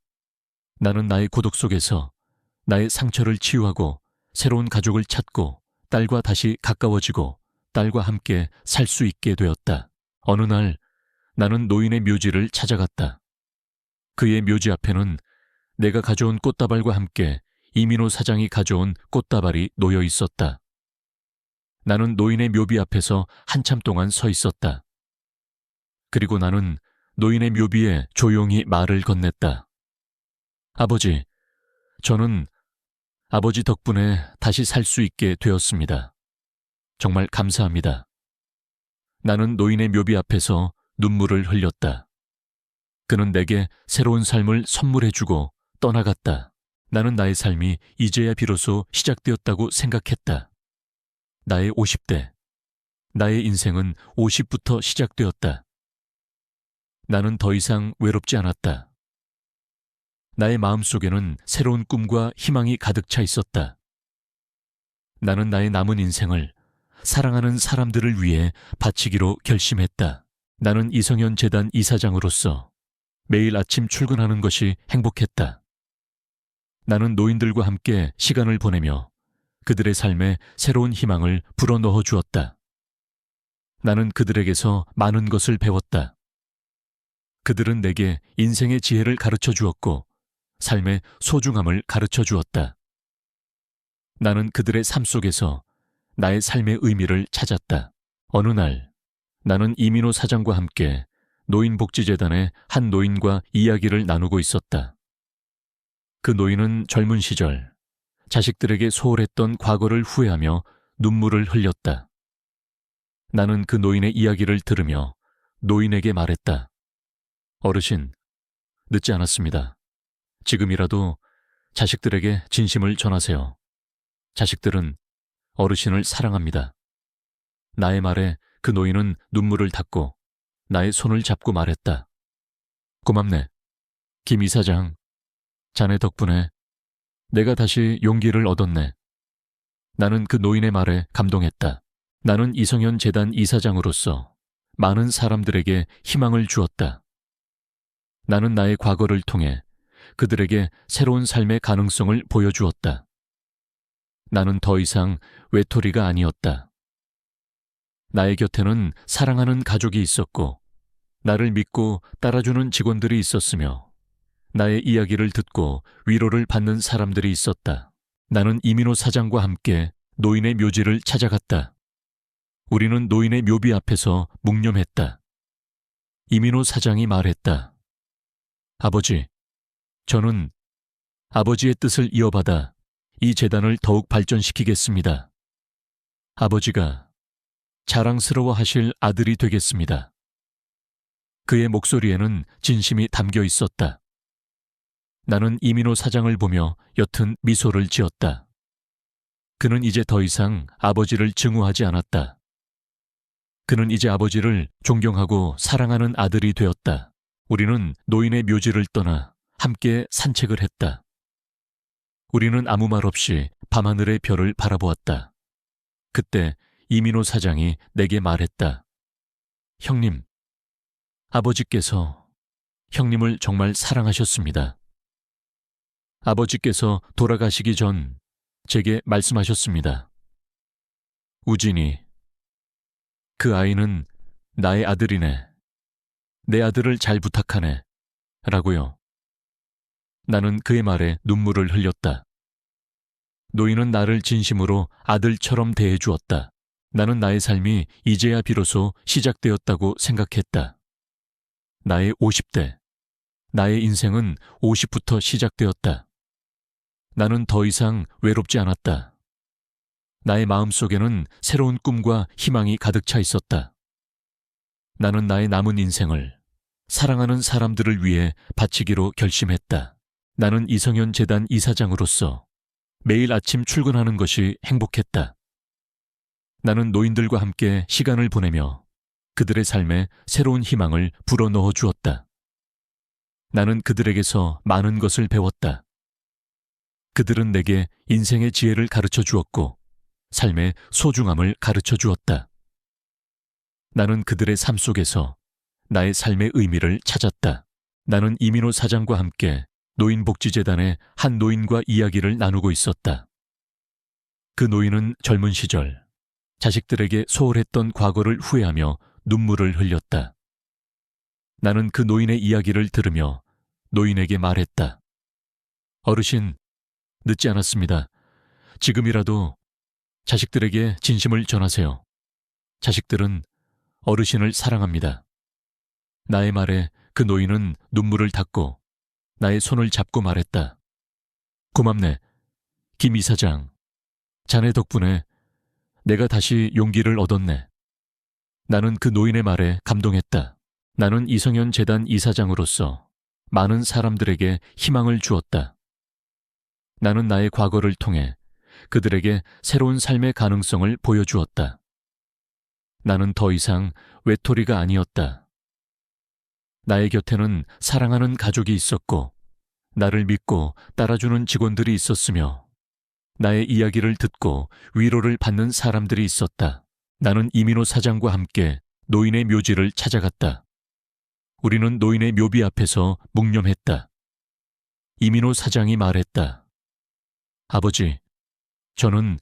나는 나의 고독 속에서 나의 상처를 치유하고 새로운 가족을 찾고 딸과 다시 가까워지고 딸과 함께 살 수 있게 되었다. 어느 날 나는 노인의 묘지를 찾아갔다. 그의 묘지 앞에는 내가 가져온 꽃다발과 함께 이민호 사장이 가져온 꽃다발이 놓여 있었다. 나는 노인의 묘비 앞에서 한참 동안 서 있었다. 그리고 나는 노인의 묘비에 조용히 말을 건넸다. 아버지, 저는 아버지 덕분에 다시 살 수 있게 되었습니다. 정말 감사합니다. 나는 노인의 묘비 앞에서 눈물을 흘렸다. 그는 내게 새로운 삶을 선물해주고 떠나갔다. 나는 나의 삶이 이제야 비로소 시작되었다고 생각했다. 나의 50대. 나의 인생은 50부터 시작되었다. 나는 더 이상 외롭지 않았다. 나의 마음속에는 새로운 꿈과 희망이 가득 차 있었다. 나는 나의 남은 인생을 사랑하는 사람들을 위해 바치기로 결심했다. 나는 이성현 재단 이사장으로서 매일 아침 출근하는 것이 행복했다. 나는 노인들과 함께 시간을 보내며 그들의 삶에 새로운 희망을 불어넣어 주었다. 나는 그들에게서 많은 것을 배웠다. 그들은 내게 인생의 지혜를 가르쳐 주었고 삶의 소중함을 가르쳐 주었다. 나는 그들의 삶 속에서 나의 삶의 의미를 찾았다. 어느 날 나는 이민호 사장과 함께 노인복지재단의 한 노인과 이야기를 나누고 있었다. 그 노인은 젊은 시절 자식들에게 소홀했던 과거를 후회하며 눈물을 흘렸다. 나는 그 노인의 이야기를 들으며 노인에게 말했다. 어르신, 늦지 않았습니다. 지금이라도 자식들에게 진심을 전하세요. 자식들은 어르신을 사랑합니다. 나의 말에 그 노인은 눈물을 닦고 나의 손을 잡고 말했다. 고맙네. 김 이사장, 자네 덕분에 내가 다시 용기를 얻었네. 나는 그 노인의 말에 감동했다. 나는 이성현 재단 이사장으로서 많은 사람들에게 희망을 주었다. 나는 나의 과거를 통해 그들에게 새로운 삶의 가능성을 보여주었다. 나는 더 이상 외톨이가 아니었다. 나의 곁에는 사랑하는 가족이 있었고, 나를 믿고 따라주는 직원들이 있었으며, 나의 이야기를 듣고 위로를 받는 사람들이 있었다. 나는 이민호 사장과 함께 노인의 묘지를 찾아갔다. 우리는 노인의 묘비 앞에서 묵념했다. 이민호 사장이 말했다. 아버지, 저는 아버지의 뜻을 이어받아 이 재단을 더욱 발전시키겠습니다. 아버지가 자랑스러워하실 아들이 되겠습니다. 그의 목소리에는 진심이 담겨 있었다. 나는 이민호 사장을 보며 옅은 미소를 지었다. 그는 이제 더 이상 아버지를 증오하지 않았다. 그는 이제 아버지를 존경하고 사랑하는 아들이 되었다. 우리는 노인의 묘지를 떠나 함께 산책을 했다. 우리는 아무 말 없이 밤하늘의 별을 바라보았다. 그때 이민호 사장이 내게 말했다. 형님, 아버지께서 형님을 정말 사랑하셨습니다. 아버지께서 돌아가시기 전 제게 말씀하셨습니다. 우진이, 그 아이는 나의 아들이네. 내 아들을 잘 부탁하네. 라고요. 나는 그의 말에 눈물을 흘렸다. 노인은 나를 진심으로 아들처럼 대해주었다. 나는 나의 삶이 이제야 비로소 시작되었다고 생각했다. 나의 50대, 나의 인생은 50부터 시작되었다. 나는 더 이상 외롭지 않았다. 나의 마음속에는 새로운 꿈과 희망이 가득 차 있었다. 나는 나의 남은 인생을 사랑하는 사람들을 위해 바치기로 결심했다. 나는 이성현 재단 이사장으로서 매일 아침 출근하는 것이 행복했다. 나는 노인들과 함께 시간을 보내며 그들의 삶에 새로운 희망을 불어넣어 주었다. 나는 그들에게서 많은 것을 배웠다. 그들은 내게 인생의 지혜를 가르쳐 주었고 삶의 소중함을 가르쳐 주었다. 나는 그들의 삶 속에서 나의 삶의 의미를 찾았다. 나는 이민호 사장과 함께 노인복지재단의 한 노인과 이야기를 나누고 있었다. 그 노인은 젊은 시절 자식들에게 소홀했던 과거를 후회하며 눈물을 흘렸다. 나는 그 노인의 이야기를 들으며 노인에게 말했다. 어르신, 늦지 않았습니다. 지금이라도 자식들에게 진심을 전하세요. 자식들은 어르신을 사랑합니다. 나의 말에 그 노인은 눈물을 닦고 나의 손을 잡고 말했다. 고맙네, 김 이사장. 자네 덕분에 내가 다시 용기를 얻었네. 나는 그 노인의 말에 감동했다. 나는 이성현 재단 이사장으로서 많은 사람들에게 희망을 주었다. 나는 나의 과거를 통해 그들에게 새로운 삶의 가능성을 보여주었다. 나는 더 이상 외톨이가 아니었다. 나의 곁에는 사랑하는 가족이 있었고, 나를 믿고 따라주는 직원들이 있었으며, 나의 이야기를 듣고 위로를 받는 사람들이 있었다. 나는 이민호 사장과 함께 노인의 묘지를 찾아갔다. 우리는 노인의 묘비 앞에서 묵념했다. 이민호 사장이 말했다. 아버지, 저는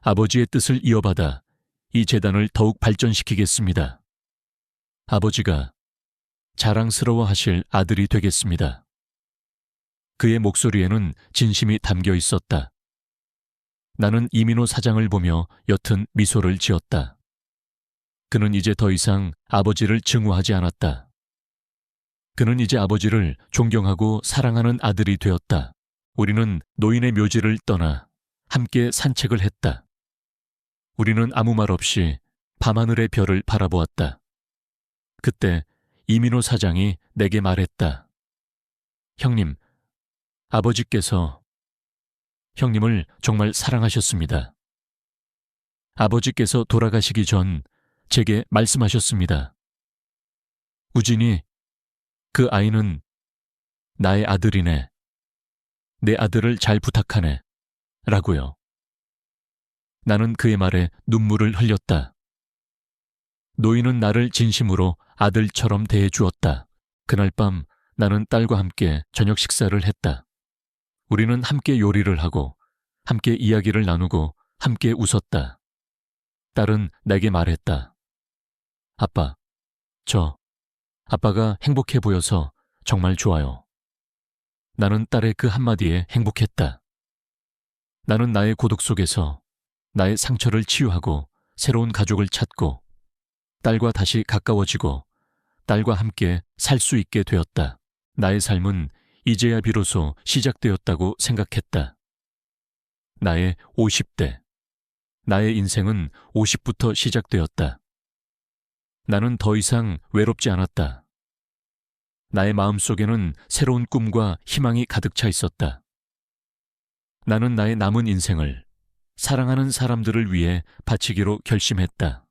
아버지의 뜻을 이어받아 이 재단을 더욱 발전시키겠습니다. 아버지가 자랑스러워하실 아들이 되겠습니다. 그의 목소리에는 진심이 담겨 있었다. 나는 이민호 사장을 보며 옅은 미소를 지었다. 그는 이제 더 이상 아버지를 증오하지 않았다. 그는 이제 아버지를 존경하고 사랑하는 아들이 되었다. 우리는 노인의 묘지를 떠나 함께 산책을 했다. 우리는 아무 말 없이 밤하늘의 별을 바라보았다. 그때 이민호 사장이 내게 말했다. 형님, 아버지께서 형님을 정말 사랑하셨습니다. 아버지께서 돌아가시기 전 제게 말씀하셨습니다. 우진이, 그 아이는 나의 아들이네. 내 아들을 잘 부탁하네. 라고요. 나는 그의 말에 눈물을 흘렸다. 노인은 나를 진심으로 아들처럼 대해 주었다. 그날 밤 나는 딸과 함께 저녁 식사를 했다. 우리는 함께 요리를 하고 함께 이야기를 나누고 함께 웃었다. 딸은 내게 말했다. 아빠, 아빠가 행복해 보여서 정말 좋아요. 나는 딸의 그 한마디에 행복했다. 나는 나의 고독 속에서 나의 상처를 치유하고 새로운 가족을 찾고 딸과 다시 가까워지고 딸과 함께 살 수 있게 되었다. 나의 삶은 이제야 비로소 시작되었다고 생각했다. 나의 50대. 나의 인생은 50부터 시작되었다. 나는 더 이상 외롭지 않았다. 나의 마음속에는 새로운 꿈과 희망이 가득 차 있었다. 나는 나의 남은 인생을 사랑하는 사람들을 위해 바치기로 결심했다.